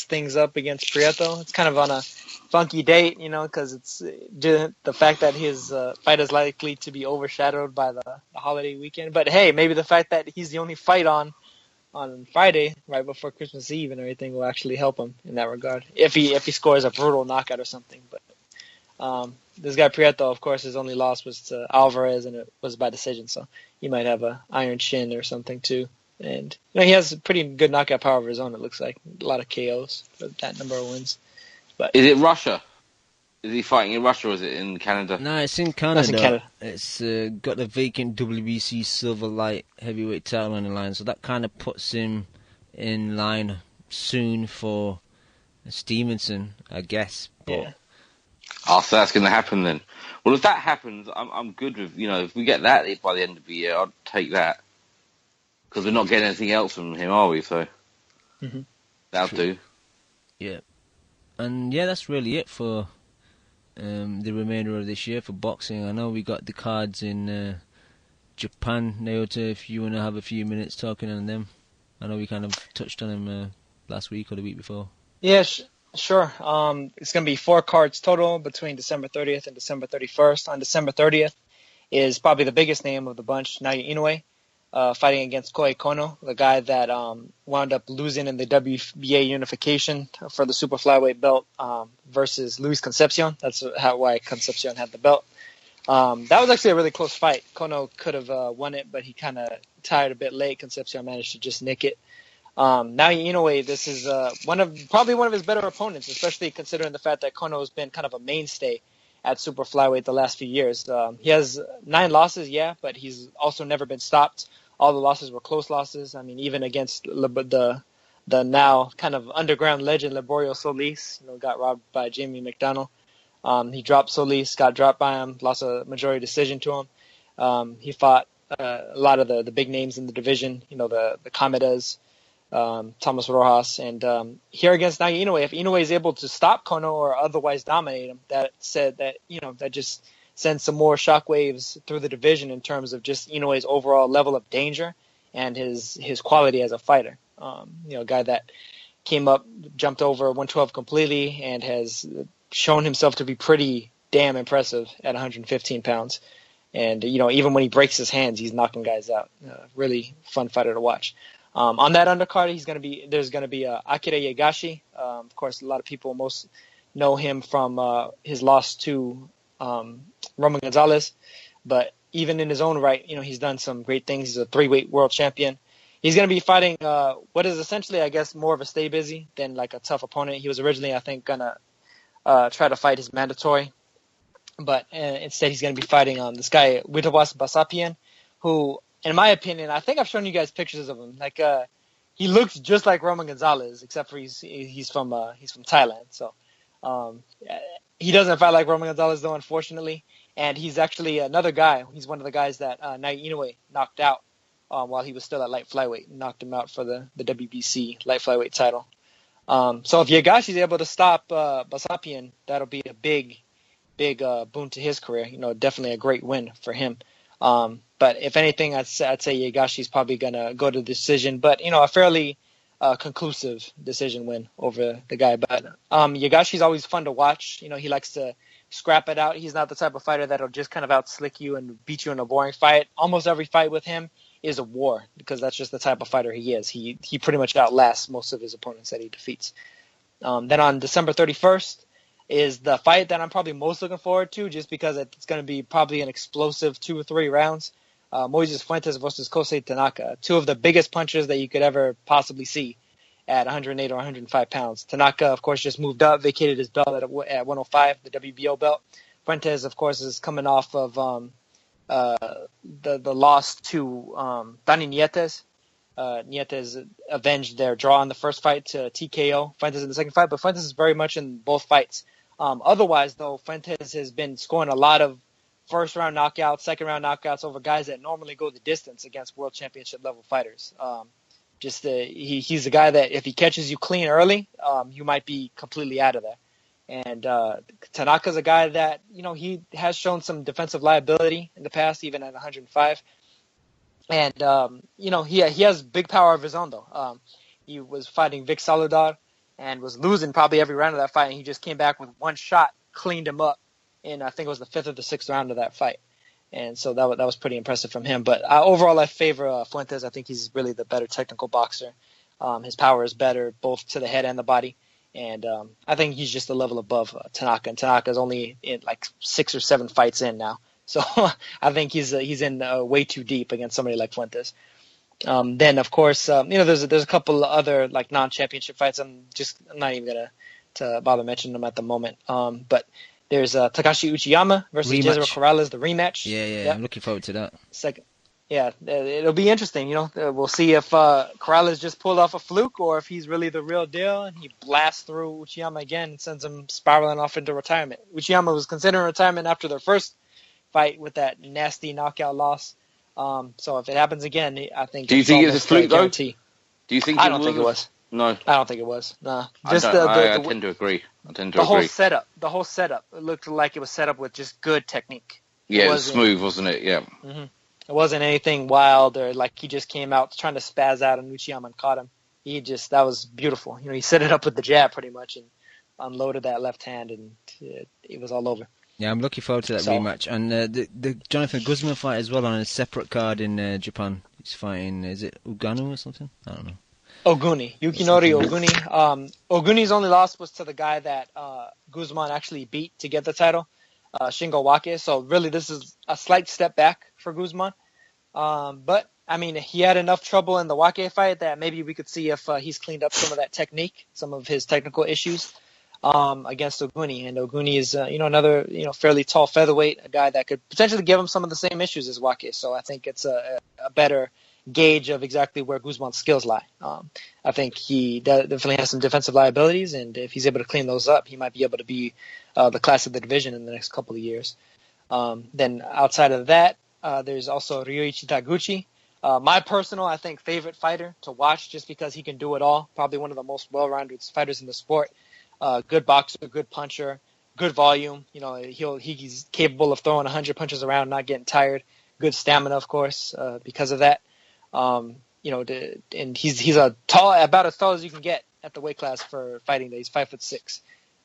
things up against Prieto. It's kind of on a funky date, you know, because it's the fact that his fight is likely to be overshadowed by the holiday weekend. But hey, maybe the fact that he's the only fight on Friday, right before Christmas Eve and everything, will actually help him in that regard. If he scores a brutal knockout or something. But this guy Prieto, of course, his only loss was to Alvarez, and it was by decision. So he might have a iron chin or something too. And you know, he has pretty good knockout power of his own. It looks like a lot of KOs for that number of wins. But is it Russia? Is he fighting in Russia or is it in Canada? No, it's in Canada. It's got the vacant WBC silver light heavyweight title on the line, so that kind of puts him in line soon for Stevenson, I guess. But yeah. Oh, so that's going to happen then. Well, if that happens, I'm good with, you know, if we get that by the end of the year, I'll take that. Because we're not getting anything else from him, are we? So that'll do. Yeah. And yeah, that's really it for the remainder of this year for boxing. I know we got the cards in Japan, Naota, if you want to have a few minutes talking on them. I know we kind of touched on them last week or the week before. Yeah, sure. It's going to be 4 cards total between December 30th and December 31st. On December 30th is probably the biggest name of the bunch, Naoya Inoue, fighting against Kohei Kono, the guy that wound up losing in the WBA unification for the super flyweight belt versus Luis Concepcion. That's why Concepcion had the belt. That was actually a really close fight. Kono could have won it, but he kind of tired a bit late. Concepcion managed to just nick it. Naoya Inoue, this is probably one of his better opponents, especially considering the fact that Kono has been kind of a mainstay at super flyweight the last few years. He has 9 losses, but he's also never been stopped. All the losses were close losses. I mean, even against the now kind of underground legend Liborio Solis, got robbed by Jamie McDonnell. He dropped Solis, got dropped by him, lost a majority decision to him. He fought a lot of the big names in the division, the Kamedas, Thomas Rojas, and here against Naoya Inoue, if Inoue is able to stop Kono or otherwise dominate him, that just sends some more shockwaves through the division in terms of just Inoue's overall level of danger and his quality as a fighter. A guy that came up, jumped over 112 completely, and has shown himself to be pretty damn impressive at 115 pounds. And even when he breaks his hands, he's knocking guys out. Really fun fighter to watch. On that undercard, there's going to be Akira Yagashi. Of course, a lot of people most know him from his loss to Roman Gonzalez, but even in his own right, he's done some great things. He's a 3-weight world champion. He's going to be fighting what is essentially, I guess, more of a stay busy than like a tough opponent. He was originally, I think, going to try to fight his mandatory but instead he's going to be fighting this guy Witawas Basapian, who, in my opinion, I think I've shown you guys pictures of him. Like he looks just like Roman Gonzalez, except for he's from Thailand. So he doesn't fight like Roman Gonzalez though, unfortunately. And he's actually another guy. He's one of the guys that Naoya Inoue knocked out while he was still at light flyweight. Knocked him out for the WBC light flyweight title. So if Yagashi's able to stop Basapian, that'll be a big boon to his career. Definitely a great win for him. But if anything, I'd say Yagashi's probably gonna go to decision, but a fairly conclusive decision win over the guy. But Yagashi's always fun to watch. He likes to scrap it out. He's not the type of fighter that'll just kind of outslick you and beat you in a boring fight. Almost every fight with him is a war, because that's just the type of fighter he is. He pretty much outlasts most of his opponents that he defeats. Then on December 31st is the fight that I'm probably most looking forward to, just because it's going to be probably an explosive 2 or 3 rounds. Moises Fuentes versus Kosei Tanaka, 2 of the biggest punchers that you could ever possibly see at 108 or 105 pounds. Tanaka, of course, just moved up, vacated his belt at 105, the WBO belt. Fuentes, of course, is coming off of the loss to Dani Nietes. Nietes avenged their draw in the first fight to TKO Fuentes in the second fight, but Fuentes is very much in both fights. Otherwise, though, Fuentes has been scoring a lot of first-round knockouts, second-round knockouts over guys that normally go the distance against world championship-level fighters. He's a guy that if he catches you clean early, you might be completely out of there. And Tanaka's a guy that, he has shown some defensive liability in the past, even at 105. And, he has big power of his own, though. He was fighting Vic Saludar and was losing probably every round of that fight, and he just came back with one shot, cleaned him up in, I think it was the 5th or the 6th round of that fight. And so that was pretty impressive from him. But overall, I favor Fuentes. I think he's really the better technical boxer. His power is better, both to the head and the body. And I think he's just a level above Tanaka. And Tanaka's only in like 6 or 7 fights in now. So I think he's in way too deep against somebody like Fuentes. Then, of course, there's a couple other like non-championship fights. I'm not even going to bother mentioning them at the moment. But there's Takashi Uchiyama versus Jezero Corrales, the rematch. Yeah, yep. I'm looking forward to that. It'll be interesting. We'll see if Corrales just pulled off a fluke or if he's really the real deal, and he blasts through Uchiyama again and sends him spiraling off into retirement. Uchiyama was considering retirement after their first fight with that nasty knockout loss. So if it happens again, I think. Do you think it's a fluke, though? Do you think? I don't think it was. No, I don't think it was. Nah, I tend to agree. The whole setup. It looked like it was set up with just good technique. Yeah, it was smooth, wasn't it? Yeah. Mm-hmm. It wasn't anything wild or like he just came out trying to spaz out and Uchiyama and caught him. That was beautiful. He set it up with the jab pretty much and unloaded that left hand, and it was all over. Yeah, I'm looking forward to that rematch. And the Jonathan Guzman fight as well on a separate card in Japan. He's fighting, is it Uganu or something? I don't know. Oguni. Yukinori Oguni. Oguni's only loss was to the guy that Guzman actually beat to get the title, Shingo Wake. So really this is a slight step back for Guzman. But, I mean, he had enough trouble in the Wake fight that maybe we could see if he's cleaned up some of that technique, some of his technical issues against Oguni. And Oguni is, another, fairly tall featherweight, a guy that could potentially give him some of the same issues as Wake. So I think it's a better gauge of exactly where Guzman's skills lie. I think he definitely has some defensive liabilities, and if he's able to clean those up, he might be able to be the class of the division in the next couple of years. Then outside of that, there's also Ryuichi Taguchi. My personal, I think, favorite fighter to watch just because he can do it all. Probably one of the most well-rounded fighters in the sport. Good boxer, good puncher, good volume. He's capable of throwing 100 punches around, not getting tired. Good stamina, of course, because of that. And he's about as tall as you can get at the weight class for fighting. He's 5'6".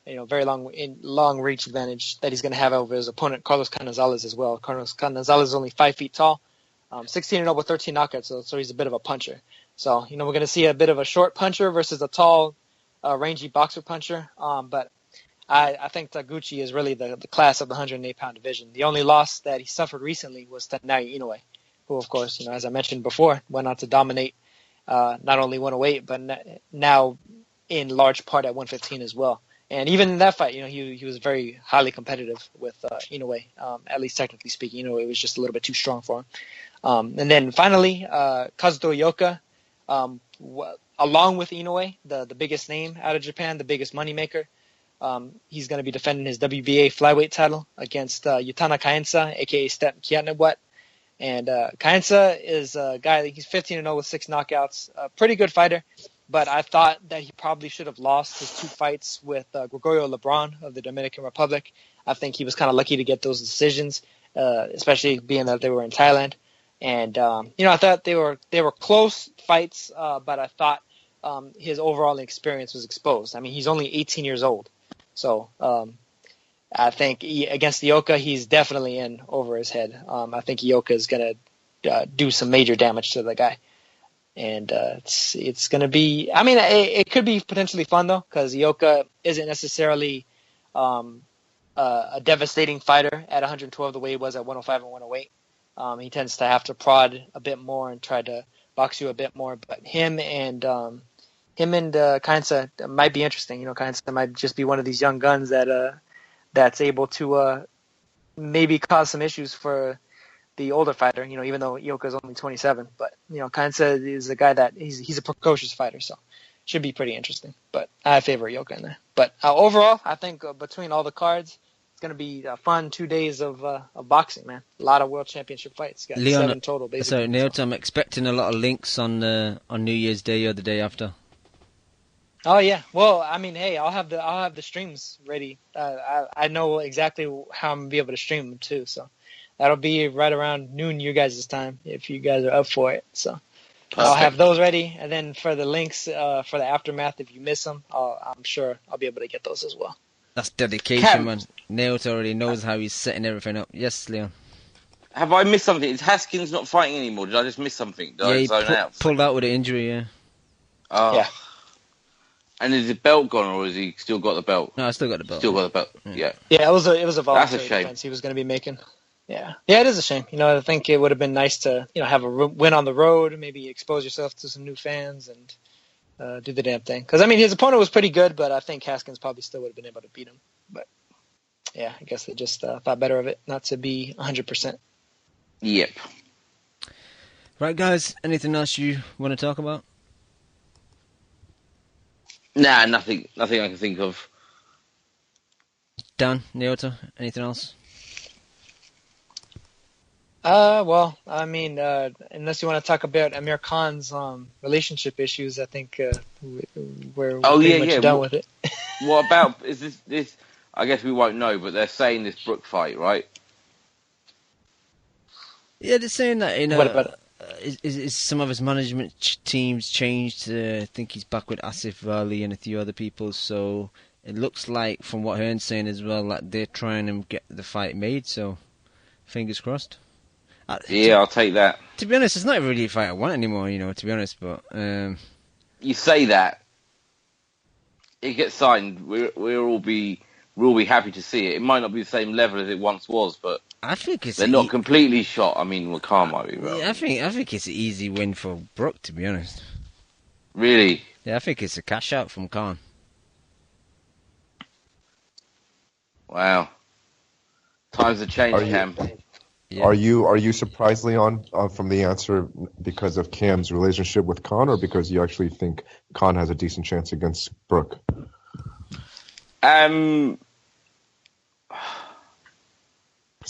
Very long reach advantage that he's going to have over his opponent Carlos Canizales as well. Carlos Canizales is only 5 feet tall, 16-0 with 13 knockouts, so he's a bit of a puncher. So we're going to see a bit of a short puncher versus a tall, rangy boxer puncher. But I think Taguchi is really the class of the 108-pound division. The only loss that he suffered recently was to Naoya Inoue, who, of course, as I mentioned before, went on to dominate not only 108, but now in large part at 115 as well. And even in that fight, he was very highly competitive with Inoue, at least technically speaking. Inoue was just a little bit too strong for him. And then finally, Kazuto Ioka, along with Inoue, the biggest name out of Japan, the biggest moneymaker. He's going to be defending his WBA flyweight title against Yutana Kainsa, aka Step Kiatnebwet. And Kainsa is a guy, he's 15-0 with 6 knockouts, a pretty good fighter. But I thought that he probably should have lost his 2 fights with Gregorio Lebron of the Dominican Republic. I think he was kind of lucky to get those decisions, especially being that they were in Thailand. And I thought they were close fights, but I thought his overall experience was exposed. I mean, he's only 18 years old, so I think against Ioka, he's definitely in over his head. I think Ioka is going to do some major damage to the guy. And it's going to be. I mean, it could be potentially fun though, because Ioka isn't necessarily a devastating fighter at 112 the way he was at 105 and 108. He tends to have to prod a bit more and try to box you a bit more. But him and Kainsa might be interesting. Kainsa might just be one of these young guns that's able to maybe cause some issues for the older fighter, even though Ioka is only 27, but Kainsa is a guy that he's a precocious fighter, so should be pretty interesting. But I favor Ioka in there. But overall, I think between all the cards, it's going to be a fun 2 days of boxing, man. A lot of world championship fights. Got Leon, 7 total, basically. So, Neil, I'm expecting a lot of links on New Year's Day or the day after. Oh yeah, well, I mean, hey, I'll have the streams ready. I know exactly how I'm gonna be able to stream them too, so. That'll be right around noon your guys' time if you guys are up for it. So I'll have those ready. And then for the links for the aftermath, if you miss them, I'm sure I'll be able to get those as well. That's dedication, man. Nails already knows how he's setting everything up. Yes, Leon. Have I missed something? Is Haskins not fighting anymore? Did I just miss something? Did I zone out? Pulled out with an injury, yeah. Oh. Yeah. And is the belt gone, or has he still got the belt? No, I still got the belt. Still got the belt. Yeah. Yeah, it was a voluntary That's a shame. defense he was going to be making. Yeah, it is a shame. I think it would have been nice to, have a win on the road, maybe expose yourself to some new fans and do the damn thing. Because, I mean, his opponent was pretty good, but I think Haskins probably still would have been able to beat him. But, yeah, I guess they just thought better of it, not to be 100%. Yep. Right, guys, anything else you want to talk about? Nah, nothing I can think of. Dan, Naota, anything else? Well, I mean, unless you want to talk about Amir Khan's relationship issues, I think we're pretty much done with it. What about is this? I guess we won't know, but they're saying this Brook fight, right? Yeah, they're saying that What about it? Is some of his management teams changed. I think he's back with Asif Ali and a few other people. So it looks like, from what Hearn's saying as well, that they're trying to get the fight made. So fingers crossed. I'll take that. To be honest, it's not really a fight I want anymore, to be honest, but... You say that. It gets signed. We'll all be happy to see it. It might not be the same level as it once was, but I think it's they're not completely shot. I mean, Khan might be right. Yeah, I think it's an easy win for Brook, to be honest. Really? Yeah, I think it's a cash out from Khan. Wow. Times have changed, Cam. Yeah. Are you surprised, Leon, from the answer because of Cam's relationship with Khan, or because you actually think Khan has a decent chance against Brook? Because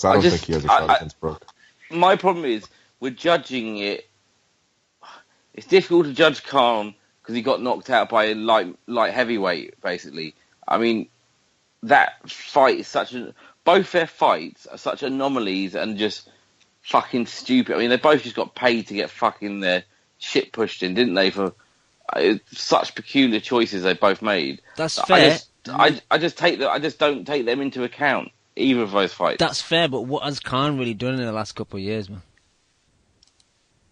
I don't think he has a shot against Brook. My problem is, we're judging it. It's difficult to judge Khan because he got knocked out by a light heavyweight, basically. I mean, that fight is both their fights are such anomalies and just fucking stupid. I mean, they both just got paid to get fucking their shit pushed in, didn't they? For such peculiar choices they both made. That's fair. I just don't take them into account, either of those fights. That's fair, but what has Khan really done in the last couple of years, man?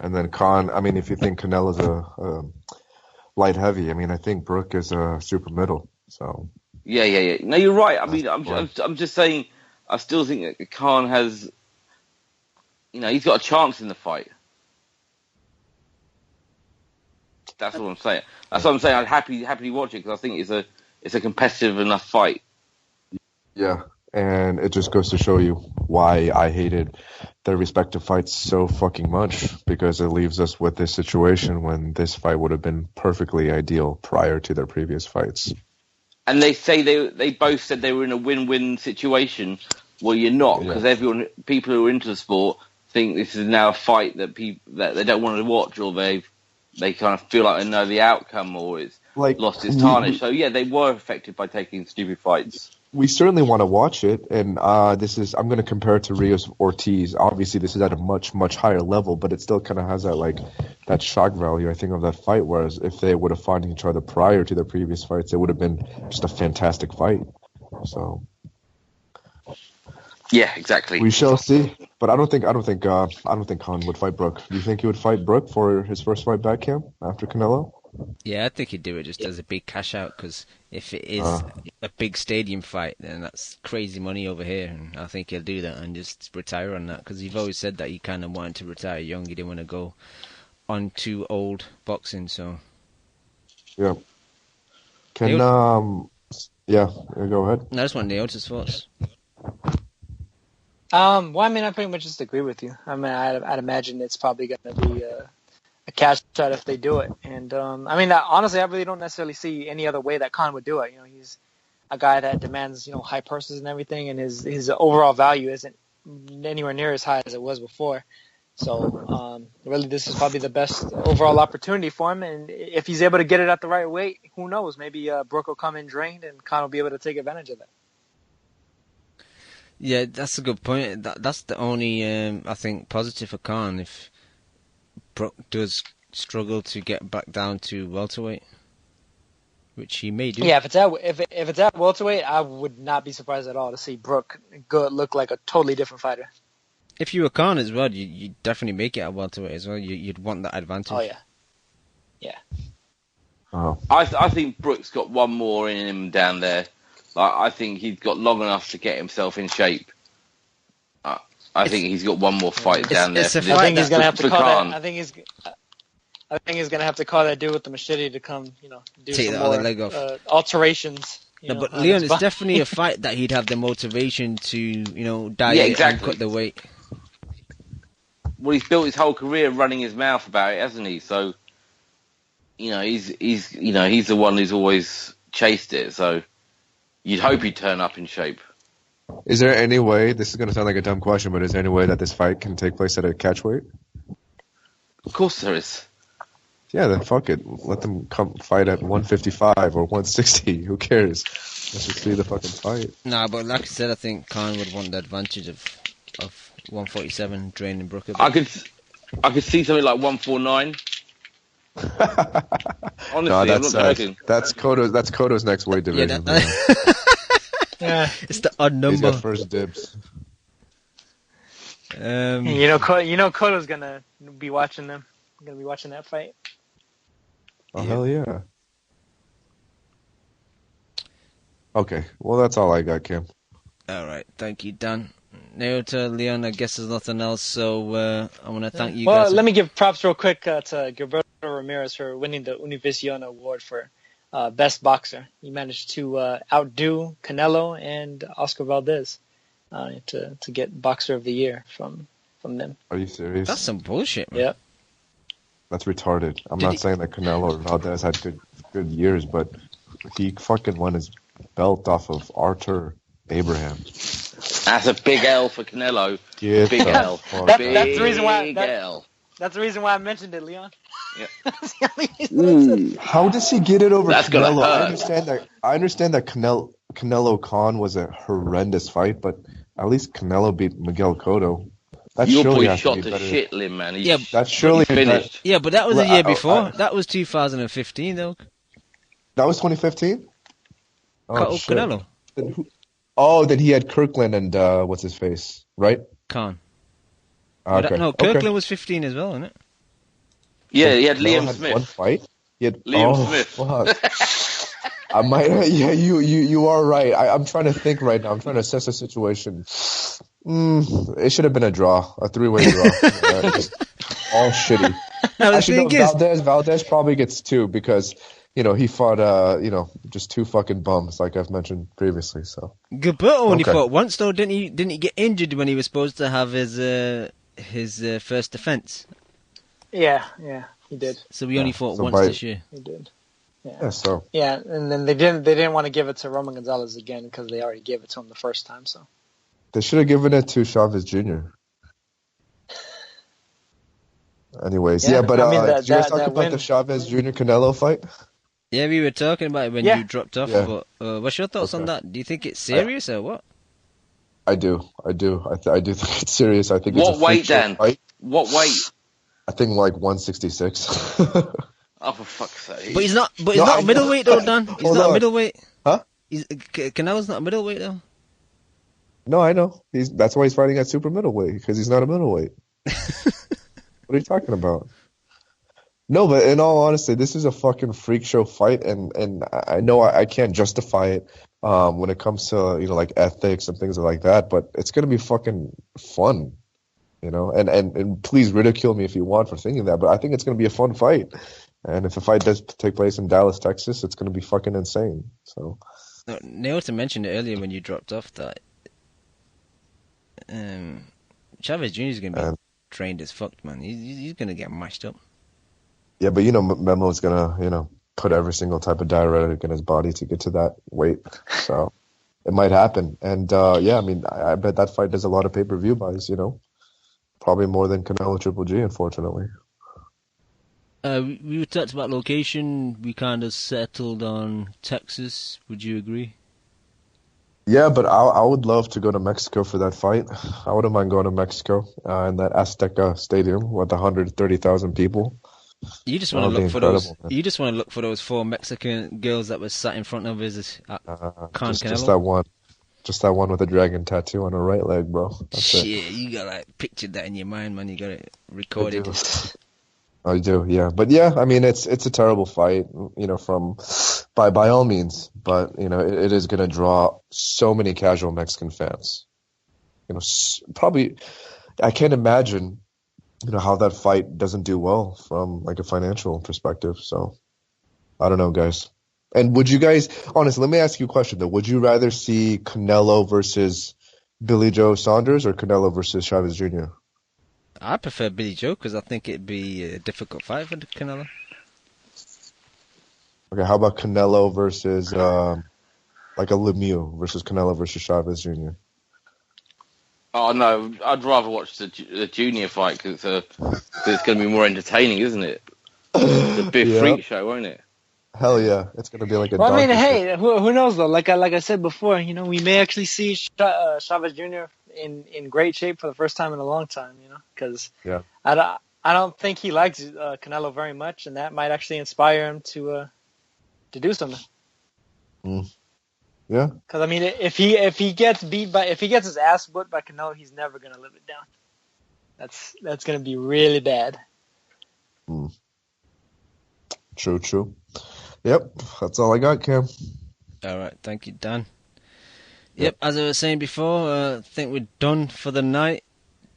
And then Khan, I mean, if you think Canelo's a light heavy, I mean, I think Brook is a super middle. So yeah. No, you're right. I mean, I'm just saying. I still think that Khan has, he's got a chance in the fight. That's what I'm saying. That's what I'm saying. I'd happily watch it because I think it's a competitive enough fight. Yeah, and it just goes to show you why I hated their respective fights so fucking much, because it leaves us with this situation when this fight would have been perfectly ideal prior to their previous fights. And they say they both said they were in a win-win situation. Well, you're not, because people who are into the sport think this is now a fight that that they don't want to watch, or they kind of feel like they know the outcome, or it's lost its tarnish. So yeah, they were affected by taking stupid fights. We certainly want to watch it, and I'm going to compare it to Rios Ortiz. Obviously, this is at a much, much higher level, but it still kind of has that shock value, I think, of that fight, whereas if they would have fought each other prior to their previous fights, it would have been just a fantastic fight. So, yeah, exactly. we shall see. But I don't think Khan would fight Brook. Do you think he would fight Brook for his first fight back, Cam, after Canelo? Yeah, I think he'd do it just as a big cash out, because if it is a big stadium fight, then that's crazy money over here, and I think he'll do that and just retire on that, because you've always said that he kind of wanted to retire young. He didn't want to go on too old boxing, so... Yeah. Go ahead. I just want Leota's thoughts. Well, I mean, I pretty much just agree with you. I mean, I'd imagine it's probably going to be a cash shot if they do it. And, I mean, honestly, I really don't necessarily see any other way that Khan would do it. You know, he's a guy that demands, high purses and everything, and his overall value isn't anywhere near as high as it was before. So, really, this is probably the best overall opportunity for him. And if he's able to get it at the right weight, who knows? Maybe Brook will come in drained, and Khan will be able to take advantage of that. Yeah, that's a good point. That's the only, I think, positive for Khan, if Brook does struggle to get back down to welterweight, which he may do. Yeah, if it's at welterweight, I would not be surprised at all to see Brook look like a totally different fighter. If you were Khan as well, you'd definitely make it at welterweight as well. You'd want that advantage. Oh yeah, yeah. Oh. I think Brook's got one more in him down there. I think he's got long enough to get himself in shape. I think he's got one more fight down there. I think he's gonna have to call that. I think he's gonna have to call that dude with the machete to come, do take some the other more leg off. Alterations. But Leon, it's definitely a fight that he'd have the motivation to, diet and cut the weight. Well, he's built his whole career running his mouth about it, hasn't he? So, he's the one who's always chased it. So, you'd hope he'd turn up in shape. Is there any way, this is going to sound like a dumb question, but is there any way that this fight can take place at a catch weight? Of course there is. Yeah, then fuck it. Let them come fight at 155 or 160. Who cares? Let's just see the fucking fight. Nah, but like I said, I think Khan would want the advantage of 147 draining Brook a bit. I could see something like 149. Honestly, no, I'm not joking. That's Cotto's next weight division. Yeah, it's the odd number. He's got first dibs. Cotto's gonna be watching them. Gonna be watching that fight. Oh, hell yeah. Okay, well, that's all I got, Kim. All right, thank you, Dan. Leota, Leon, I guess there's nothing else, so I want to thank you guys. Well, let me give props real quick to Gilberto Ramirez for winning the Univision Award for Best Boxer. He managed to outdo Canelo and Oscar Valdez to get Boxer of the Year from them. Are you serious? That's some bullshit, man. Yeah. That's retarded. I'm not saying that Canelo or Valdez had good years, but he fucking won his belt off of Arthur Abraham. That's a big L for Canelo. Big L. That's the reason why. L. That's the reason why I mentioned it, Leon. Yeah. That's the only reason. How does he get it over That's Canelo? hurt. I understand that Canelo Khan was a horrendous fight, but at least Canelo beat Miguel Cotto. Your boy shot to shit, Lim, man. That's surely finished. Yeah, but that was the year before. That was 2015, though. That was 2015? Oh, shit. Canelo. Then he had Kirkland and what's his face, right? Khan. Okay. No, Kirkland was 15 as well, isn't it? Yeah, he had Canelo Liam had Smith. One fight. He had Liam Smith. Fuck. I might. Yeah, you are right. I'm trying to think right now. I'm trying to assess the situation. It should have been a draw, a three-way draw. Just all shitty. No, Actually, Valdez probably gets two because he fought, just two fucking bums, like I've mentioned previously. So Gilberto only Okay. fought once, though, didn't he? Didn't he get injured when he was supposed to have his first defense? Yeah, he did. So we only fought so once by- this year. He did. yeah, so Yeah, and then they didn't want to give it to Roman Gonzalez again because they already gave it to him the first time. So they should have given it to Chavez Jr. Anyways, Yeah, but I mean, did you guys talk that about win- the Chavez Jr. Canelo fight? Yeah, we were talking about it when Yeah. you dropped off. Yeah. But what's your thoughts on Okay. that? Do you think it's serious or what? I do. I do think it's serious. I think What it's a freak weight, show Dan? fight. What weight? I think like 166. Oh, for fuck's sake. But he's not. But he's No, not I a middleweight though, Dan. He's Hold not a on. middleweight. Huh? Canelo's not a middleweight though. No, I know. That's why he's fighting at super middleweight, because he's not a middleweight. What are you talking about? No, but in all honesty, this is a fucking freak show fight, and I know I can't justify it when it comes to like ethics and things like that, but it's gonna be fucking fun, and please ridicule me if you want for thinking that, but I think it's gonna be a fun fight, and if the fight does take place in Dallas, Texas, it's gonna be fucking insane. So No, Nailton mentioned it earlier when you dropped off that Chavez Jr. is going to be And- trained as fuck, man. He's going to get mashed up. yeah, but Memo's gonna put every single type of diuretic in his body to get to that weight, so it might happen. And I mean, I bet that fight does a lot of pay-per-view buys, probably more than Canelo Triple G, unfortunately. We talked about location. We kind of settled on Texas. Would you agree? Yeah, but I would love to go to Mexico for that fight. I wouldn't mind going to Mexico in that Azteca Stadium with 130,000 people. You just want to That'd look be for those. incredible, man. You just want to look for those 4 Mexican girls that were sat in front of us at Con Just Canelo. that one with a dragon tattoo on her right leg, bro. That's Shit, it. you got like pictured that in your mind, man. You got it I recorded. do. I do, yeah. But yeah, I mean, it's a terrible fight, from by all means. But it is going to draw so many casual Mexican fans. Probably, I can't imagine, how that fight doesn't do well from like a financial perspective. So I don't know, guys. And would you guys, honestly, let me ask you a question though. Would you rather see Canelo versus Billy Joe Saunders or Canelo versus Chavez Jr.? I prefer Billy Joe because I think it'd be a difficult fight for Canelo. Okay, how about Canelo versus like a Lemieux versus Canelo versus Chavez Jr.? Oh no, I'd rather watch the junior fight because it's going to be more entertaining, isn't it? It's a big Yeah. freak show, won't it? Hell yeah, it's gonna be like a. Well, I mean, donkey show. hey, who knows though? Like I said before, we may actually see Chavez Jr. in great shape for the first time in a long time. Because Yeah. I don't think he likes Canelo very much, and that might actually inspire him to do something. Yeah, Because I mean, if he gets his ass whipped by Canelo, he's never gonna live it down. That's gonna be really bad. true. Yep, that's all I got, Cam. All right, thank you, Dan. Yep, as I was saying before, I think we're done for the night.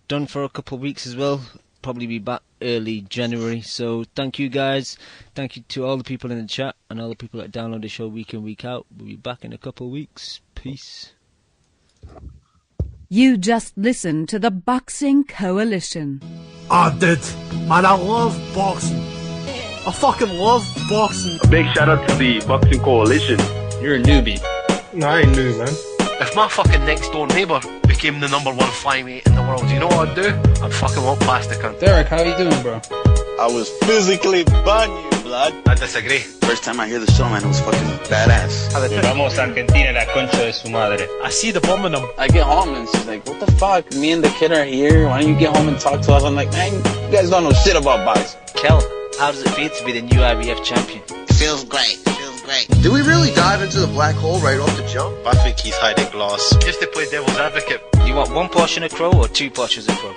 Done for a couple of weeks as well. Probably be back early January. So thank you guys. Thank you to all the people in the chat and all the people that download the show week in, week out. We'll be back in a couple of weeks. Peace. You just listened to the Boxing Coalition. Oh, dude, man, I love boxing. I fucking love boxing. A big shout out to the Boxing Coalition. You're a newbie. No, I ain't new, man. If my fucking next door neighbour became the #1 flyweight in the world, you know what I'd do? I'd fucking walk past the cunt. Derek, how you doing, bro? I was physically burn you, blood. I disagree. First time I hear the show, man, it was fucking badass. Vamos a Argentina, la concha de su madre. I see the bomb in them. I get home and she's like, "What the fuck? Me and the kid are here. Why don't you get home and talk to us?" I'm like, "Man, you guys don't know shit about boxing." Kel, how does it feel to be the new IBF champion? It feels great. Did we really dive into the black hole right off the jump? I think he's hiding glass. Just to play devil's advocate. You want 1 portion of crow or 2 portions of crow?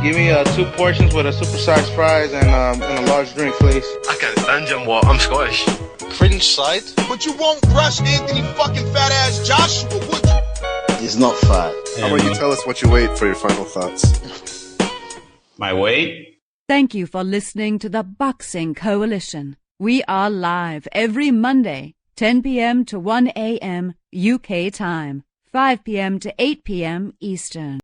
Give me 2 portions with a supersized fries and a large drink, please. I can't stand him, what? I'm Scottish. Cringe side? But you won't rush Anthony fucking fat ass Joshua, would you? He's not fat. How about you tell us what you weighed for your final thoughts? My weight? Thank you for listening to the Boxing Coalition. We are live every Monday, 10 p.m. to 1 a.m. UK time, 5 p.m. to 8 p.m. Eastern.